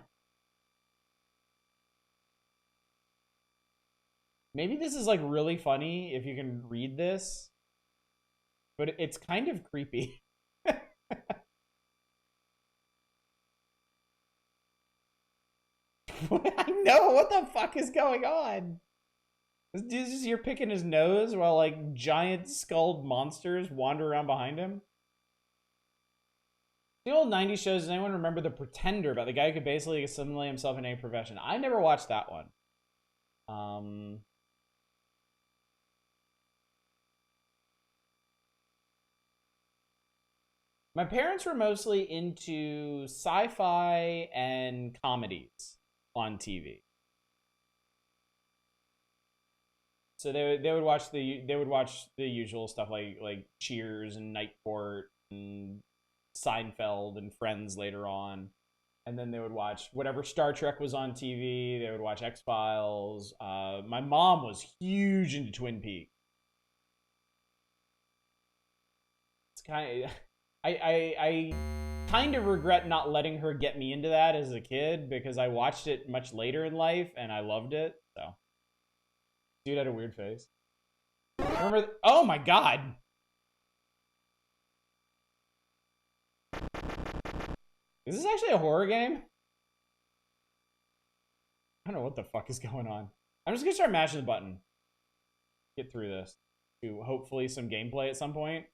Maybe this is, like, really funny if you can read this. But it's kind of creepy. I know, what the fuck is going on? This dude's just here picking his nose while, like, giant skulled monsters wander around behind him. The old 90s shows, does anyone remember The Pretender, about the guy who could basically assimilate himself in any profession? I never watched that one. My parents were mostly into sci-fi and comedies on TV. So they would watch the usual stuff like Cheers and Night Court and Seinfeld and Friends later on, and then they would watch whatever Star Trek was on TV. They would watch X-Files. My mom was huge into Twin Peaks. It's kind of I kind of regret not letting her get me into that as a kid because I watched it much later in life and I loved it. So. Dude had a weird face. Remember? Oh my god! Is this actually a horror game? I don't know what the fuck is going on. I'm just gonna start mashing the button. Get through this. To hopefully some gameplay at some point.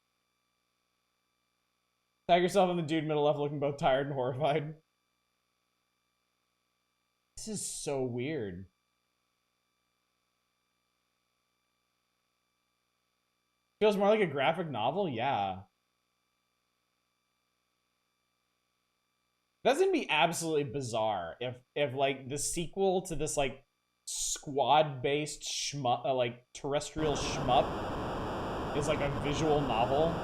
Tag yourself on the dude middle left looking both tired and horrified. This is so weird. Feels more like a graphic novel? Yeah. That's gonna be absolutely bizarre if like the sequel to this like squad-based shmup, like terrestrial shmup is like a visual novel.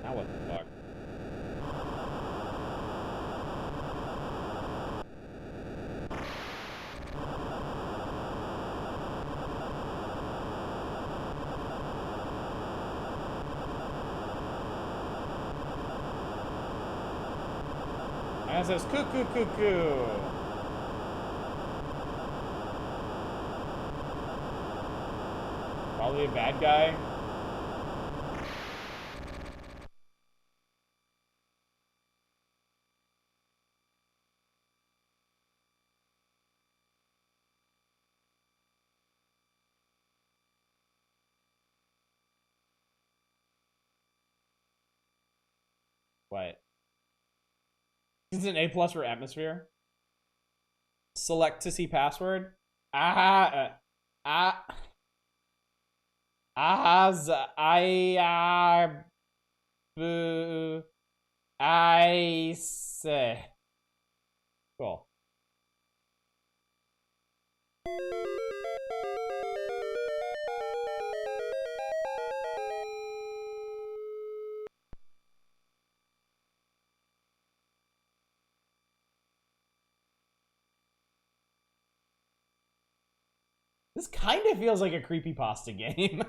Now what the fuck? And it says cuckoo cuckoo. Probably a bad guy. What? This is an A+ for atmosphere. Select to see password. I say. Cool. This kind of feels like a creepypasta game.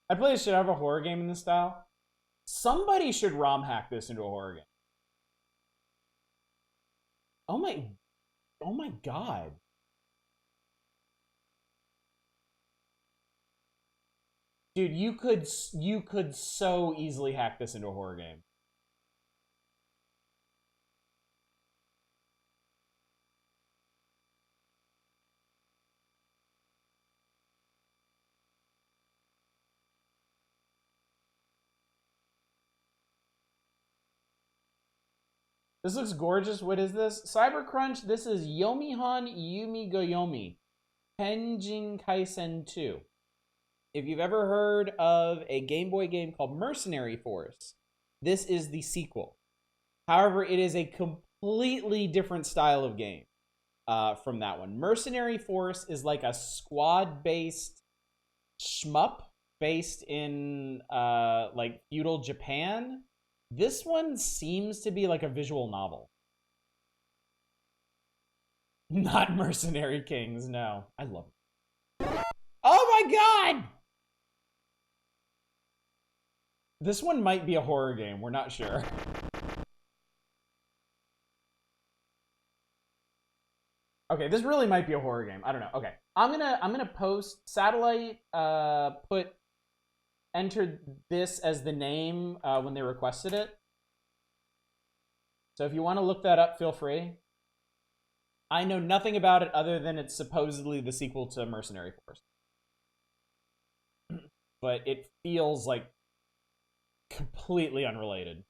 I'd play the shit out of a horror game in this style. Somebody should ROM hack this into a horror game. Oh my god. Dude, you could so easily hack this into a horror game. This looks gorgeous. What is this? Cybercrunch. This is Yomihon Yumegoyomi. Tenjin Kaisen 2. If you've ever heard of a Game Boy game called Mercenary Force, this is the sequel. However, it is a completely different style of game from that one. Mercenary Force is like a squad-based shmup based in like feudal Japan. This one seems to be like a visual novel. Not Mercenary Kings, no. I love it. Oh my god! This one might be a horror game, we're not sure. Okay, this really might be a horror game. I don't know. Okay. I'm gonna post Satellite entered this as the name when they requested it. So if you want to look that up, feel free. I know nothing about it other than it's supposedly the sequel to Mercenary Force. But it feels like completely unrelated.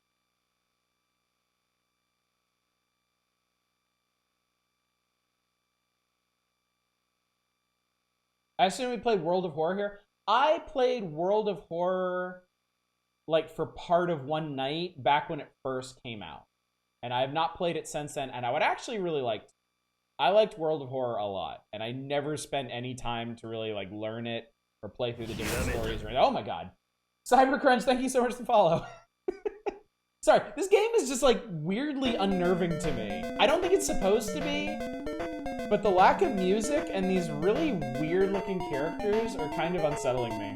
I assume we played World of Horror here. I played World of Horror like for part of one night back when it first came out. And I have not played it since then, and I would actually really like it. I liked World of Horror a lot, and I never spent any time to really like learn it or play through the different stories. Or oh my god. Cybercrunch, thank you so much to follow. Sorry, this game is just like weirdly unnerving to me. I don't think it's supposed to be, but the lack of music and these really weird looking characters are kind of unsettling me.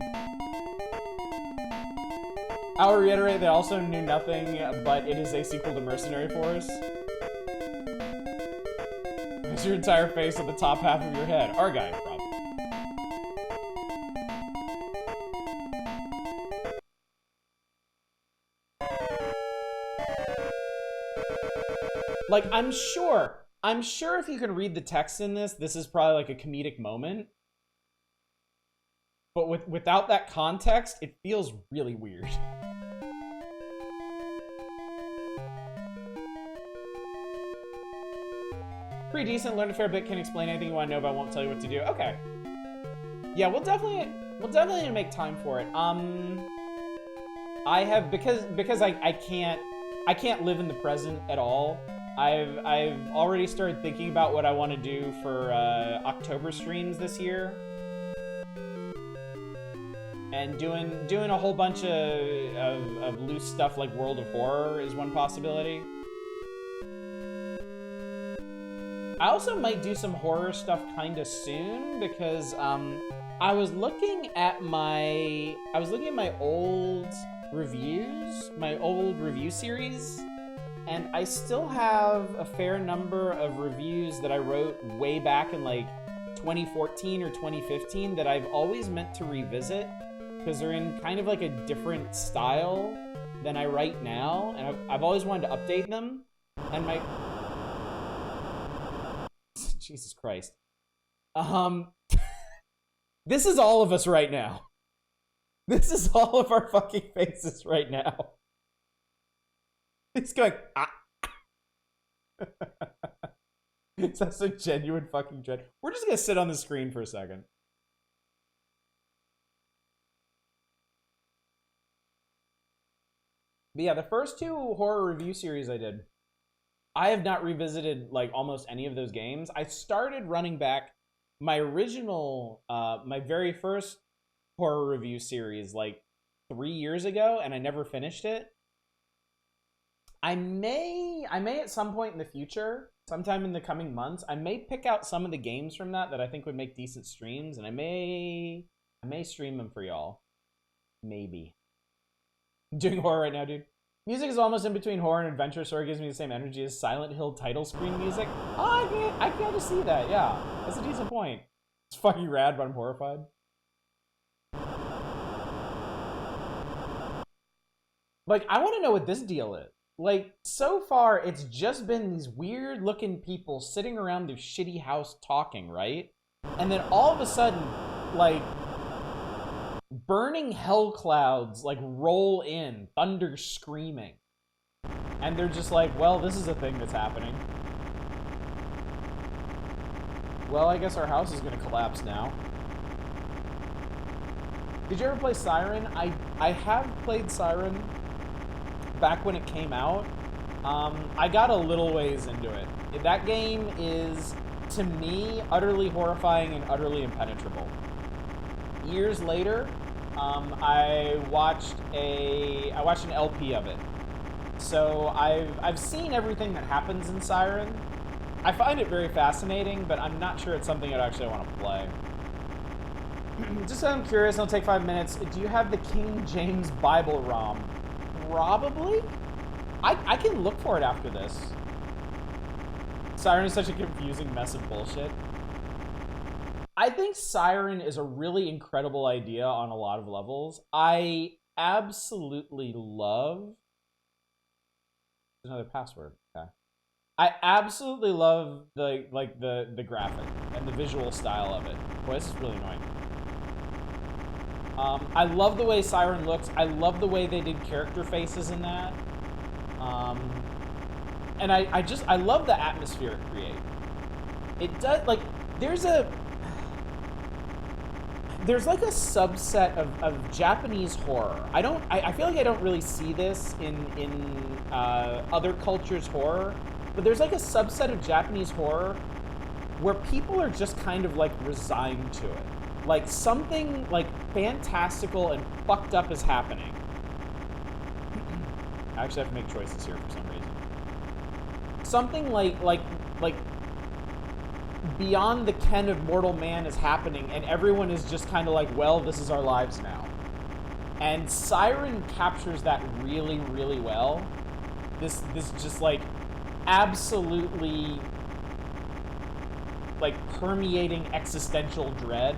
I'll reiterate, they also knew nothing, but it is a sequel to Mercenary Force. There's your entire face at the top half of your head. Our guy, probably. Like, I'm sure if you can read the text in this, this is probably like a comedic moment. But without that context, it feels really weird. Pretty decent, learned a fair bit, can explain anything you want to know, but I won't tell you what to do. Okay. Yeah, we'll definitely need to make time for it. I have, because I can't live in the present at all. I've already started thinking about what I want to do for October streams this year. And doing a whole bunch of loose stuff like World of Horror is one possibility. I also might do some horror stuff kinda soon because I was looking at my old reviews, my old review series, and I still have a fair number of reviews that I wrote way back in like 2014 or 2015 that I've always meant to revisit because they're in kind of like a different style than I write now, and I've always wanted to update them. And my Jesus Christ, this is all of us right now. This is all of our fucking faces right now. It's going, ah. That's a genuine fucking dread. We're just gonna sit on the screen for a second. But yeah, the first 2 horror review series I did, I have not revisited like almost any of those games. I started running back my original, my very first horror review series like 3 years ago, and I never finished it. I may at some point in the future, sometime in the coming months, I may pick out some of the games from that I think would make decent streams, and I may stream them for y'all. Maybe. I'm doing horror right now, dude. Music is almost in between horror and adventure, so it gives me the same energy as Silent Hill title screen music. Oh, I can kind of see that, yeah. That's a decent point. It's fucking rad, but I'm horrified. Like, I want to know what this deal is. Like, so far, it's just been these weird-looking people sitting around their shitty house talking, right? And then all of a sudden, like, burning hell clouds, like, roll in, thunder screaming. And they're just like, well, this is a thing that's happening. Well, I guess our house is gonna collapse now. Did you ever play Siren? I have played Siren back when it came out. I got a little ways into it. That game is, to me, utterly horrifying and utterly impenetrable. Years later, I watched an LP of it. So I've seen everything that happens in Siren. I find it very fascinating, but I'm not sure it's something I'd actually want to play. Just so I'm curious, it'll take 5 minutes. Do you have the King James Bible ROM? Probably? I can look for it after this. Siren is such a confusing mess of bullshit. I think Siren is a really incredible idea on a lot of levels. I absolutely love... There's another password. Okay. I absolutely love the graphic and the visual style of it. Boy, this is really annoying. I love the way Siren looks. I love the way they did character faces in that. And I love the atmosphere it creates. It does, like, there's like a subset of Japanese horror. I feel like I don't really see this in other cultures' horror, but there's like a subset of Japanese horror where people are just kind of like resigned to it. Like something like fantastical and fucked up is happening. I actually have to make choices here for some reason. Something like beyond the ken of mortal man is happening, and everyone is just kind of like, well, this is our lives now. And Siren captures that really, really well. This just like absolutely like permeating existential dread.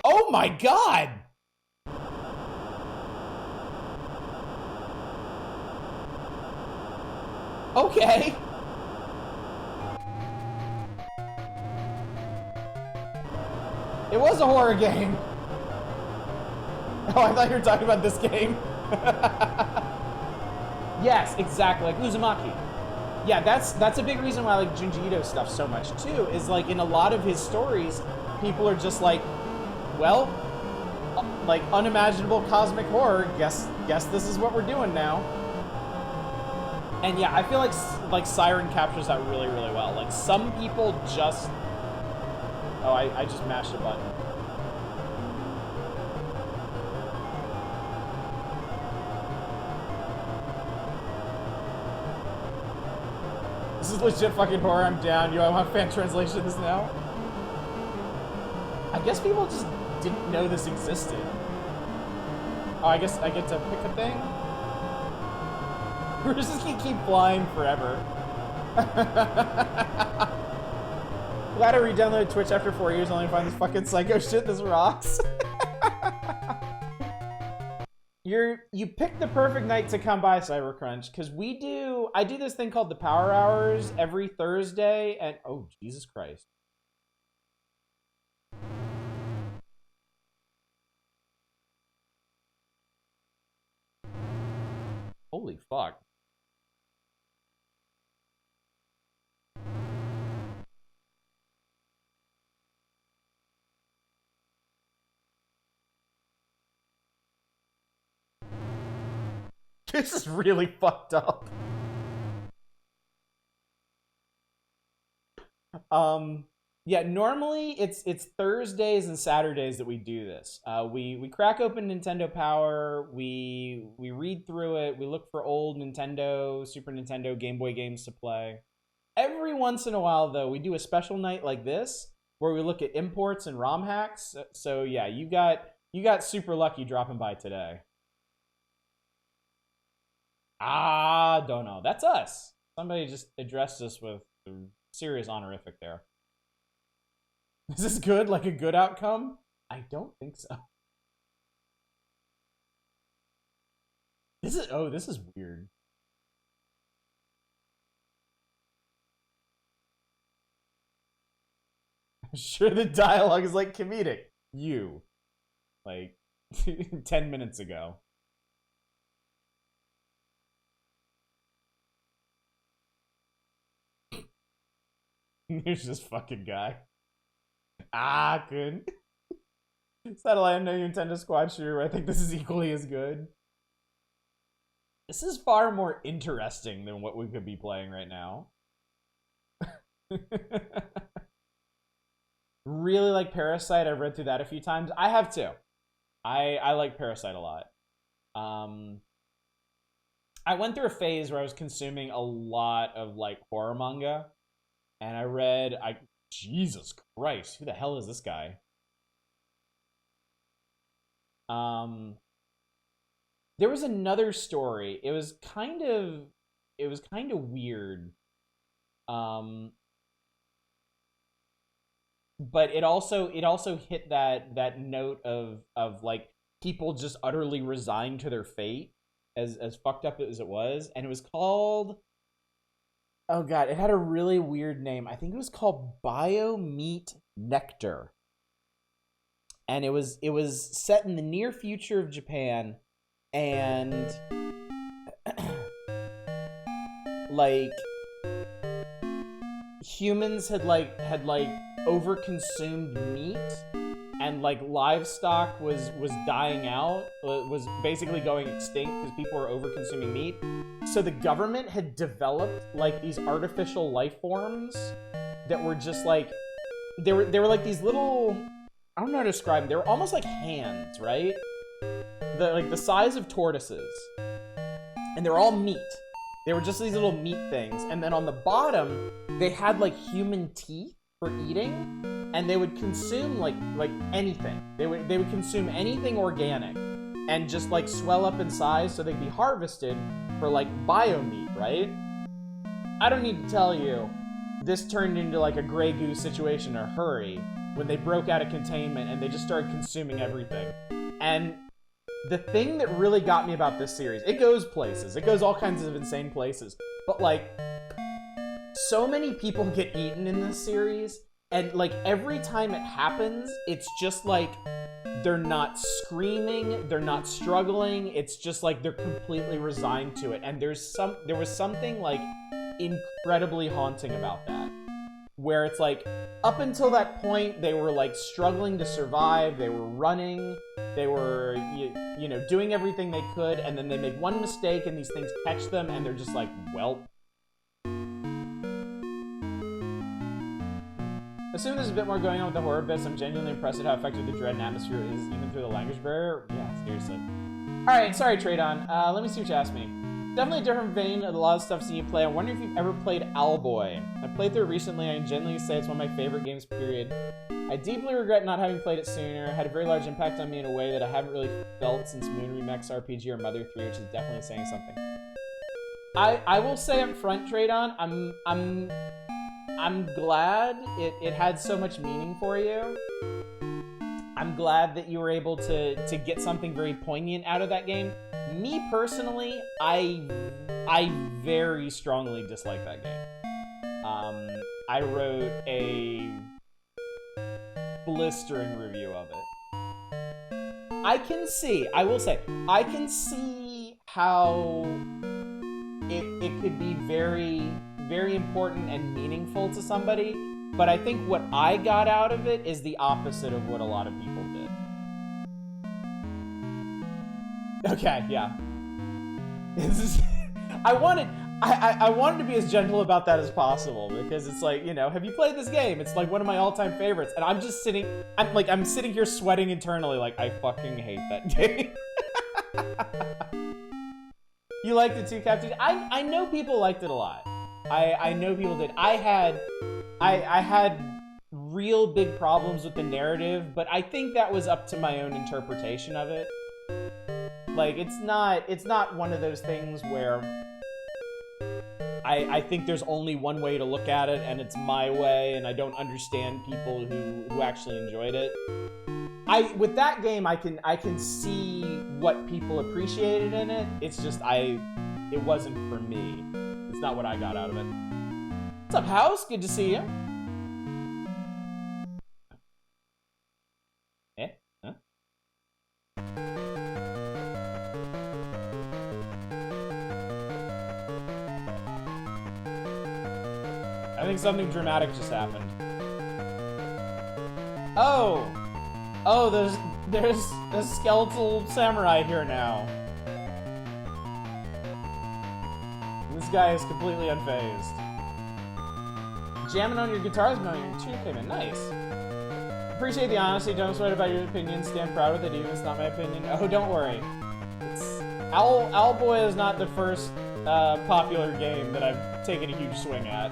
Oh my god! Okay. It was a horror game. Oh, I thought you were talking about this game. Yes, exactly, like Uzumaki. Yeah, that's a big reason why I like Junji Ito stuff so much too, is like in a lot of his stories, people are just like, well, like unimaginable cosmic horror, guess this is what we're doing now. And yeah, I feel like Siren captures that really, really well. Like some people just... Oh, I just mashed a button. This is legit fucking horror. I'm down. Yo, I want fan translation of this now. I guess people just didn't know this existed. Oh, I guess I get to pick a thing? We're just gonna keep flying forever. Glad I re-downloaded Twitch after 4 years only to find this fucking psycho shit. This rocks. You picked the perfect night to come by, Cybercrunch, because I do this thing called the Power Hours every Thursday, and oh, Jesus Christ. Holy fuck. This is really fucked up. Yeah, normally it's Thursdays and Saturdays that we do this. We crack open Nintendo Power, we read through it, we look for old Nintendo, Super Nintendo, Game Boy games to play. Every once in a while, though, we do a special night like this where we look at imports and ROM hacks. So yeah, you got super lucky dropping by today. Don't know. That's us. Somebody just addressed us with a serious honorific there. Is this good? Like a good outcome? I don't think so. This is weird. I'm sure the dialogue is like comedic. You. Like 10 minutes ago. There's this fucking guy. Good. Satellite no Nintendo Squad Shooter. I think this is equally as good. This is far more interesting than what we could be playing right now. Really like Parasite. I've read through that a few times. I have too. I like Parasite a lot. I went through a phase where I was consuming a lot of like horror manga. And I read, Jesus Christ, who the hell is this guy? There was another story. It was kind of weird. But it also hit that note of like people just utterly resigned to their fate, as fucked up as it was, and it was called, oh god, it had a really weird name. I think it was called Bio Meat Nectar. And it was set in the near future of Japan, and like humans had overconsumed meat, and like livestock was dying out, was basically going extinct because people were overconsuming meat. So the government had developed like these artificial life forms that were just like, they were like these little, I don't know how to describe them. They were almost like hands, right? The size of tortoises. And they were all meat. They were just these little meat things. And then on the bottom, they had like human teeth for eating. And they would consume like anything. They would consume anything organic and just like swell up in size so they'd be harvested for like bio meat, right? I don't need to tell you, this turned into like a Grey Goose situation in a hurry when they broke out of containment and they just started consuming everything. And the thing that really got me about this series, it goes places. It goes all kinds of insane places. But like, so many people get eaten in this series, and like every time it happens, it's just like they're not screaming, they're not struggling, it's just like they're completely resigned to it. And there was something like incredibly haunting about that, where it's like up until that point they were like struggling to survive, they were running, they were you know doing everything they could, and then they make one mistake and these things catch them and they're just like, well. Assuming there's a bit more going on with the horror bits, I'm genuinely impressed at how effective the dread and atmosphere is, even through the language barrier. Yeah, seriously. Alright, sorry, Tradon. Let me see what you asked me. Definitely a different vein of a lot of stuff seen you play. I wonder if you've ever played Owlboy. I played through it recently. I can genuinely say it's one of my favorite games, period. I deeply regret not having played it sooner. It had a very large impact on me in a way that I haven't really felt since Moon Remix RPG or Mother 3, which is definitely saying something. I will say up front, Tradon, I'm glad it had so much meaning for you. I'm glad that you were able to get something very poignant out of that game. Me personally, I very strongly dislike that game. I wrote a blistering review of it. I will say, I can see how it could be very, very important and meaningful to somebody, but I think what I got out of it is the opposite of what a lot of people did. Okay, yeah. I wanted to be as gentle about that as possible, because it's like, you know, have you played this game? It's like one of my all-time favorites, and I'm sitting here sweating internally like, I fucking hate that game. You liked it too, Captain? I know people liked it a lot. I know people did. I had real big problems with the narrative, but I think that was up to my own interpretation of it. Like, it's not one of those things where I think there's only one way to look at it, and it's my way, and I don't understand people who actually enjoyed it. With that game, I can see what people appreciated in it. It's just it wasn't for me. It's not what I got out of it. What's up, House? Good to see you. Eh? Huh? I think something dramatic just happened. Oh, there's a skeletal samurai here now. This guy is completely unfazed. Jamming on your guitars, when your tune came in. Nice. Appreciate the honesty. Don't sweat about your opinion. Stand proud with it, even if it's not my opinion. Oh, don't worry. Owlboy is not the first popular game that I've taken a huge swing at.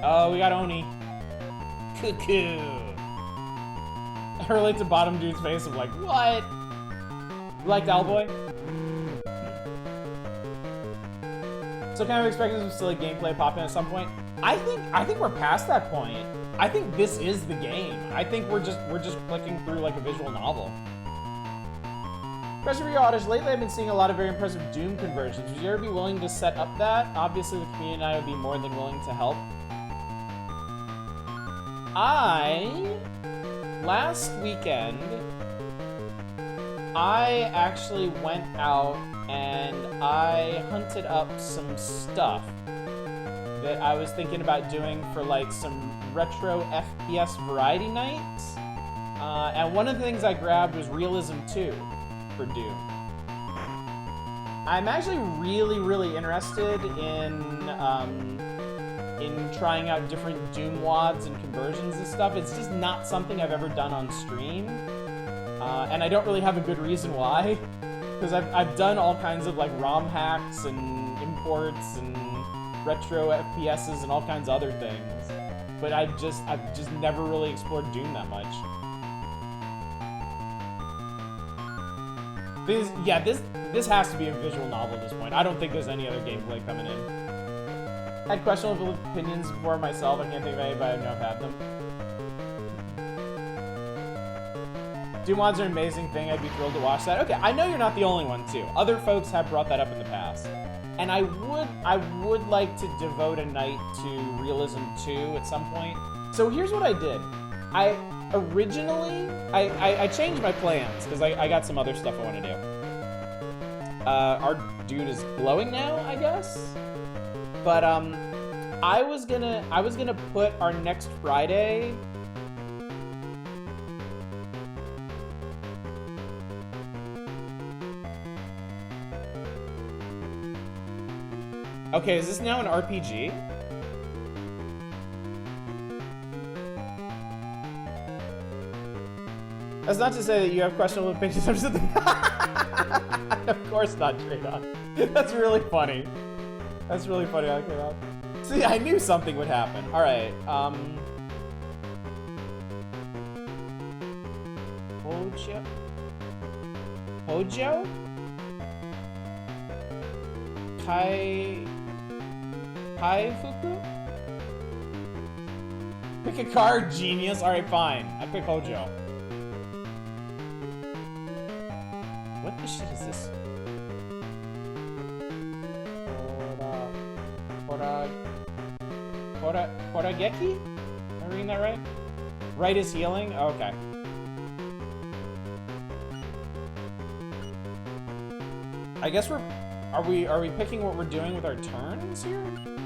Oh, we got Oni. Cuckoo. I relate to Bottom Dude's face of like, what? You liked Owlboy? So kind of expecting some silly gameplay popping at some point. I think we're past that point. I think this is the game. I think we're just clicking through like a visual novel. Question for you, Oddish. Lately I've been seeing a lot of very impressive Doom conversions. Would you ever be willing to set up that? Obviously the community and I would be more than willing to help. Last weekend, I actually went out and I hunted up some stuff that I was thinking about doing for like some retro FPS variety nights. And one of the things I grabbed was Realism 2 for Doom. I'm actually really, really interested in trying out different Doom WODs and conversions and stuff. It's just not something I've ever done on stream. And I don't really have a good reason why. Because I've done all kinds of like ROM hacks and imports and retro FPSs and all kinds of other things. But I've just never really explored Doom that much. This has to be a visual novel at this point. I don't think there's any other gameplay coming in. I had questionable opinions before myself. I can't think of anybody I know I've had them. Doom mods are an amazing thing. I'd be thrilled to watch that. Okay, I know you're not the only one too. Other folks have brought that up in the past. And I would like to devote a night to Realism 2 at some point. So here's what I did. I changed my plans because I got some other stuff I want to do. Our dude is glowing now, I guess. But I was gonna put our next Friday. Okay, is this now an RPG? That's not to say that you have questionable opinions. I'm just of course not, Trade-On. That's really funny. That's really funny how it came out. See, I knew something would happen. All right. Hojo? Kaifuku? Pick a card, genius. All right, fine. I pick Hojo. What the shit is this? Horageki? Am I reading that right? Right is healing? Oh, okay. I guess are we picking what we're doing with our turns here? Do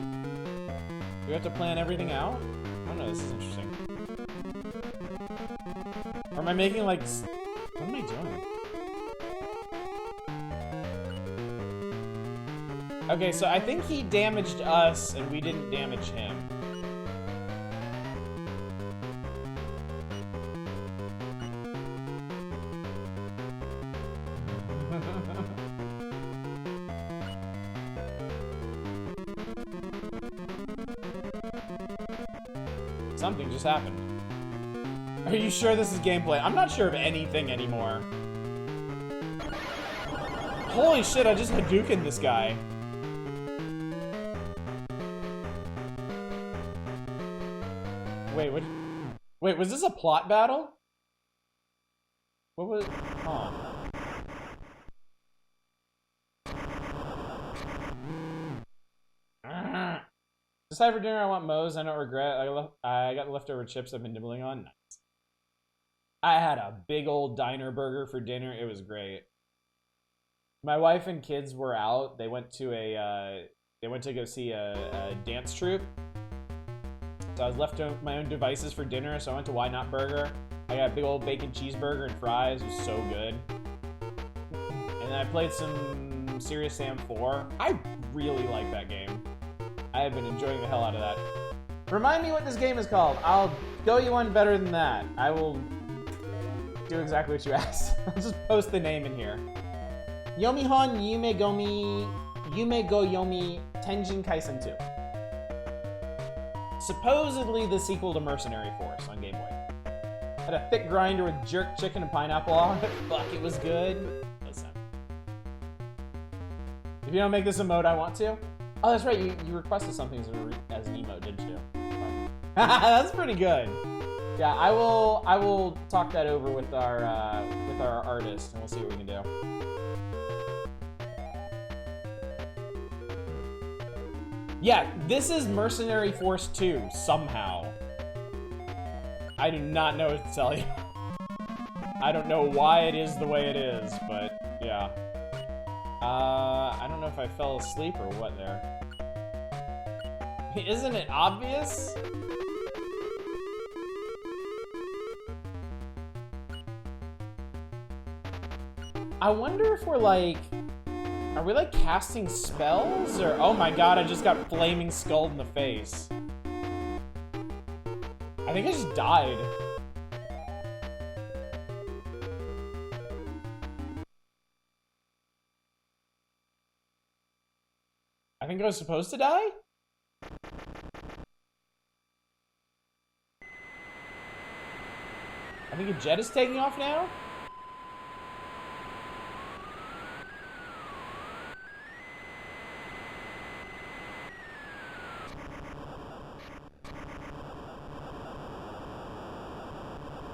we have to plan everything out? I don't know, this is interesting. Or am I making like, what am I doing? Okay, so I think he damaged us and we didn't damage him. Something just happened. Are you sure this is gameplay? I'm not sure of anything anymore. Holy shit, I just Hadouken this guy. Wait, what? Wait, was this a plot battle? What was? Huh. Decide for dinner, I want Moe's. I don't regret. I got leftover chips I've been nibbling on. Nice. I had a big old diner burger for dinner. It was great. My wife and kids were out. They went to go see a dance troupe. So I was left to my own devices for dinner. So I went to Why Not Burger. I got a big old bacon cheeseburger and fries. It was so good. And then I played some Serious Sam 4. I really like that game. I have been enjoying the hell out of that. Remind me what this game is called. I'll go you one better than that. I will do exactly what you asked. I'll just post the name in here. Yomihon Yumegoyomi Tenjin Kaisen 2. Supposedly the sequel to Mercenary Force on Game Boy. Had a thick grinder with jerk chicken and pineapple on it. Fuck, it was good. Listen. If you don't make this a mode, I want to. Oh, that's right. You requested something as an emote, didn't you? That's pretty good. Yeah, I will talk that over with our artist, and we'll see what we can do. Yeah, this is Mercenary Force 2 somehow. I do not know what to tell you. I don't know why it is the way it is, but yeah. I don't know if I fell asleep or what there. Isn't it obvious? I wonder if we're like... Are we like casting spells? Or... Oh my god, I just got flaming skulled in the face. I think I just died. I think I was supposed to die? I think a jet is taking off now?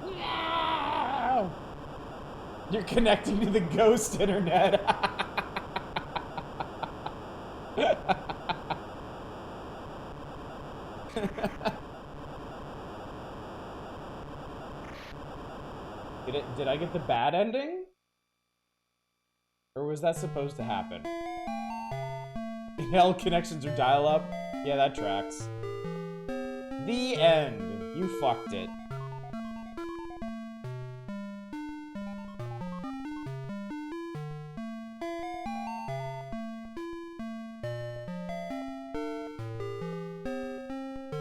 No! You're connecting to the ghost internet. Did I get the bad ending? Or was that supposed to happen? Hell connections or dial-up? Yeah, that tracks. The end. You fucked it.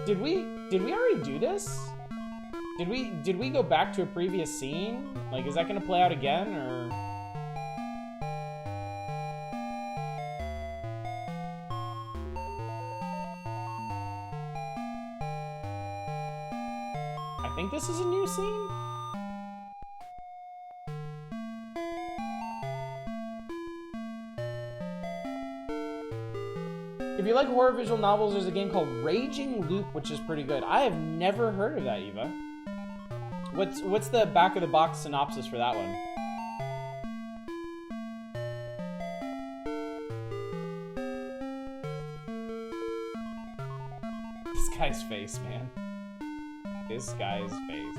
Did we already do this? Did we go back to a previous scene? Like, is that gonna play out again, or? I think this is a new scene? If you like horror visual novels, there's a game called Raging Loop, which is pretty good. I have never heard of that, Eva. What's the back of the box synopsis for that one? This guy's face, man. This guy's face.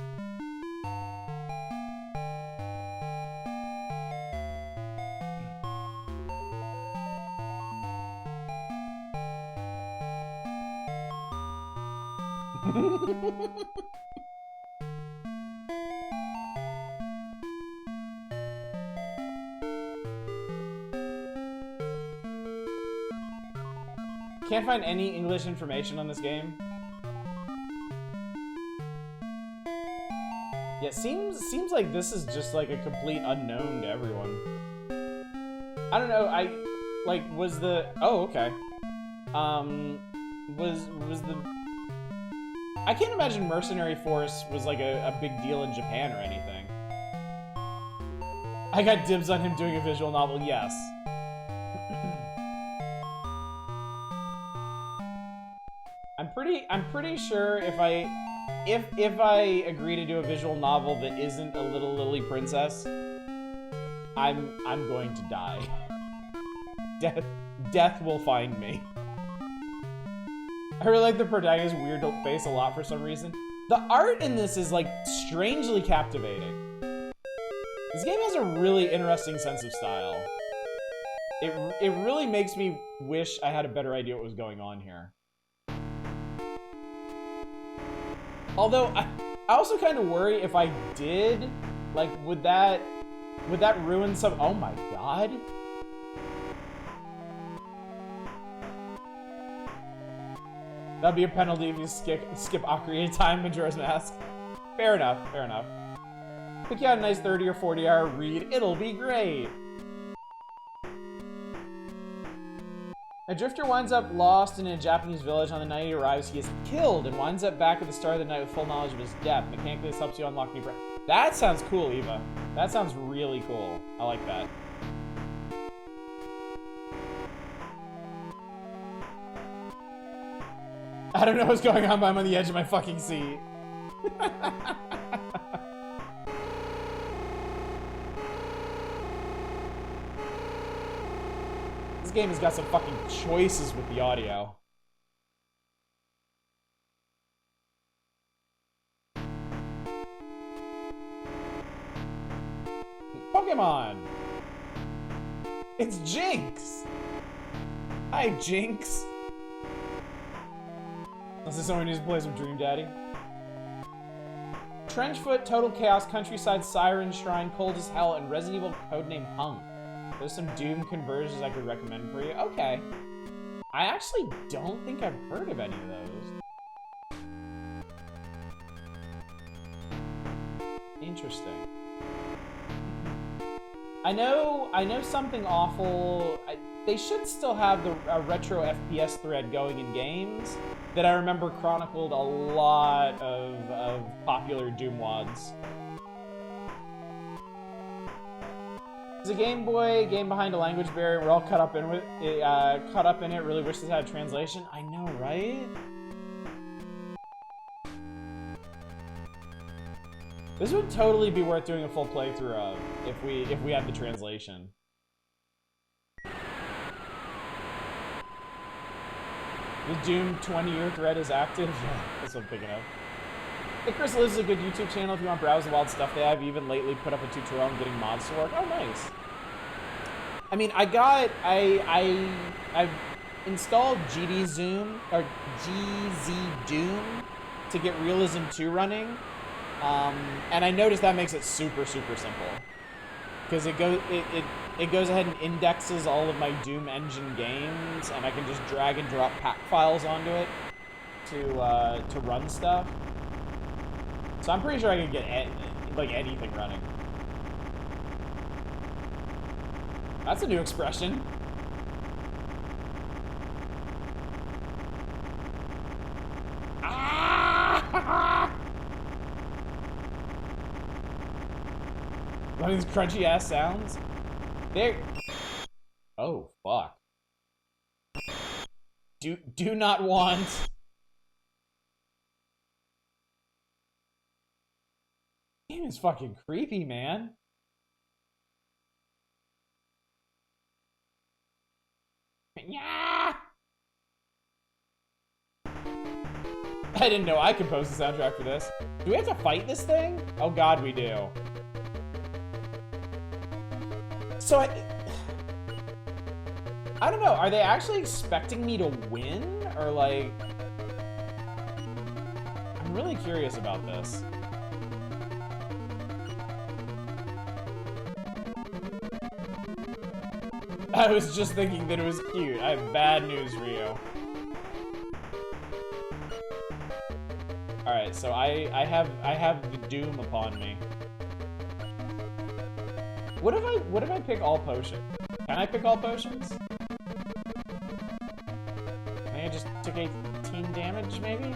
Can't find any English information on this game. Yeah, seems like this is just like a complete unknown to everyone. I don't know, was the... Oh, okay. Was the... I can't imagine Mercenary Force was like a big deal in Japan or anything. I got dibs on him doing a visual novel, yes. I'm pretty sure if I agree to do a visual novel that isn't a Little Lily Princess, I'm going to die. Death will find me. I really like the protagonist's weird face a lot for some reason. The art in this is like strangely captivating. This game has a really interesting sense of style. It really makes me wish I had a better idea what was going on here. Although, I also kind of worry if I did, like, would that ruin some... Oh my god. That'd be a penalty if you skip Ocarina of Time, Majora's Mask. Fair enough, fair enough. Pick you out a nice 30 or 40 hour read, it'll be great. A drifter winds up lost in a Japanese village. On the night he arrives, he is killed and winds up back at the start of the night with full knowledge of his death. Mechanically, this helps you unlock new... That sounds cool, Eva. That sounds really cool. I like that. I don't know what's going on, but I'm on the edge of my fucking seat. This game has got some fucking choices with the audio. Pokemon! It's Jinx! Hi, Jinx! Unless there's someone who needs to play some Dream Daddy. Trenchfoot, Total Chaos, Countryside, Siren Shrine, Cold as Hell, and Resident Evil Codename Hunk. There's some Doom conversions I could recommend for you. Okay. I actually don't think I've heard of any of those. Interesting. I know Something Awful... they should still have the retro FPS thread going in games that I remember chronicled a lot of popular Doom wads. It's a Game Boy game behind a language barrier. We're all caught up in it. Really wish this had a translation. I know, right? This would totally be worth doing a full playthrough of if we had the translation. The Doom 20-year thread is active. Yeah, that's what I'm thinking of. Hey, Chris Lives is a good YouTube channel if you want to browse the wild stuff they have. Even lately put up a tutorial on getting mods to work. Oh, nice. I mean, I've installed GD Zoom or GZ Doom to get Realism 2 running, and I noticed that makes it super simple because it goes ahead and indexes all of my Doom engine games, and I can just drag and drop pack files onto it to run stuff. So I'm pretty sure I can get like anything running. That's a new expression. Ah! One of these crunchy ass sounds. There. Oh fuck. Do not want. Game is fucking creepy, man. Yeah. I didn't know I composed the soundtrack for this. Do we have to fight this thing? Oh god, we do. So I don't know. Are they actually expecting me to win? Or like... I'm really curious about this. I was just thinking that it was cute. I have bad news for you. Alright, so I have the doom upon me. What if I pick all potions? Can I pick all potions? I think I just took 18 damage, maybe?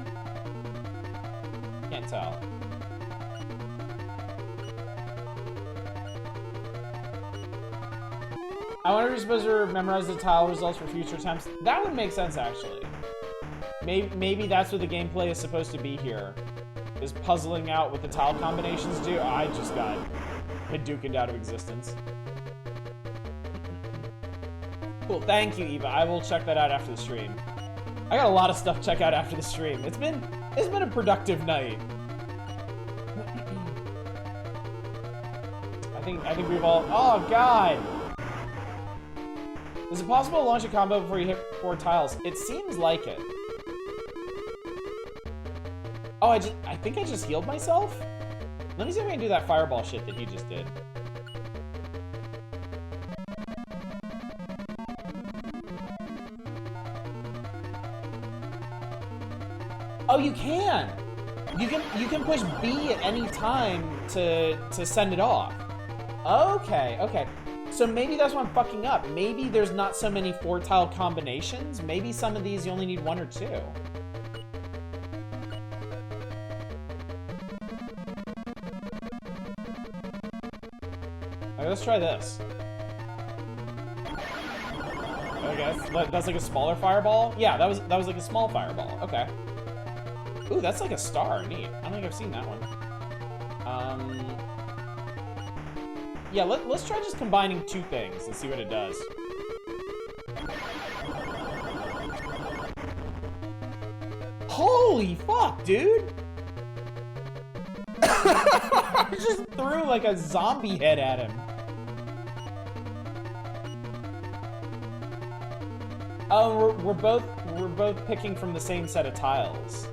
Can't tell. I wonder if you're supposed to memorize the tile results for future attempts. That would make sense, actually. Maybe that's what the gameplay is supposed to be here. Is puzzling out what the tile combinations do. Oh, I just got Hadoukened out of existence. Cool, thank you, Eva. I will check that out after the stream. I got a lot of stuff to check out after the stream. It's been a productive night. I think we've all... Oh, God! Is it possible to launch a combo before you hit 4 tiles? It seems like it. Oh, I think I just healed myself? Let me see if I can do that fireball shit that he just did. Oh, you can! You can push B at any time to send it off. Okay, okay. So maybe that's what I'm fucking up. Maybe there's not so many 4-tile combinations. Maybe some of these you only need 1 or 2. Okay, let's try this. Okay, that's like a smaller fireball? Yeah, that was like a small fireball. Okay. Ooh, that's like a star. Neat. I don't think I've seen that one. Yeah, let's try just combining 2 things and see what it does. Holy fuck, dude! I just threw like a zombie head at him. Oh, we're both picking from the same set of tiles.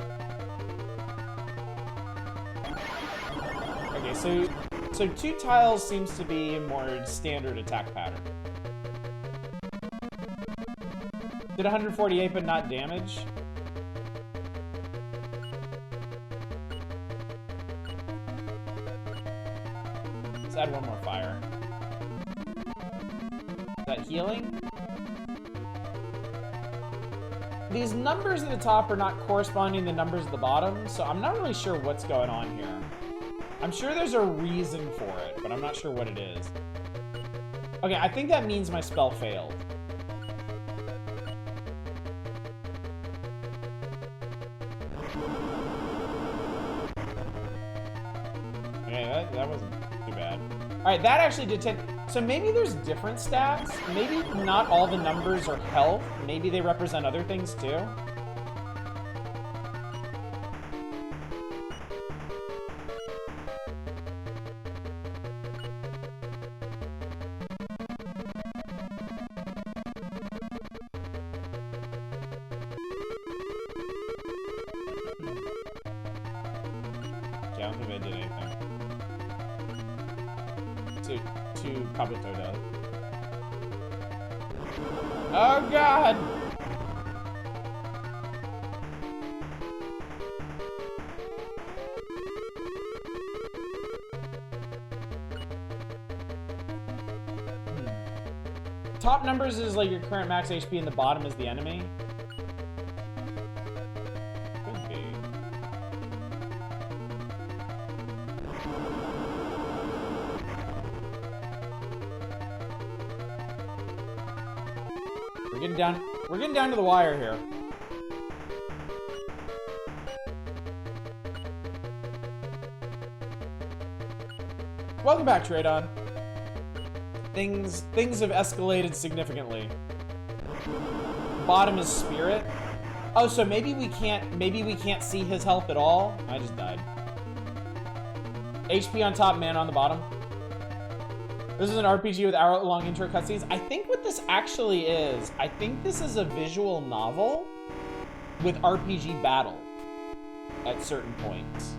Okay, so 2 tiles seems to be a more standard attack pattern. Did 148 but not damage? Let's add 1 more fire. Is that healing? These numbers at the top are not corresponding to the numbers at the bottom, so I'm not really sure what's going on here. I'm sure there's a reason for it, but I'm not sure what it is. Okay, I think that means my spell failed. Okay, that wasn't too bad. Alright, that actually did 10. So maybe there's different stats. Maybe not all the numbers are health. Maybe they represent other things too. Yeah, I don't think they did anything. To Kabuto does. Oh god! top numbers is like your current max HP and the bottom is the enemy. Could be. We're getting down to the wire here. Welcome back, Tradon. Things have escalated significantly. Bottom is spirit. Oh, so maybe we can't see his health at all? I just died. HP on top, man on the bottom. This is an RPG with hour-long intro cutscenes. I think what this actually is, I think this is a visual novel with RPG battle at certain points.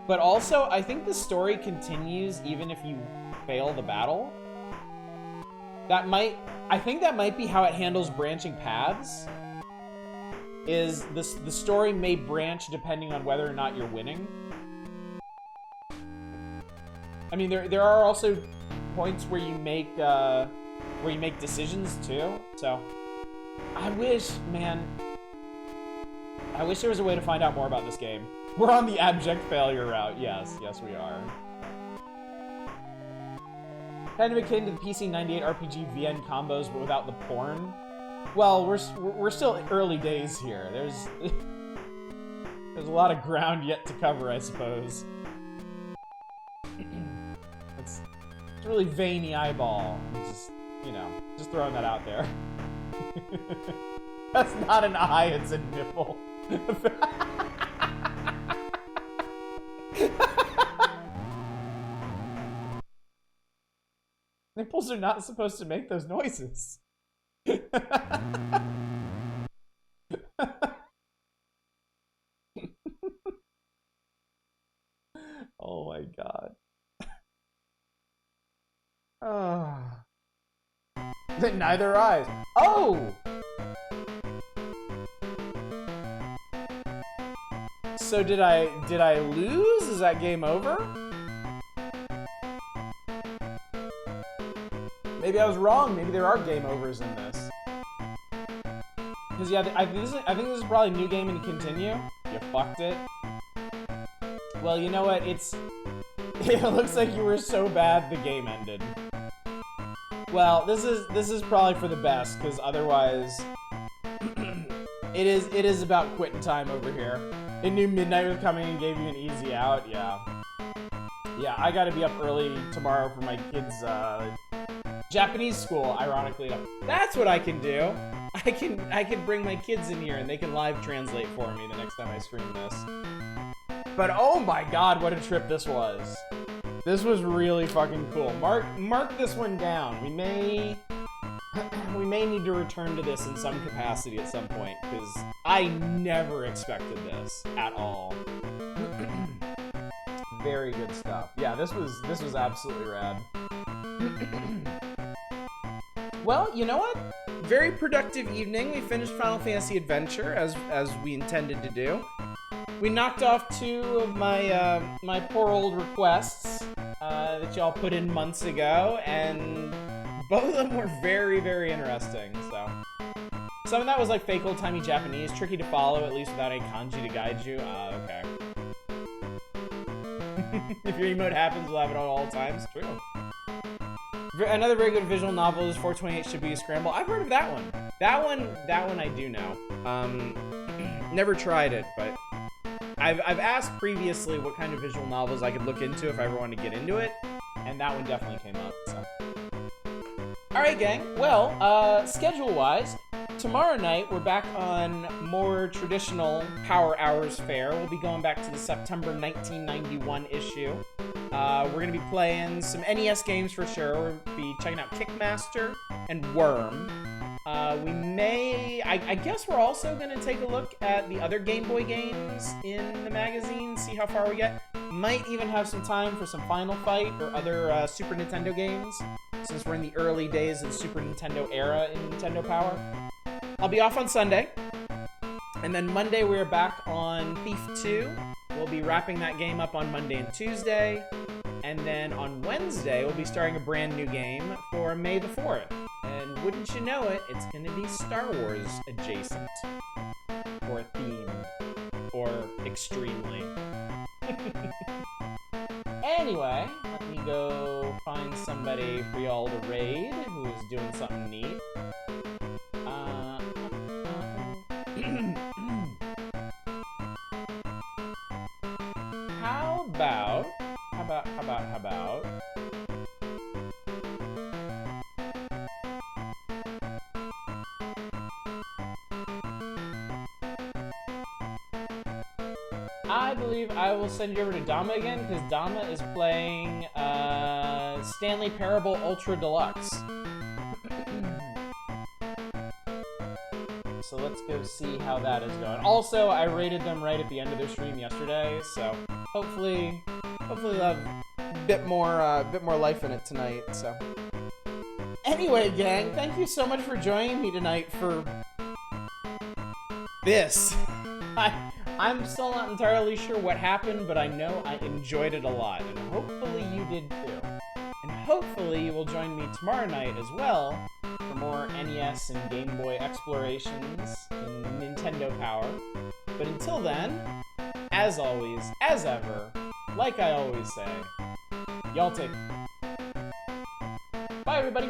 But also, I think the story continues even if you fail the battle. I think that might be how it handles branching paths. Is the story may branch depending on whether or not you're winning. I mean, there are also points where you make decisions too. So, I wish there was a way to find out more about this game. We're on the abject failure route. Yes, we are. Kind of akin to the PC 98 RPG VN combos, but without the porn. Well, we're still early days here. There's a lot of ground yet to cover, I suppose. It's really veiny eyeball. I'm just, just throwing that out there. That's not an eye, it's a nipple. Nipples are not supposed to make those noises. Oh my god. Neither eyes. Oh! So did I lose? Is that game over? Maybe I was wrong. Maybe there are game overs in this. Because yeah, I think this is probably a new game and continue. You fucked it. Well, you know what? It looks like you were so bad the game ended. Well, this is probably for the best, because otherwise it is about quitting time over here. It knew midnight was coming and gave you an easy out. Yeah, I gotta be up early tomorrow for my kids' Japanese school, ironically enough. That's what I can do. I can bring my kids in here and they can live translate for me the next time I stream this. But oh my god, what a trip this was. This was really fucking cool. Mark this one down. We may need to return to this in some capacity at some point, because I never expected this at all. Very good stuff. Yeah, this was absolutely rad. Well, you know what? Very productive evening. We finished Final Fantasy Adventure as we intended to do. We knocked off 2 of my my poor old requests that y'all put in months ago, and both of them were very, very interesting. So some of that was like fake old-timey Japanese, tricky to follow, at least without a kanji to guide you. Okay. If your emote happens, we'll have it at all times. True. Another very good visual novel is 428 Shibuya Scramble. I've heard of that one. That one I do know. Never tried it, but I've asked previously what kind of visual novels I could look into if I ever wanted to get into it, and that one definitely came up. So, all right, gang. Well, schedule-wise, tomorrow night we're back on more traditional Power Hours fare. We'll be going back to the September 1991 issue. We're going to be playing some NES games for sure. We'll be checking out Kickmaster and Worm. I guess we're also going to take a look at the other Game Boy games in the magazine, see how far we get. Might even have some time for some Final Fight or other Super Nintendo games, since we're in the early days of the Super Nintendo era in Nintendo Power. I'll be off on Sunday. And then Monday we're back on Thief 2. we'll be wrapping that game up on Monday and Tuesday. And then on Wednesday, we'll be starting a brand new game for May the 4th. And wouldn't you know it, it's going to be Star Wars adjacent. Or themed. Or extremely. Anyway, let me go find somebody for y'all to raid who is doing something neat. How about... I believe I will send you over to Dama again, because Dama is playing Stanley Parable Ultra Deluxe. So let's go see how that is going. Also, I rated them right at the end of their stream yesterday, so hopefully they'll have a bit more life in it tonight. So anyway, gang, thank you so much for joining me tonight for this. I'm still not entirely sure what happened, but I know I enjoyed it a lot, and hopefully you did too. And hopefully you will join me tomorrow night as well for more NES and Game Boy explorations in Nintendo Power. But until then, as always, as ever, like I always say, y'all take... Bye, everybody!